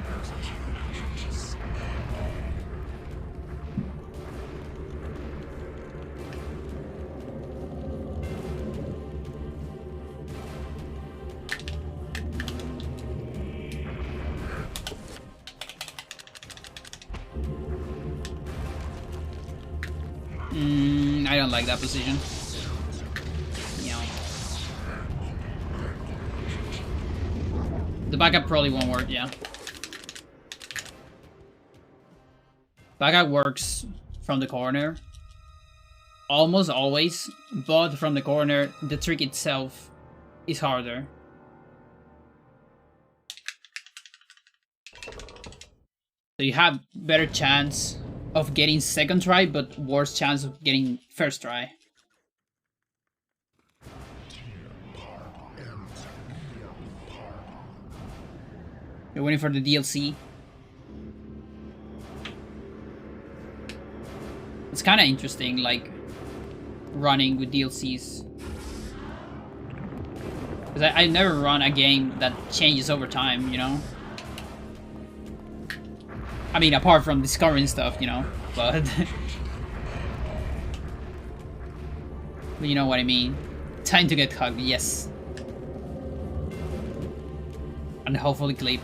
I don't like that position. Yeah. The backup probably won't work, yeah. Backup works from the corner. Almost always, but from the corner, the trick itself is harder. So you have better chance of getting second try, but worse chance of getting first try. You're waiting for the DLC. It's kind of interesting, like, running with DLCs. Because I never run a game that changes over time, you know? I mean, apart from discovering stuff, you know, but... but you know what I mean. Time to get hugged, yes. And hopefully clip.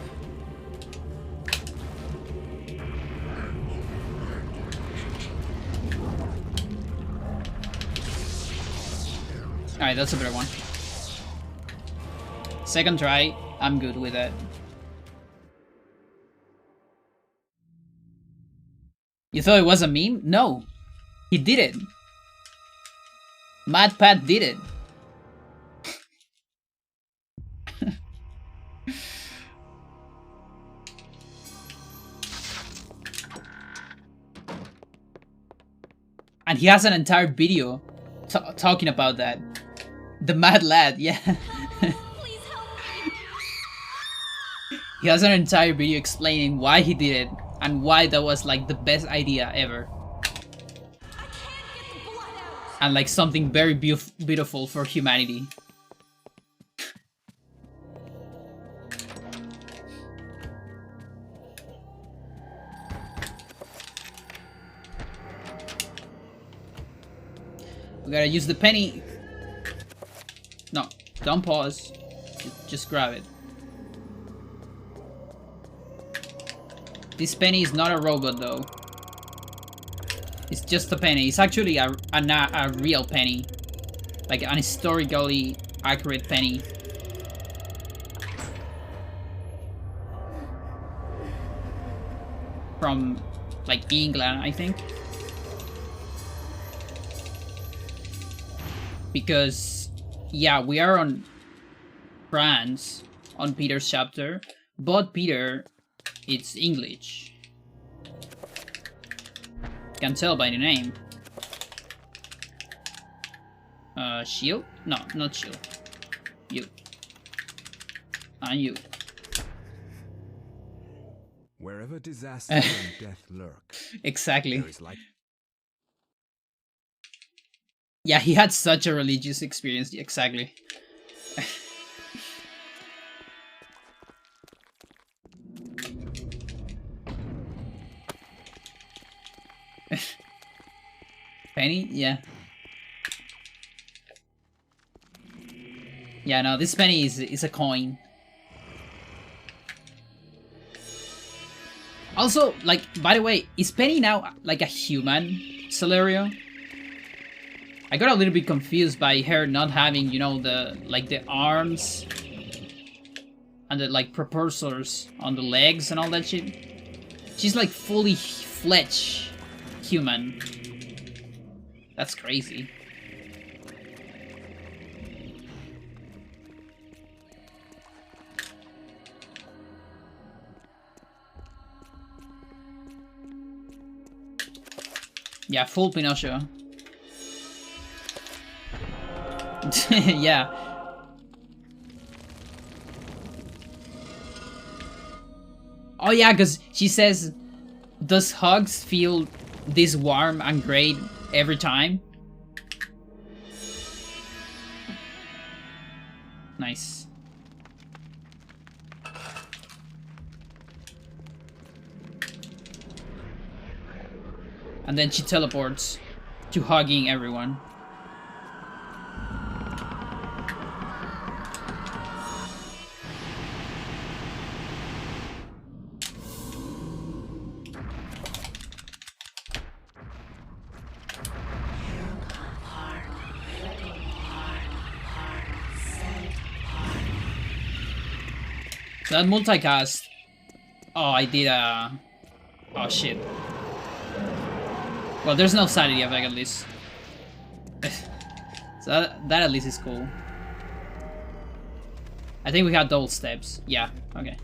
Alright, that's a better one. Second try, I'm good with it. You thought it was a meme? No. He did it. Mad Pat did it. And he has an entire video talking about that. The Mad Lad, yeah. Please help me. He has an entire video explaining why he did it and why that was like the best idea ever. I can't get the blood out. And like something very beautiful for humanity. We gotta use the penny. No, don't pause. Just grab it. This penny is not a robot though. It's just a penny. It's actually a real penny. Like an historically accurate penny. From like England, I think. Because, yeah, we are on France, on Peter's chapter, but Peter, it's English. Can tell by the name. Shield? No, not shield. You. And you. Wherever disaster and death lurk, Exactly. there is like Yeah, he had such a religious experience. Exactly. Penny? Yeah. Yeah, no, this penny is a coin. Also, like, by the way, is Penny now like a human, Celerio? I got a little bit confused by her not having, you know, the arms and the like propulsors on the legs and all that shit. She's like fully fledged human. That's crazy. Yeah, full Pinocchio. Yeah. Oh yeah, because she says, does hugs feel this warm and great every time? Nice. And then she teleports to hugging everyone. So that multicast. Oh, I did a. Oh shit. Well, there's no sanity effect at least. So that at least is cool. I think we had double steps. Yeah, okay.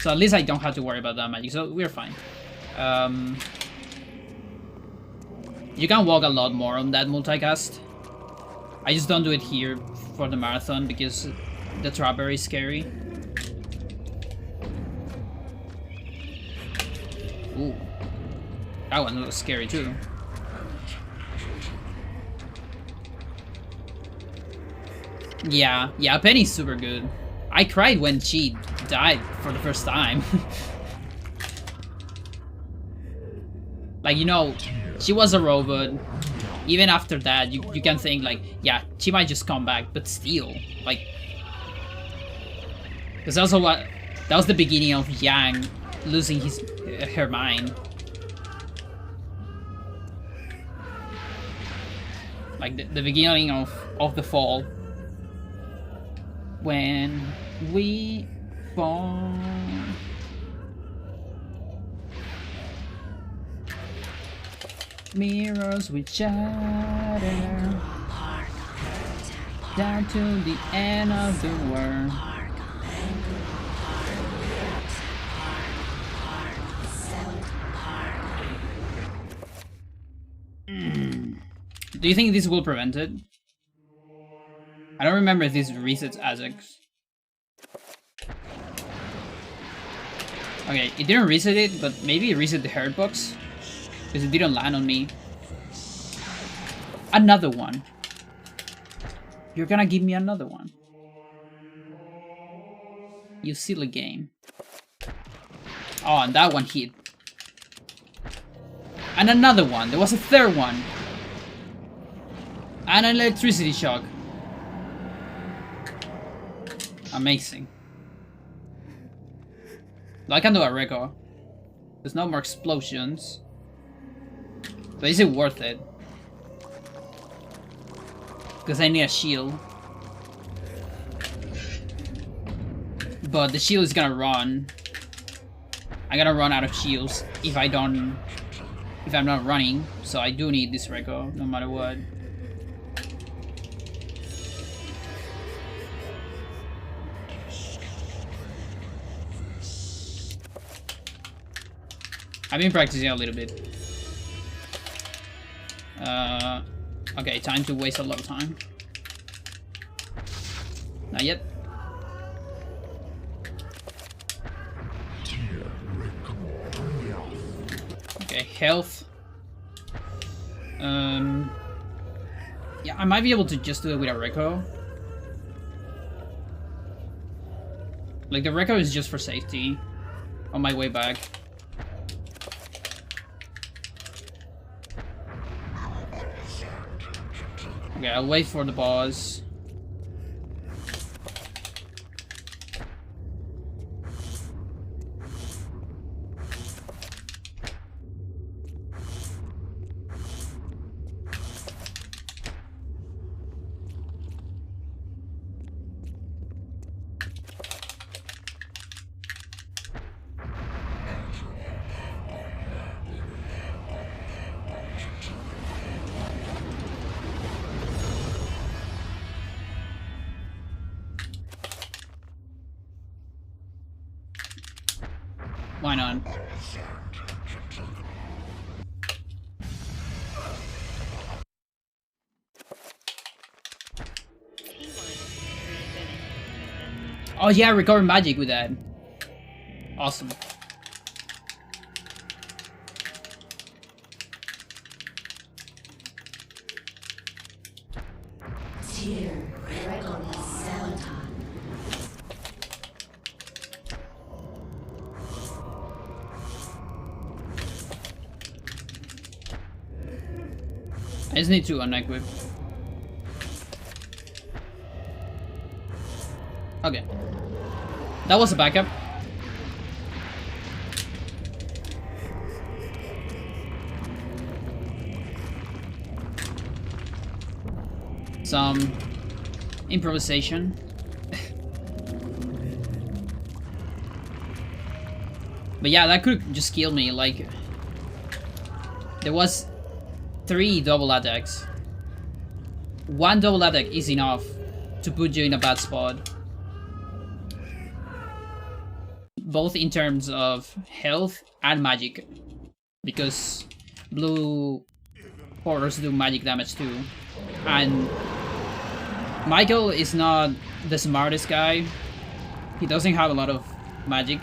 So at least I don't have to worry about that magic, so we're fine. You can walk a lot more on that multicast. I just don't do it here for the marathon because the trap area is scary. Ooh. That one was scary too. Yeah, Penny's super good. I cried when she died for the first time. Like, you know, she was a robot. Even after that, you can think like, yeah, she might just come back, but still, like, because also that was the beginning of Yang losing her mind. Like the beginning of the fall. When we fall. Mirrors which shatter down to the end of the world. Do you think this will prevent it? I don't remember if this resets ASICs. Okay, it didn't reset it, but maybe it reset the hurt box. Because it didn't land on me. Another one. You're gonna give me another one. You silly game. Oh, and that one hit. And another one. There was a third one. And an electricity shock. Amazing. I can do a record. There's no more explosions. But is it worth it? Because I need a shield. But the shield is gonna run. I'm gonna run out of shields if I'm not running. So I do need this record no matter what. I've been practicing a little bit. Okay, time to waste a lot of time. Not yet. Okay, health. Yeah, I might be able to just do it with a Reco. Like, the Reco is just for safety. On my way back. Okay, I'll wait for the boss. Why not? Oh yeah, recover magic with that. Awesome. I just need to unequip. Okay. That was a backup. Some improvisation. But yeah, that could just kill me. Like, there was 3 double attacks. 1 double attack is enough to put you in a bad spot. Both in terms of health and magic. Because blue horrors do magic damage too. And Michael is not the smartest guy. He doesn't have a lot of magic.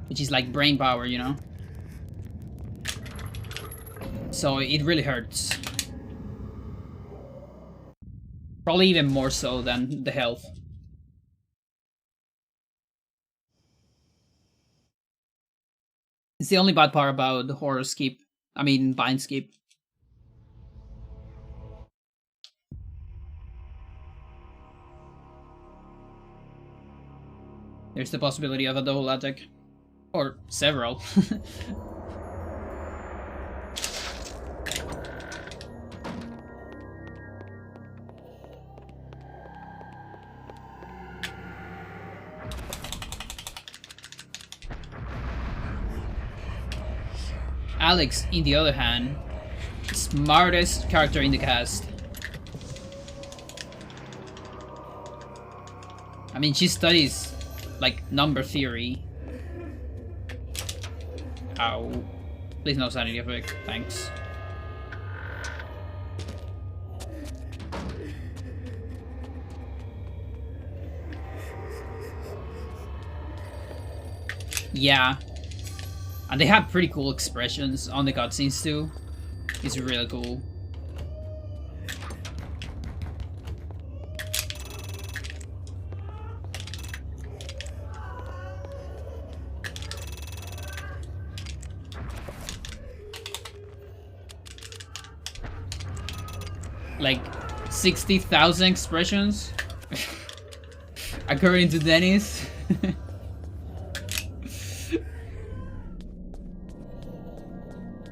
Which is like brain power, you know? So it really hurts. Probably even more so than the health. It's the only bad part about the horror skip. I mean, bind skip. There's the possibility of a double attack. Or several. Alex, in the other hand, smartest character in the cast. I mean, she studies like number theory. Ow. Please no sanity effect, thanks. Yeah. And they have pretty cool expressions on the cutscenes too. It's really cool. Like 60,000 expressions according to Dennis.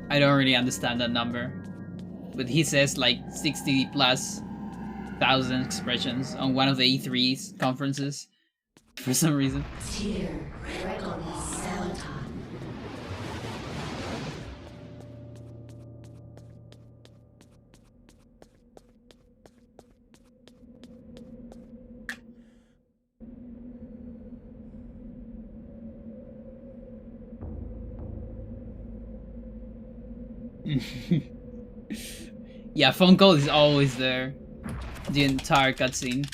I don't really understand that number, but he says like 60 plus thousand expressions on one of the E3's conferences for some reason. Yeah, phone call is always there. The entire cutscene.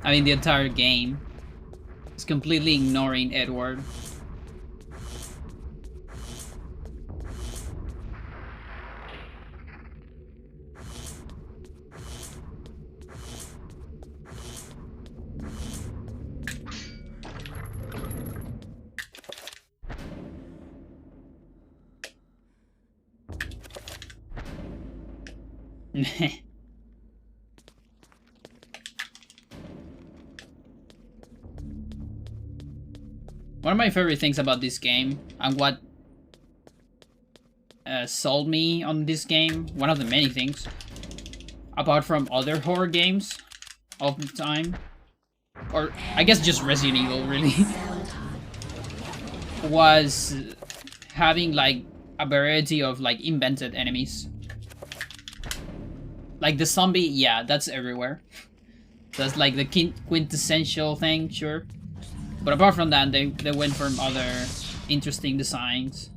I mean, the entire game. It's completely ignoring Edward. One of my favorite things about this game, and what sold me on this game, one of the many things, apart from other horror games of the time, or I guess just Resident Evil really, was having like a variety of like invented enemies. Like the zombie, yeah, that's everywhere. That's like the quintessential thing, sure. But apart from that, they went from other interesting designs.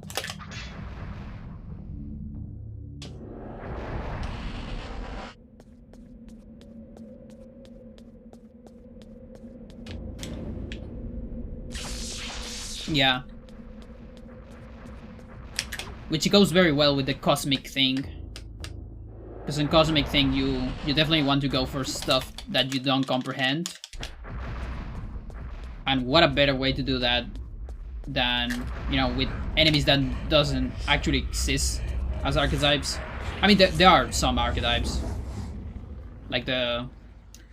Yeah. Which goes very well with the cosmic thing. Because in cosmic thing, you definitely want to go for stuff that you don't comprehend. And what a better way to do that than, you know, with enemies that doesn't actually exist as archetypes. I mean, there are some archetypes. Like the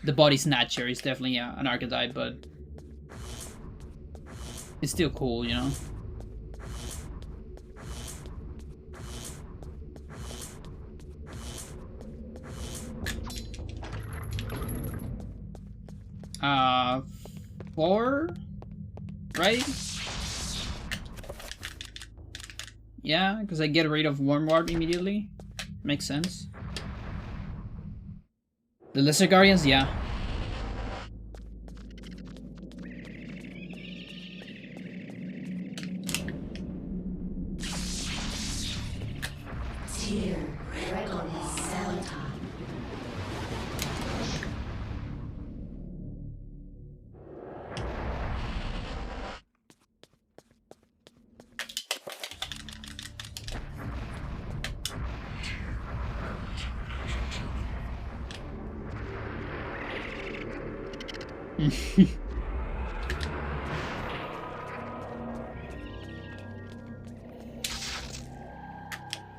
body snatcher is definitely an archetype, but it's still cool, you know? Uh, 4, right? Yeah, because I get rid of Worm Warp immediately. Makes sense. The Lesser Guardians, yeah.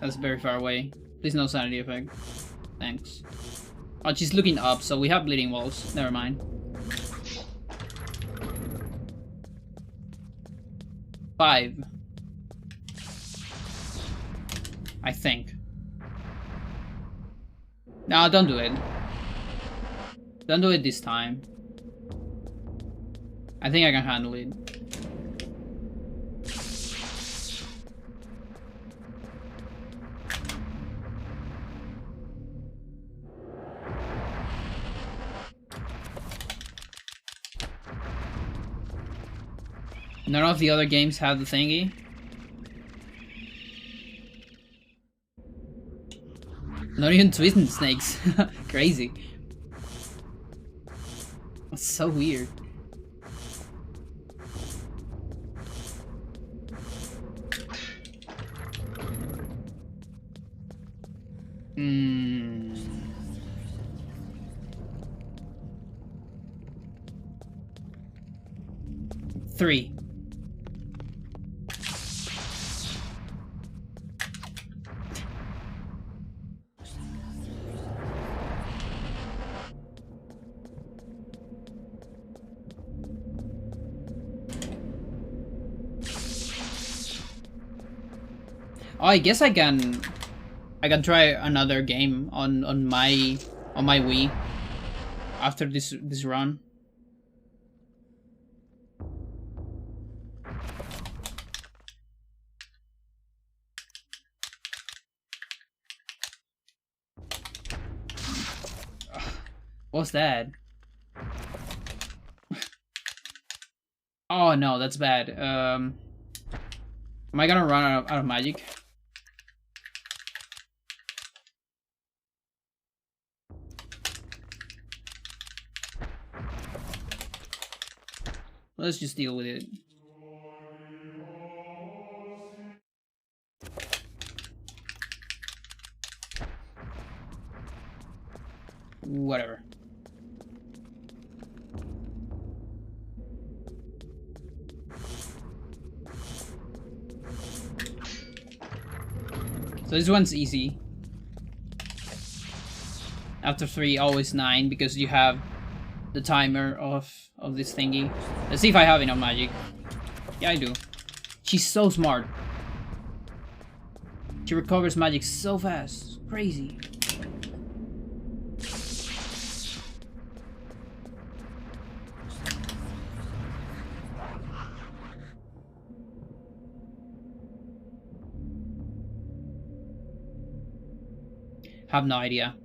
That's very far away. Please no sanity effect. Thanks. Oh, she's looking up, so we have bleeding walls. Never mind. 5. I think. No, don't do it. Don't do it this time. I think I can handle it. None of the other games have the thingy. Not even Twisted Snakes. Crazy. That's so weird. Hmm. Three. Oh, I guess I can try another game on my Wii after this run. What's that? Oh no, that's bad. Am I gonna run out of magic? Let's just deal with it. Whatever. So this one's easy. After 3, always 9, because you have the timer of this thingy. Let's see if I have enough magic. Yeah, I do. She's so smart. She recovers magic so fast. Crazy. Have no idea.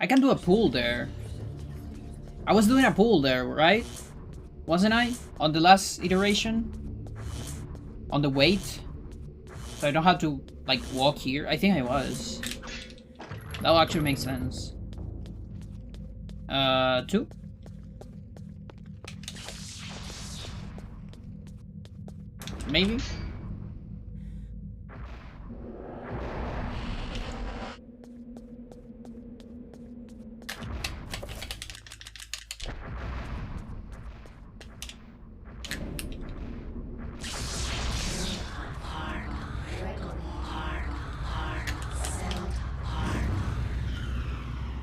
I can do a pull there. I was doing a pull there, right? Wasn't I? On the last iteration? On the weight? So I don't have to, like, walk here? I think I was. That will actually make sense. 2? Maybe?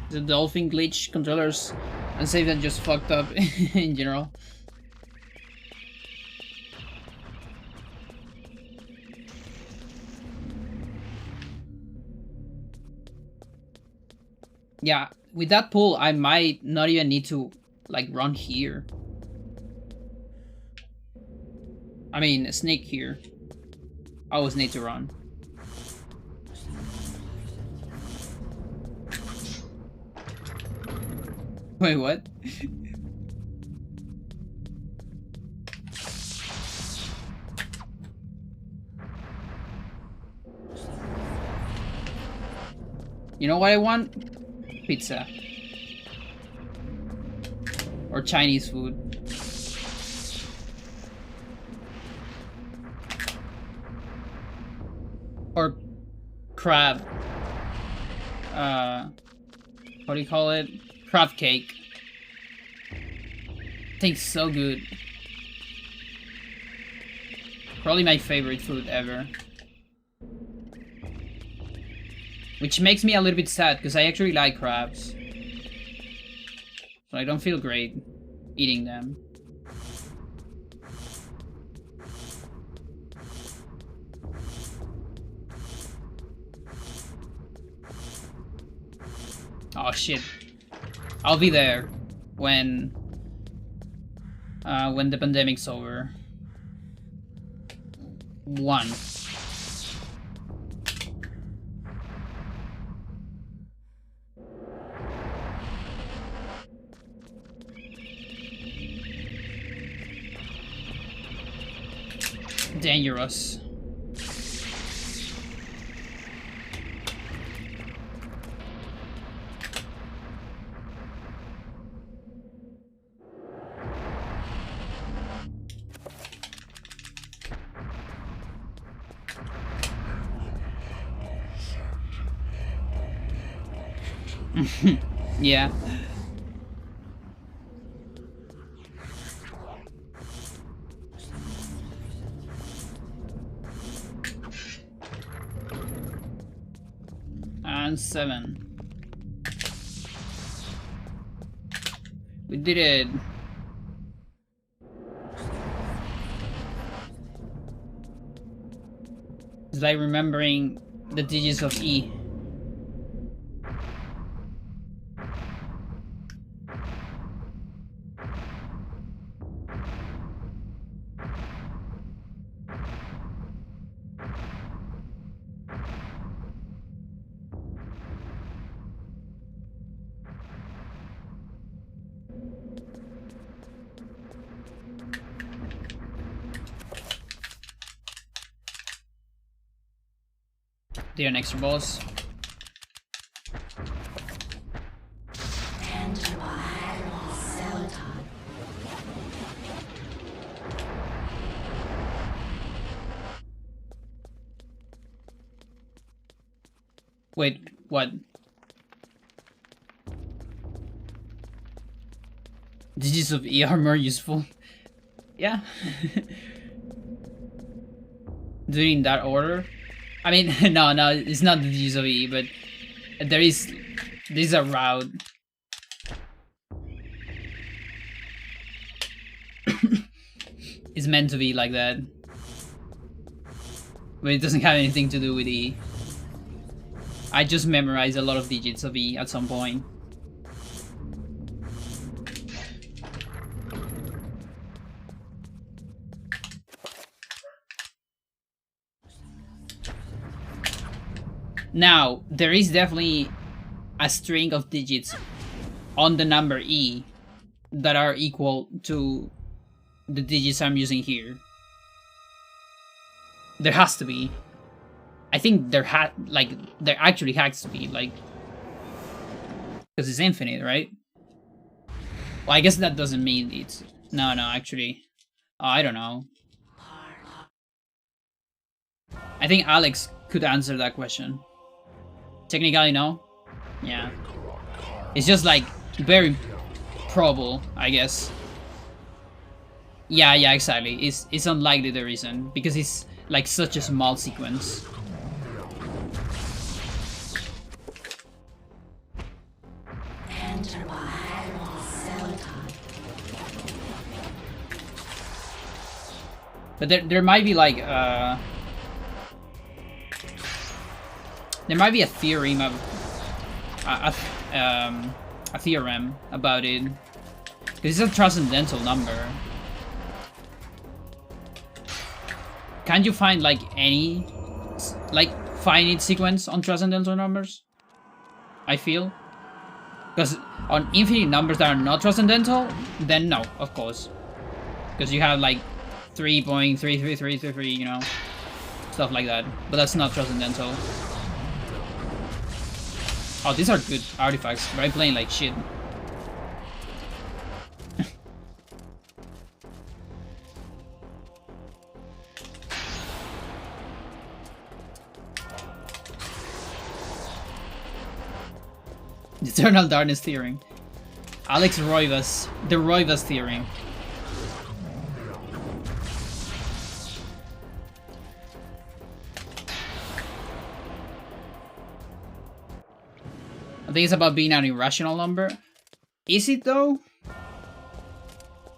The dolphin glitch controllers and save that just fucked up in general. Yeah, with that pull, I might not even need to, like, run here. I mean, sneak here. I always need to run. Wait, what? You know what I want? Pizza. Or Chinese food. Or crab. What do you call it? Crab cake. Tastes so good. Probably my favorite food ever. Which makes me a little bit sad, because I actually like crabs. So I don't feel great eating them. Oh shit. I'll be there when when the pandemic's over. 1. Dangerous. Yeah. And 7. We did it. It's like remembering the digits of E. Did an extra boss. Wait, what? Digits of E are more useful. Yeah. Doing in that order? I mean, no, it's not the digits of E, but there's a route. It's meant to be like that. But it doesn't have anything to do with E. I just memorized a lot of digits of E at some point. Now, there is definitely a string of digits on the number E that are equal to the digits I'm using here. There has to be. I think there actually has to be, like, because it's infinite, right? Well, I guess that doesn't mean it's... No, actually. Oh, I don't know. I think Alex could answer that question. Technically, no. Yeah. It's just, like, very probable, I guess. Yeah, exactly. It's unlikely the reason, because it's, like, such a small sequence. But there might be like there might be a theorem of a theorem about it, because it's a transcendental number. Can't you find like any like finite sequence on transcendental numbers? I feel, because on infinite numbers that are not transcendental, then no, of course, because you have like 3.33333, you know, stuff like that. But that's not transcendental. Oh, these are good artifacts, but I'm playing like shit. Eternal Darkness Theorem. Alex Roivas. The Roivas Theorem. I think it's about being an irrational number. Is it though?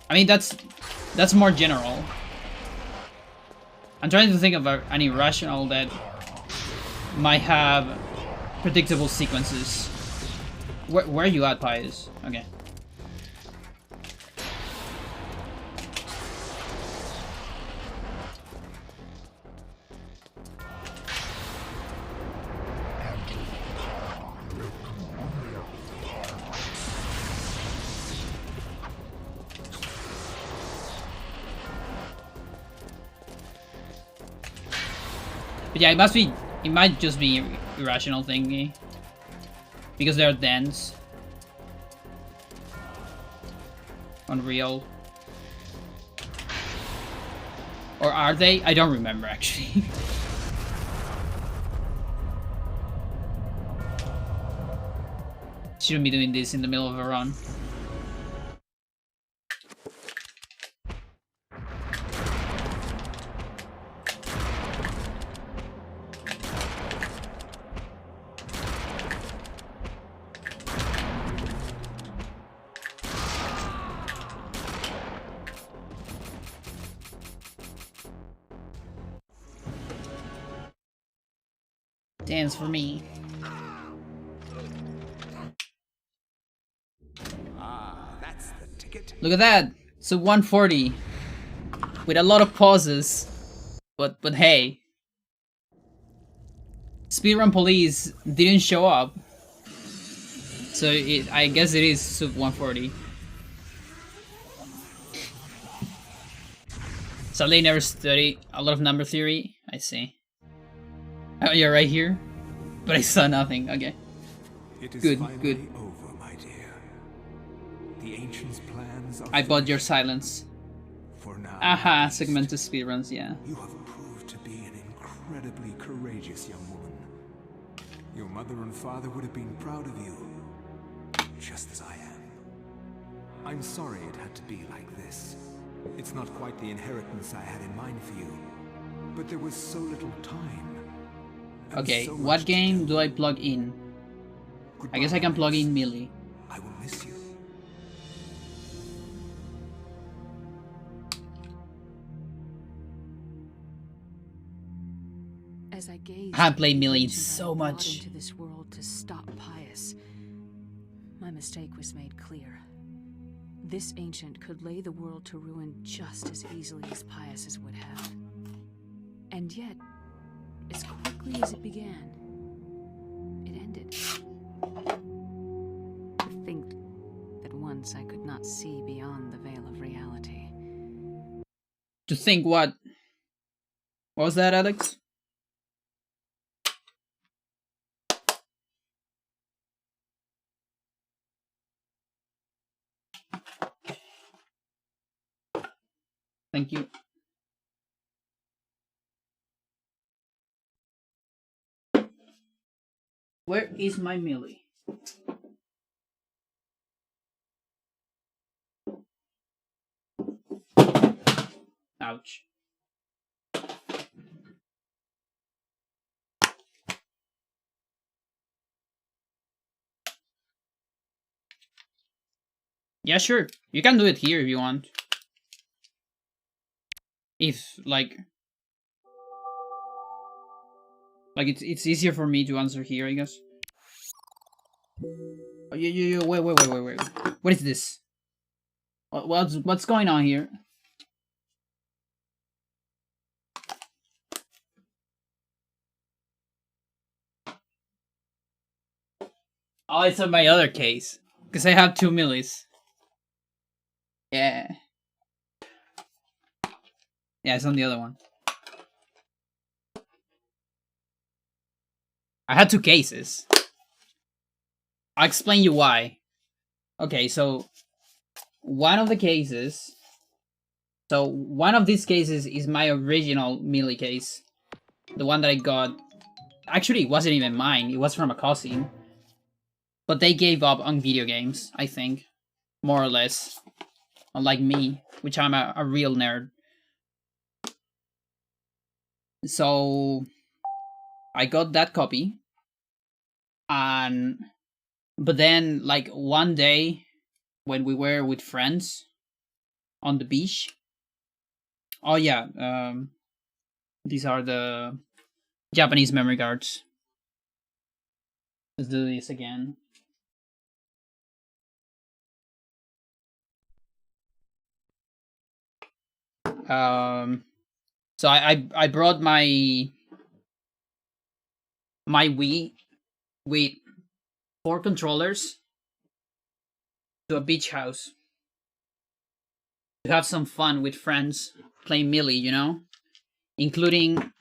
I mean, that's more general. I'm trying to think of an irrational that might have predictable sequences. Where are you at, Pius? Okay. But yeah, it must be. It might just be irrational thingy because they're dense. Unreal. Or are they? I don't remember actually. Shouldn't be doing this in the middle of a run. Dance for me. That's the ticket. Look at that. So 140 with a lot of pauses. But hey, speedrun police didn't show up. So I guess it is sub 140. So they never study a lot of number theory. I see. Oh, you're right here, but I saw nothing. Okay. It is Good, finally good. over, my dear. The ancients' plans are I bought your finished. silence. For now. Aha, at least. segmented speedruns, yeah. You have proved to be an incredibly courageous young woman. Your mother and father would have been proud of you, just as I am. I'm sorry it had to be like this. It's not quite the inheritance I had in mind for you, but there was so little time. and Okay, so what much to game do. do I plug in? I guess I Goodbye, can plug Alex. in Melee. I will miss you. As I gazed I haven't played at the Melee ancient so I brought much. into this world to stop Pius, my mistake was made clear. This ancient could lay the world to ruin just as easily as Pius's would have. And yet, as quickly as it began, it ended. To think that once I could not see beyond the veil of reality. To think what? What was that, Alex? Thank you. Where is my Melee? Ouch. Yeah, sure. You can do it here if you want. If like it's easier for me to answer here, I guess. Oh, yeah. Wait. What is this? What's going on here? Oh, it's on my other case because I have 2 Millies. Yeah. Yeah, it's on the other one. I had 2 cases. I'll explain you why. Okay, so one of the cases. So one of these cases is my original Melee case, the one that I got. Actually, it wasn't even mine. It was from a cousin. But they gave up on video games, I think, more or less. Unlike me, which I'm a real nerd. So I got that copy, and but then like one day when we were with friends on the beach. Oh yeah, these are the Japanese memory cards. Let's do this again. So I brought my Wii with 4 controllers to a beach house to have some fun with friends playing Melee, you know, including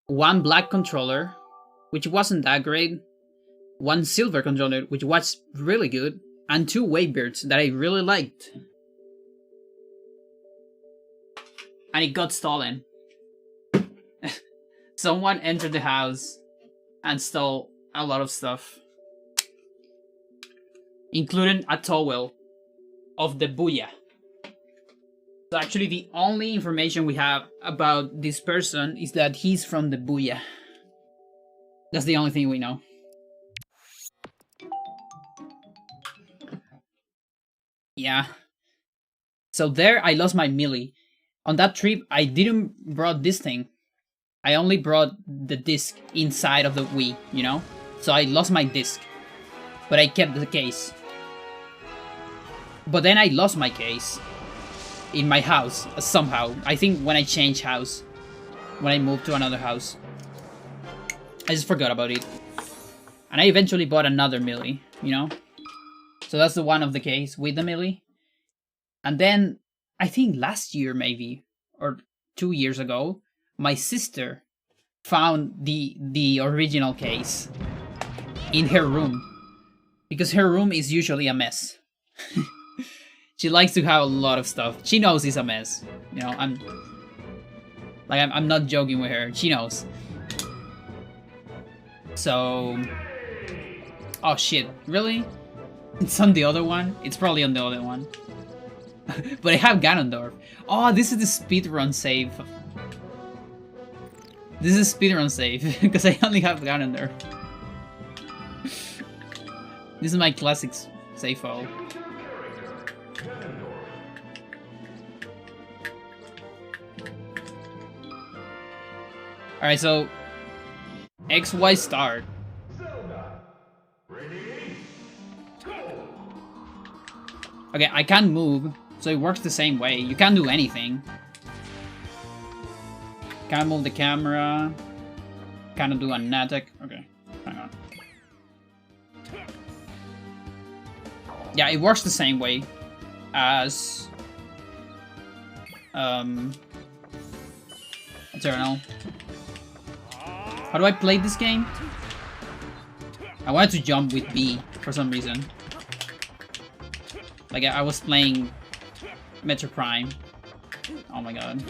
one black controller, which wasn't that great, one silver controller, which was really good, and 2 Waybeards that I really liked. And it got stolen. Someone entered the house and stole a lot of stuff, including a towel of the Booyah. So actually the only information we have about this person is that he's from the Booyah. That's the only thing we know. Yeah. So there I lost my Millie. On that trip I didn't brought this thing. I only brought the disc inside of the Wii, you know? So I lost my disc. But I kept the case. But then I lost my case in my house somehow. I think when I changed house, when I moved to another house, I just forgot about it. And I eventually bought another Millie, you know? So that's the one of the case with the Millie. And then I think last year maybe, or 2 years ago, my sister found the original case in her room, because her room is usually a mess. She likes to have a lot of stuff. She knows it's a mess. You know, I'm not joking with her. She knows. So, oh shit, really? It's on the other one? It's probably on the other one. But I have Ganondorf. Oh, this is the speedrun save. This is speedrun save, because I only have Ganondorf. This is my classic save file. Alright, so XY start. Okay, I can't move, so it works the same way. You can't do anything. Can't move the camera. Can't do an attack. Okay, hang on. Yeah, it works the same way as Eternal. How do I play this game? I wanted to jump with B for some reason. Like I was playing Metro Prime. Oh my god.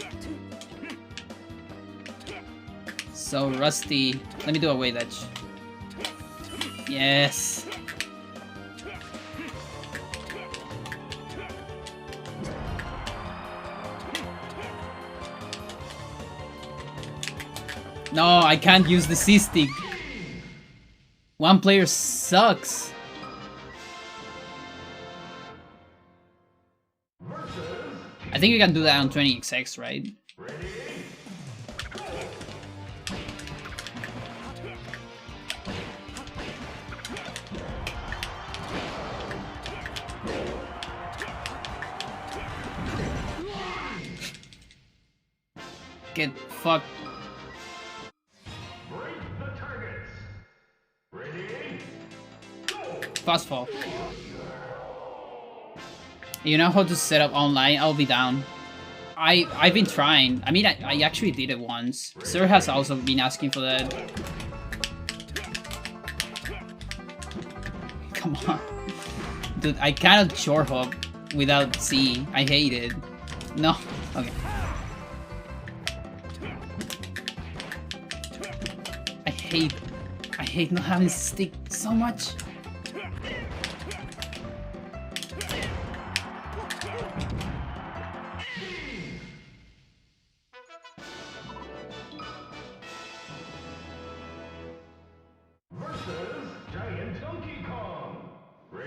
So rusty. Let me do a weight edge. Yes. No, I can't use the C-stick. One player sucks. I think you can do that on 20XX, right? Get fucked. Fast fall. You know how to set up online? I'll be down. I've been trying. I mean, I actually did it once. Sir has also been asking for that. Come on. Dude, I cannot short hop without C. I hate it. No. Okay. I hate not having stick so much.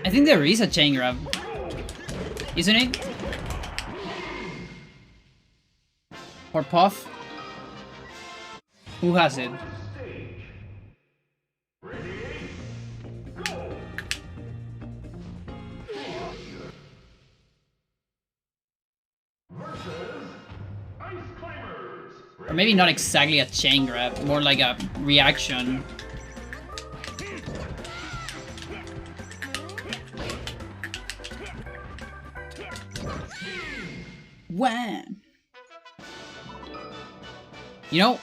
I think there is a chain grab, isn't it? Or Puff? Who has it? Or maybe not exactly a chain grab, more like a reaction. Wham! You know,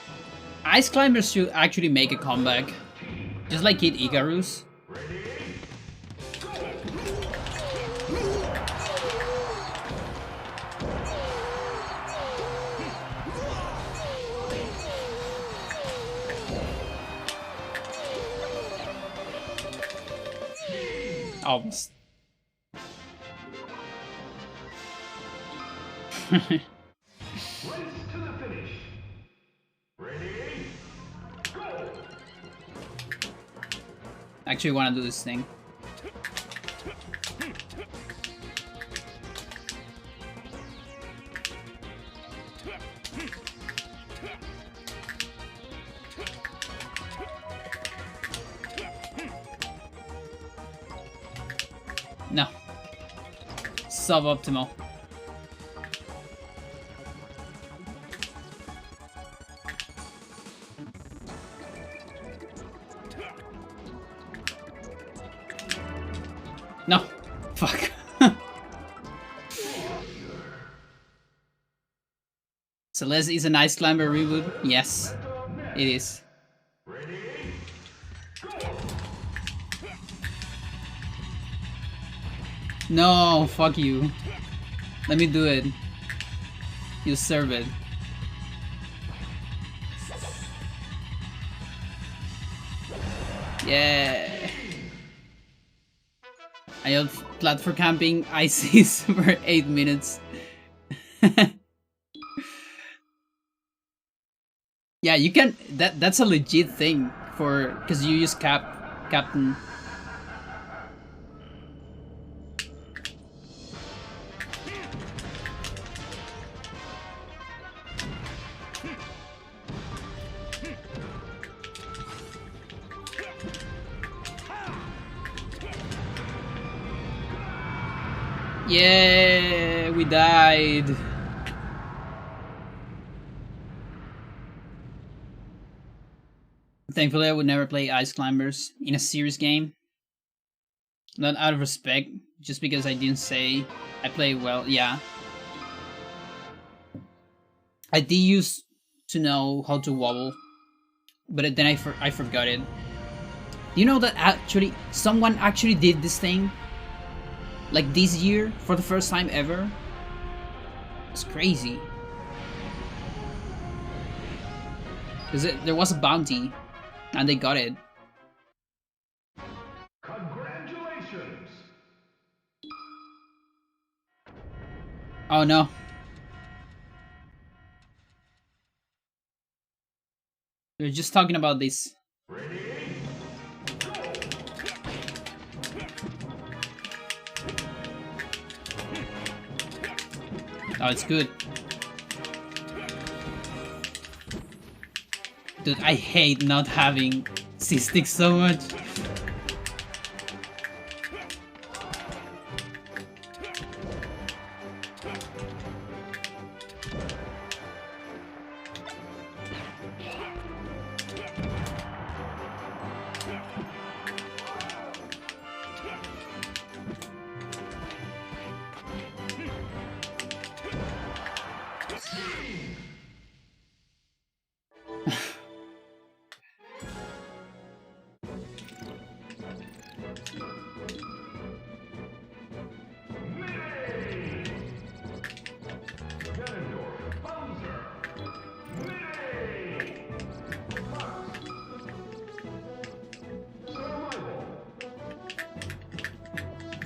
Ice climbers should actually make a comeback. Just like Kid Icarus. Oh. Actually want to do this thing. No. Suboptimal. No. Fuck. Celeste is an Ice Climber reboot? Yes, it is. No, fuck you. Let me do it. You serve it. Yeah. I held platform camping ICs for 8 minutes. Yeah, you can. That's a legit thing for because you use captain. Yeah, we died. Thankfully, I would never play Ice Climbers in a serious game. Not out of respect, just because I didn't say I play well. Yeah. I did used to know how to wobble, but then I forgot it. You know that actually someone actually did this thing? Like this year, for the first time ever? It's crazy. Because there was a bounty, and they got it. Congratulations! Oh no. We were just talking about this. Oh, it's good. Dude, I hate not having C-Stick so much.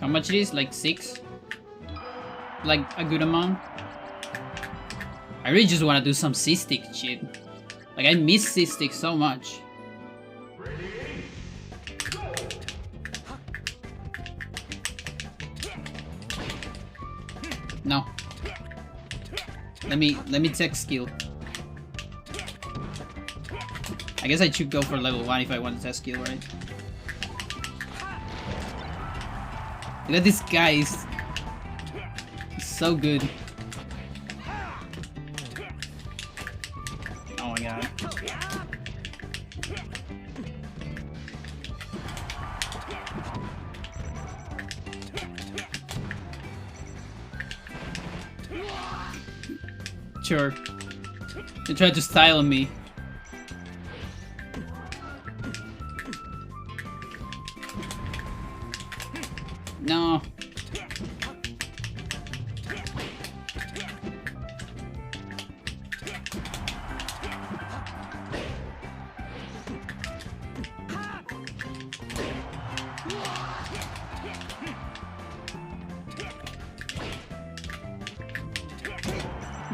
How much it is? Like 6? Like a good amount? I really just want to do some C-Stick shit. Like I miss C-Stick so much. No. Let me check skill. I guess I should go for level 1 if I want to test skill, right? Look at this guy, he's so good. Oh my god. Sure. They tried to style me.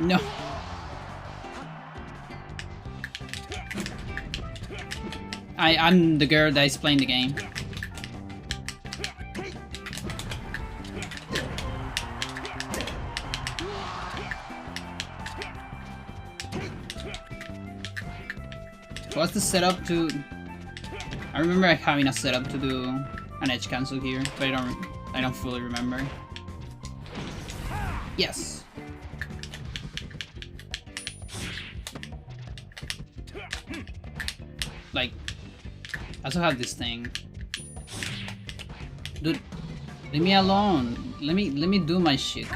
No. I'm the girl that is playing the game. What's the setup to... I remember having a setup to do an edge cancel here, but I don't fully remember. Yes. Like, I also have this thing. Dude, leave me alone. Let me do my shit.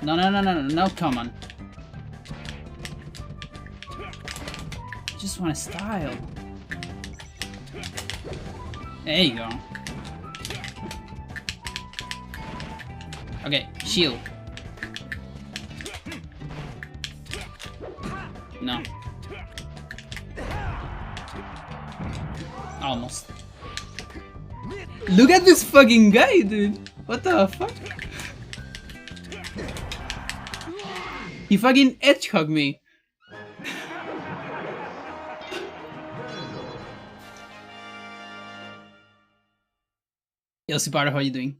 No, come on. Just want to style. There you go. Okay, shield. No. Almost. Look at this fucking guy, dude. What the fuck? He fucking edge hugged me. Yo, Sipara, how are you doing?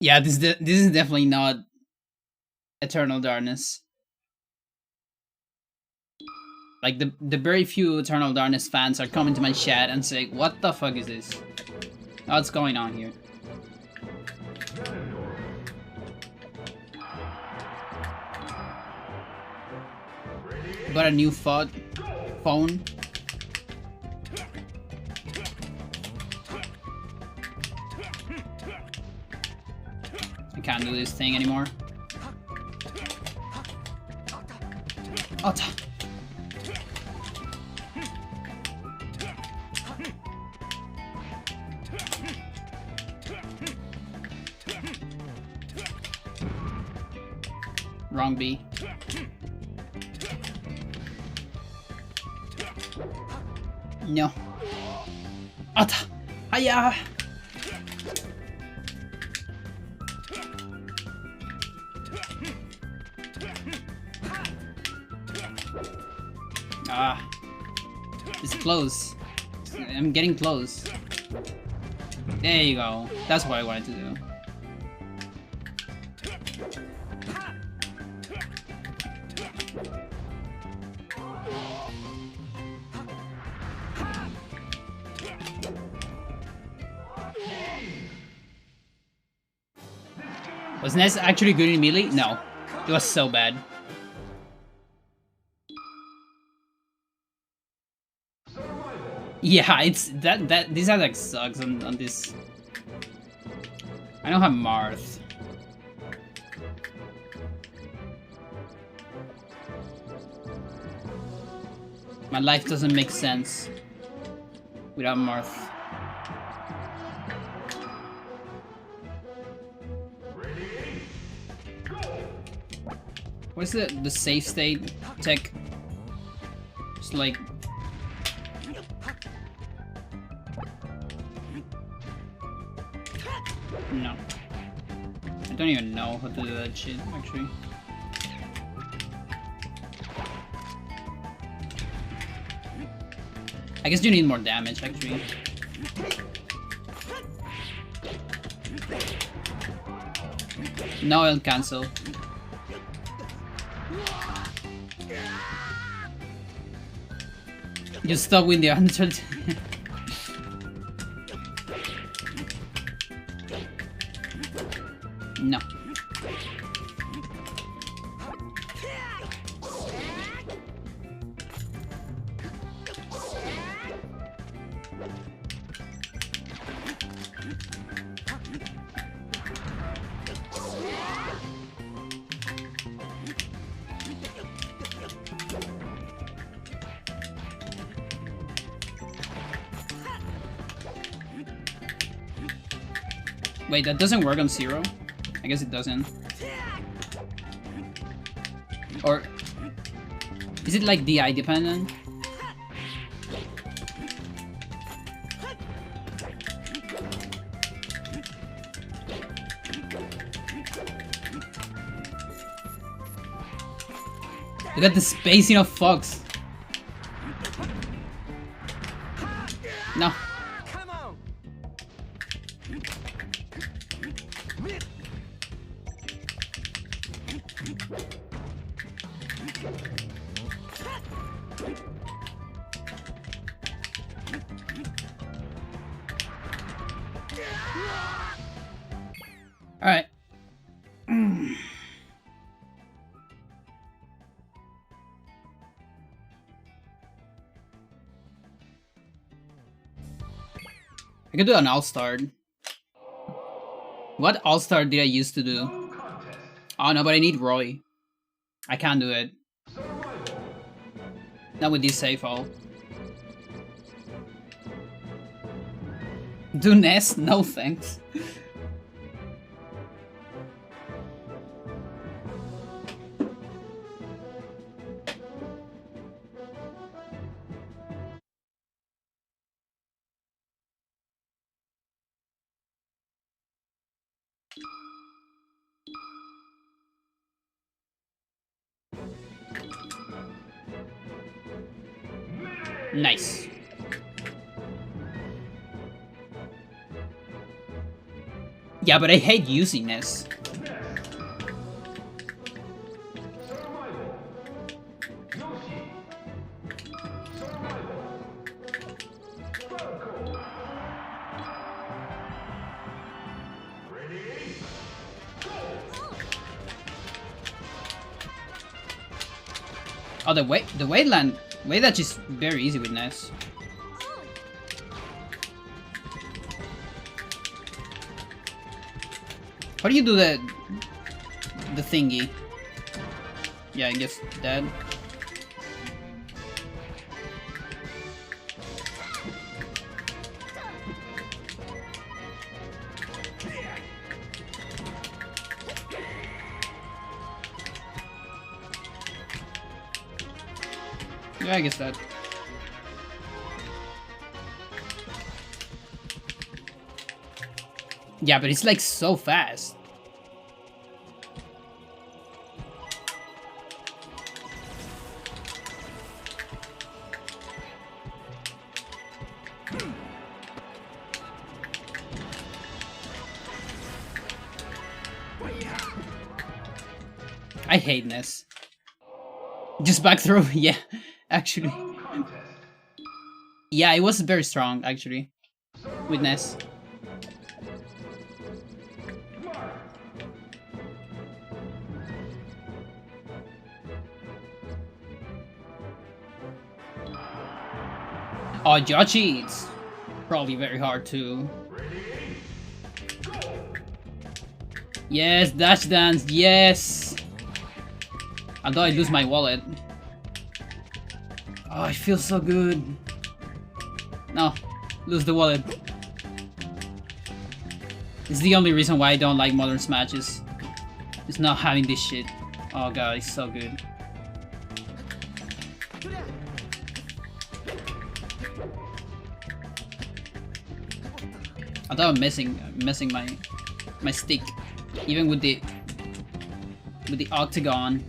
Yeah, this is definitely not Eternal Darkness. Like the very few Eternal Darkness fans are coming to my chat and say, "What the fuck is this? What's going on here?" Got a new phone. I can't do this thing anymore. Ota. Wrong B. No. Ota. Hiya. Ah. It's close. I'm getting close. There you go. That's what I wanted to do. Was Ness actually good in melee? No. It was so bad. Yeah, it's that this like sucks on this. I don't have Marth. My life doesn't make sense without Marth. What's the safe state tech? It's like no. I don't even know how to do that shit actually. I guess you need more damage actually. No, I'll cancel. You stuck with the 100. No. Wait, that doesn't work on zero? I guess it doesn't. Or is it like DI dependent? Look at the spacing of Fox. No. Come on. All right. I could do an all-star. What all-star did I used to do? Oh no, but I need Roy. I can't do it. Not with this save all. Do Ness? No thanks. Nice. Yeah, but I hate using this. Oh, the Wayland that's just very easy with Ness. How do you do the thingy? Yeah, I guess that. Yeah, I guess that. Yeah, but it's like so fast. I hate this. Just back throw, yeah, actually. Yeah, it was very strong, actually, with Ness. Oh, Jochi, it's probably very hard too. Yes, dash dance, yes! Although I lose my wallet. Oh, it feels so good. No, lose the wallet. It's the only reason why I don't like modern smashes. It's not having this shit. Oh god, it's so good. I thought I'm missing my stick, even with the octagon.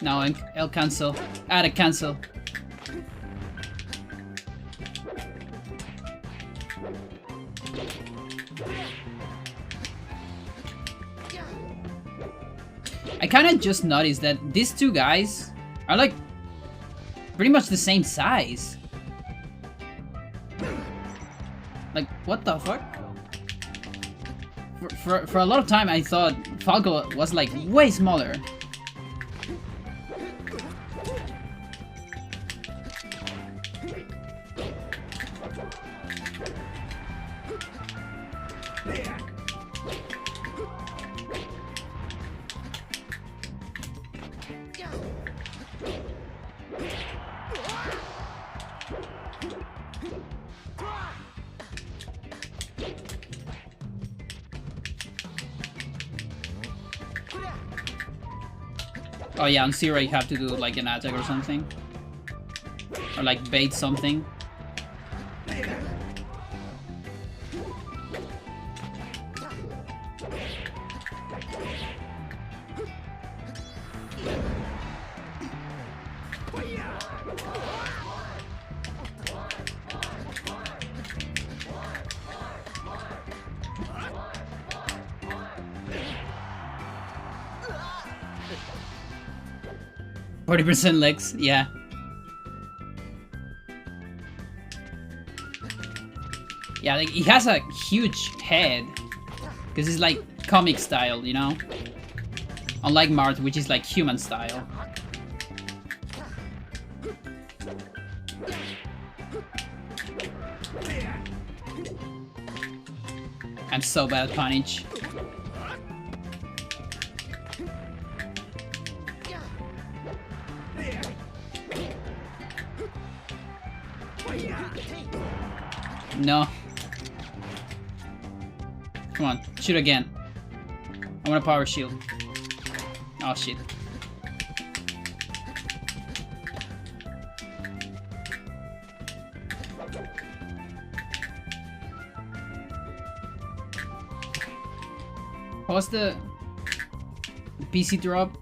No, I'll cancel. Add a cancel. I kinda just noticed that these two guys are like pretty much the same size. Like, what the fuck? For a lot of time I thought Falco was like way smaller. Oh yeah, on 0 you have to do like an attack or something. Or like bait something. %, legs, yeah. Yeah, like, he has a huge head. Because it's like comic style, you know? Unlike Mart, which is like human style. I'm so bad at Punch. No. Come on, shoot again. I want a power shield. Oh shit. What's the PC drop?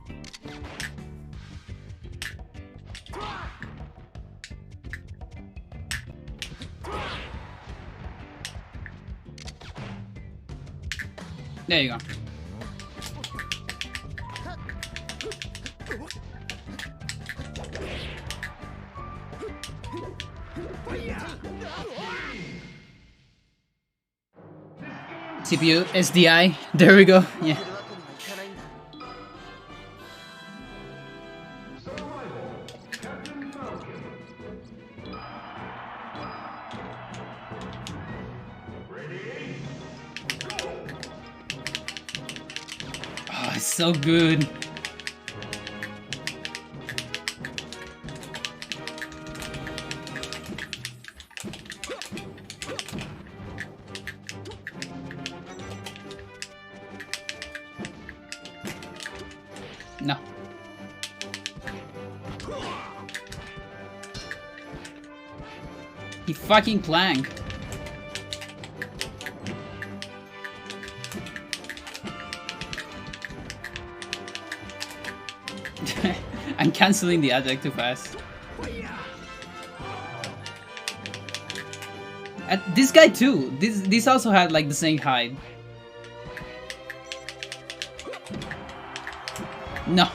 There you go. CPU, SDI, there we go, yeah. Oh, it's so good. No. He fucking clanged. I'm canceling the attack too fast. This guy too. This also had like the same height. No.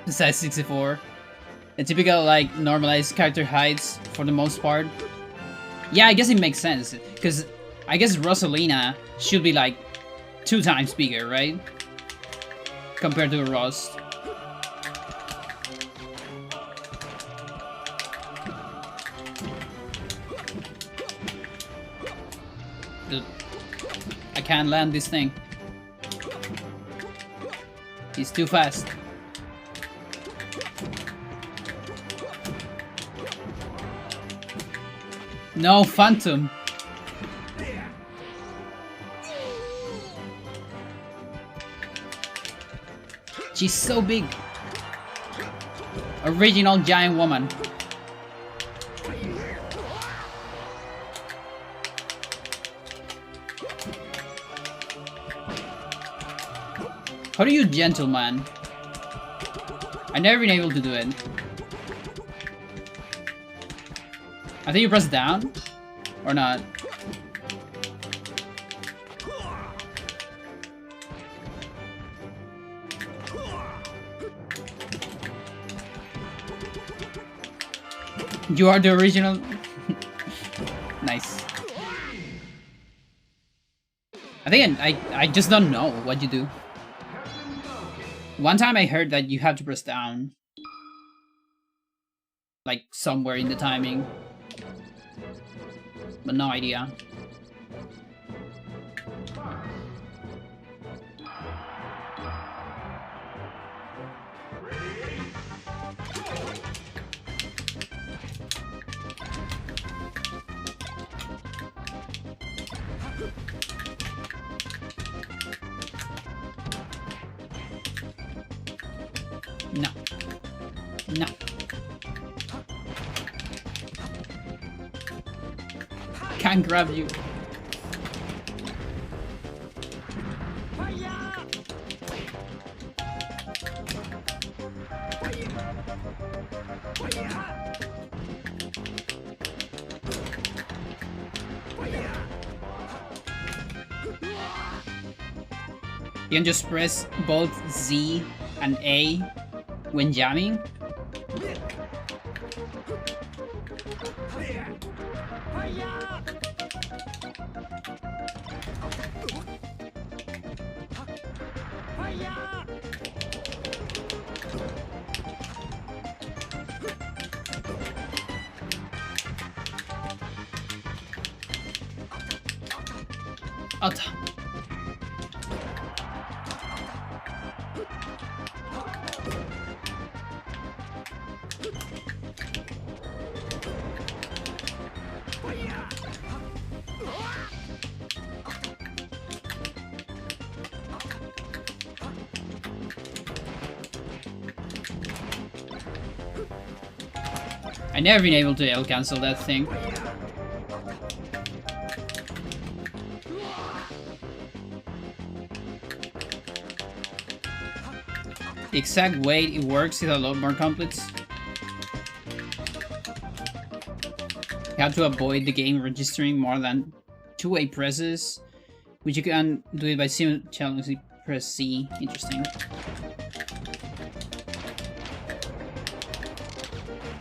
Size 64. A typical like normalized character heights for the most part. Yeah, I guess it makes sense because I guess Rosalina should be like 2 times bigger, right? Compared to Rust. Dude, I can't land this thing. He's too fast. No, Phantom. She's so big. Original giant woman. How do you gentleman? I never been able to do it. I think you press down, or not. You are the original. Nice. I think I just don't know what you do. One time I heard that you have to press down. like somewhere in the timing. But no idea. No. No. Can't grab you. You can just press both Z and A when jamming. Out. I never been able to L cancel that thing. The exact way it works is a lot more complex. You have to avoid the game registering more than 2 A presses, which you can do it by simultaneously press C. Interesting.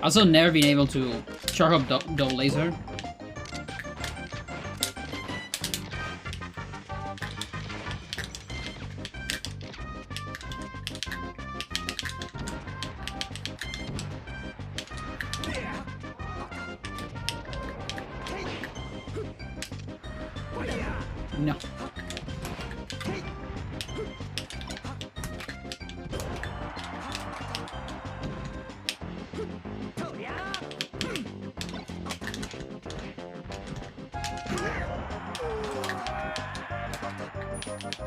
Also, never been able to charge up double laser. No.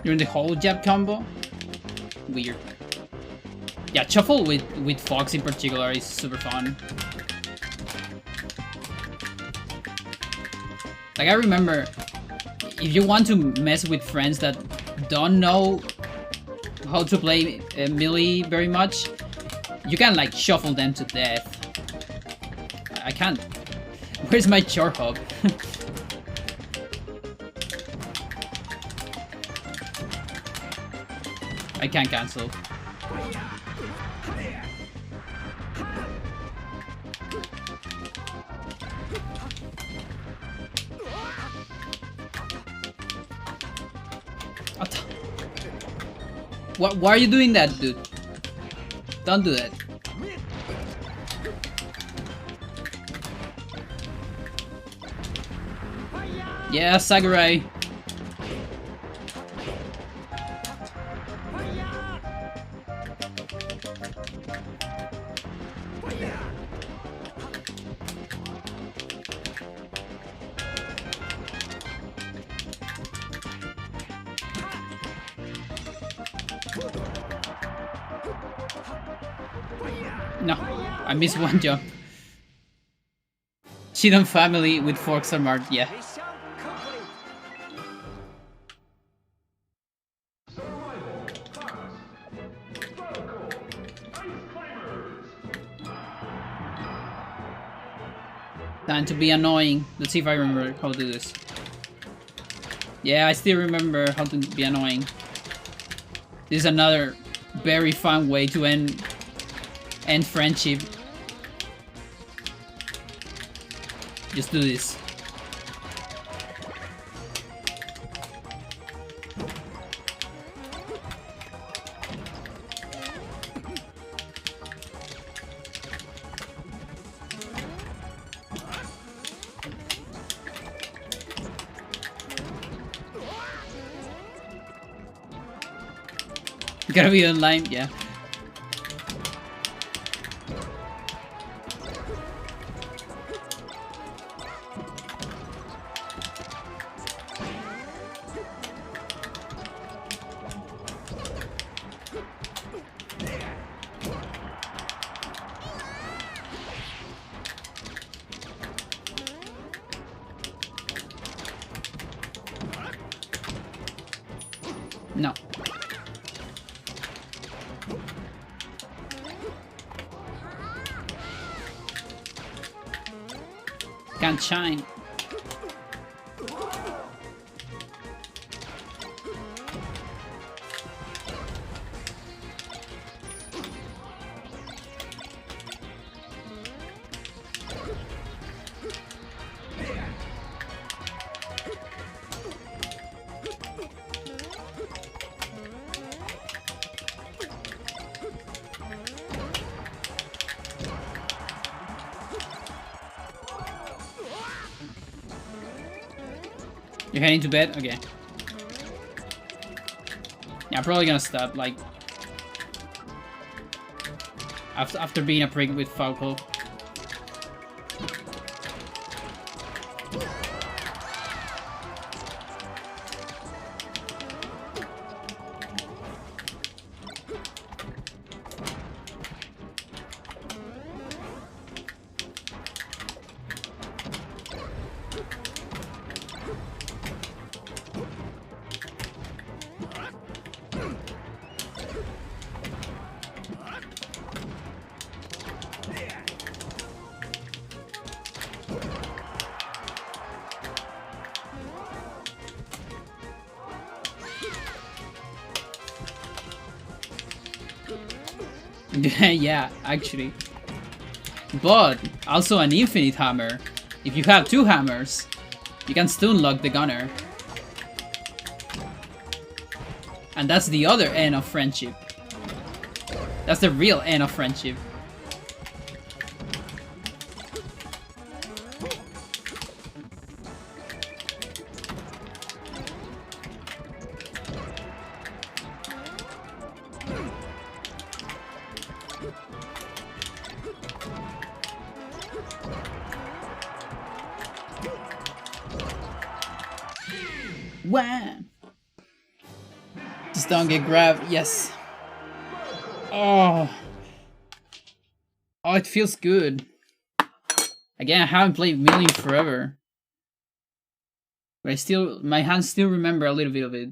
You're in the whole jab combo? Weird. Yeah, shuffle with Fox in particular is super fun. Like, I remember, if you want to mess with friends that don't know how to play melee very much, you can like shuffle them to death. I can't. Where's my chore hub? I can't cancel. Why are you doing that, dude? Don't do that. Yeah, Sakurai. No, I missed one jump. Shidan family with forks are marked, yeah. Time to be annoying. Let's see if I remember how to do this. Yeah, I still remember how to be annoying. This is another very fun way to end friendship. Just do this. Gotta be online, yeah. No. Can't shine. You're heading to bed? Okay. Yeah, I'm probably gonna stop, like... After being a prick with Falco. Yeah, actually. But also an infinite hammer. If you have 2 hammers, you can still unlock the gunner. And that's the other end of friendship. That's the real end of friendship. Wham! Just don't get grabbed. Yes. Oh. Oh, it feels good. Again, I haven't played Melee in forever. But my hands still remember a little bit of it.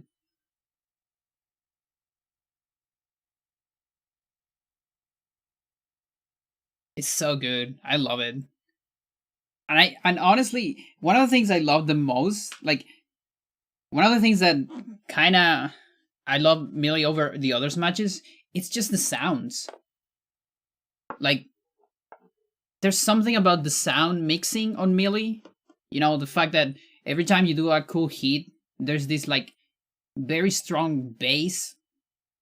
It's so good. I love it. And honestly, one of the things I love the most, like, one of the things that kinda I love Melee over the others matches, it's just the sounds. Like, there's something about the sound mixing on Melee. You know, the fact that every time you do a cool hit, there's this, like, very strong bass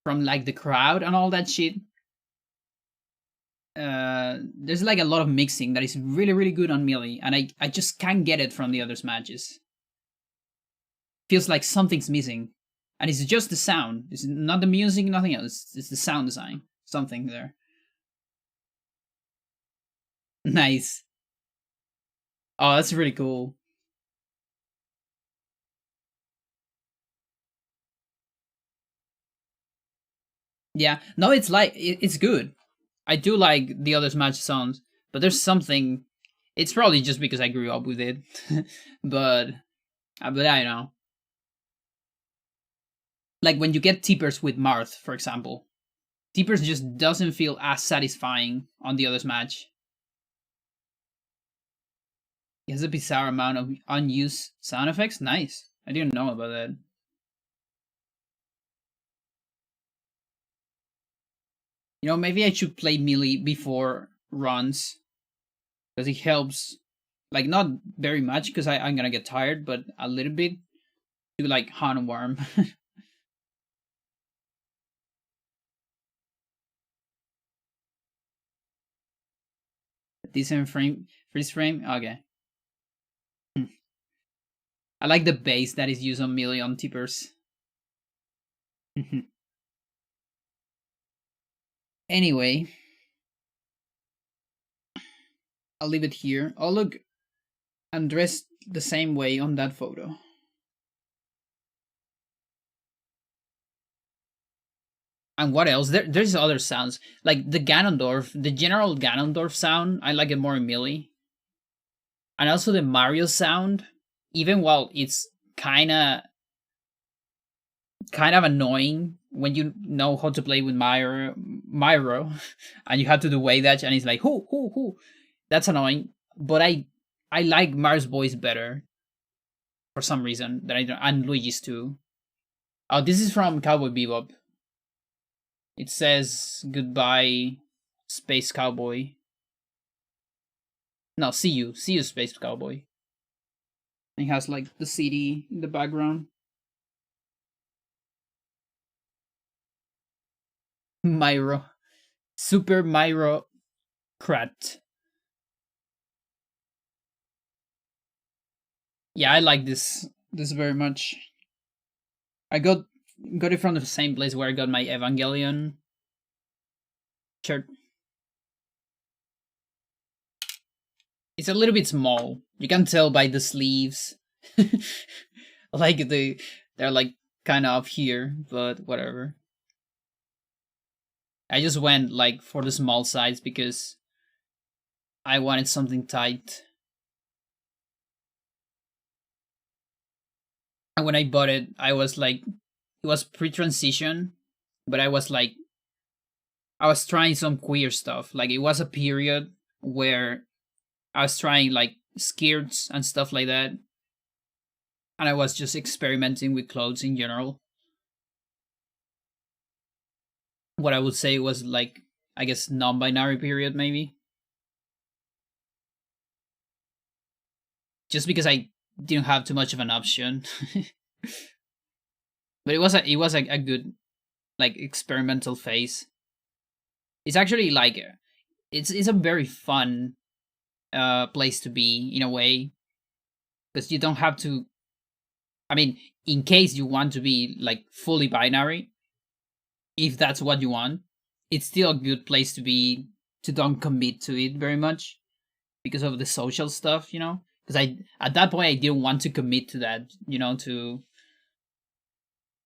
from, like, the crowd and all that shit. There's, like, a lot of mixing that is really, really good on Melee, and I just can't get it from the others matches. Feels like something's missing. And it's just the sound. It's not the music, nothing else. It's the sound design. Something there. Nice. Oh, that's really cool. Yeah. No, it's like, it's good. I do like the others match songs, but there's something... It's probably just because I grew up with it. but I don't know. Like when you get Tippers with Marth, for example. Tippers just doesn't feel as satisfying on the others match. He has a bizarre amount of unused sound effects. Nice. I didn't know about that. You know, maybe I should play Melee before runs. Because it helps. Like, not very much, because I'm gonna get tired, but a little bit. To, like, hunt a worm. Decent freeze frame? Okay. I like the base that is used on Melee on Tippers. Anyway, I'll leave it here. Oh, look, I'm dressed the same way on that photo. And what else? There's other sounds. Like the Ganondorf, the general Ganondorf sound, I like it more in Melee. And also the Mario sound, even while it's kinda annoying when you know how to play with Myro, and you have to do way dash, and it's like who. That's annoying. But I like Mario's voice better for some reason than I don't, and Luigi's too. Oh, this is from Cowboy Bebop. It says goodbye, Space Cowboy. No, see you, Space Cowboy. It has like the CD in the background. Myro, Super Myro Krat. Yeah, I like this very much. I got it from the same place where I got my Evangelion shirt. It's a little bit small. You can tell by the sleeves. Like they're like kind of up here, but whatever. I just went like for the small size because I wanted something tight. And when I bought it, I was like, it was pre-transition, but I was like, I was trying some queer stuff. Like it was a period where I was trying like skirts and stuff like that. And I was just experimenting with clothes in general. What I would say was like, I guess, non-binary period, maybe. Just because I didn't have too much of an option. But it was a good like experimental phase. It's actually like it's a very fun place to be in a way, because you don't have to, I mean, in case you want to be like fully binary, if that's what you want, it's still a good place to be, to don't commit to it very much because of the social stuff, you know? Because I, at that point, I didn't want to commit to that, you know, to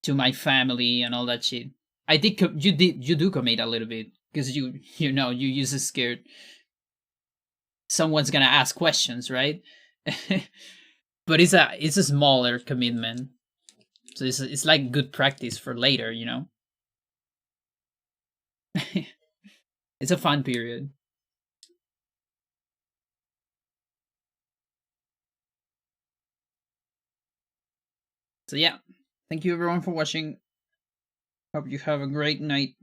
my family and all that shit. I did. You do commit a little bit because you know you use a skirt. Someone's gonna ask questions, right? But it's a smaller commitment, so it's like good practice for later, you know. It's a fun period. So yeah, thank you everyone for watching. Hope you have a great night,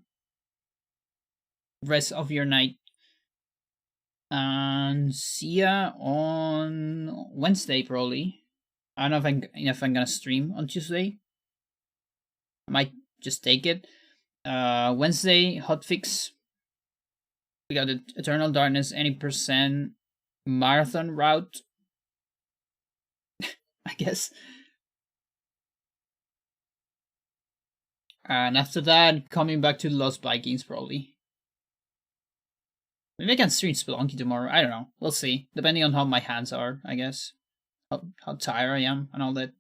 rest of your night, and see ya on Wednesday probably. I don't know if I'm gonna stream on Tuesday. I might just take it. Wednesday hotfix. We got the Eternal Darkness any percent marathon route. I guess. And after that, coming back to Lost Vikings probably. Maybe I can stream Spelunky tomorrow. I don't know. We'll see. Depending on how my hands are, I guess. How tired I am and all that.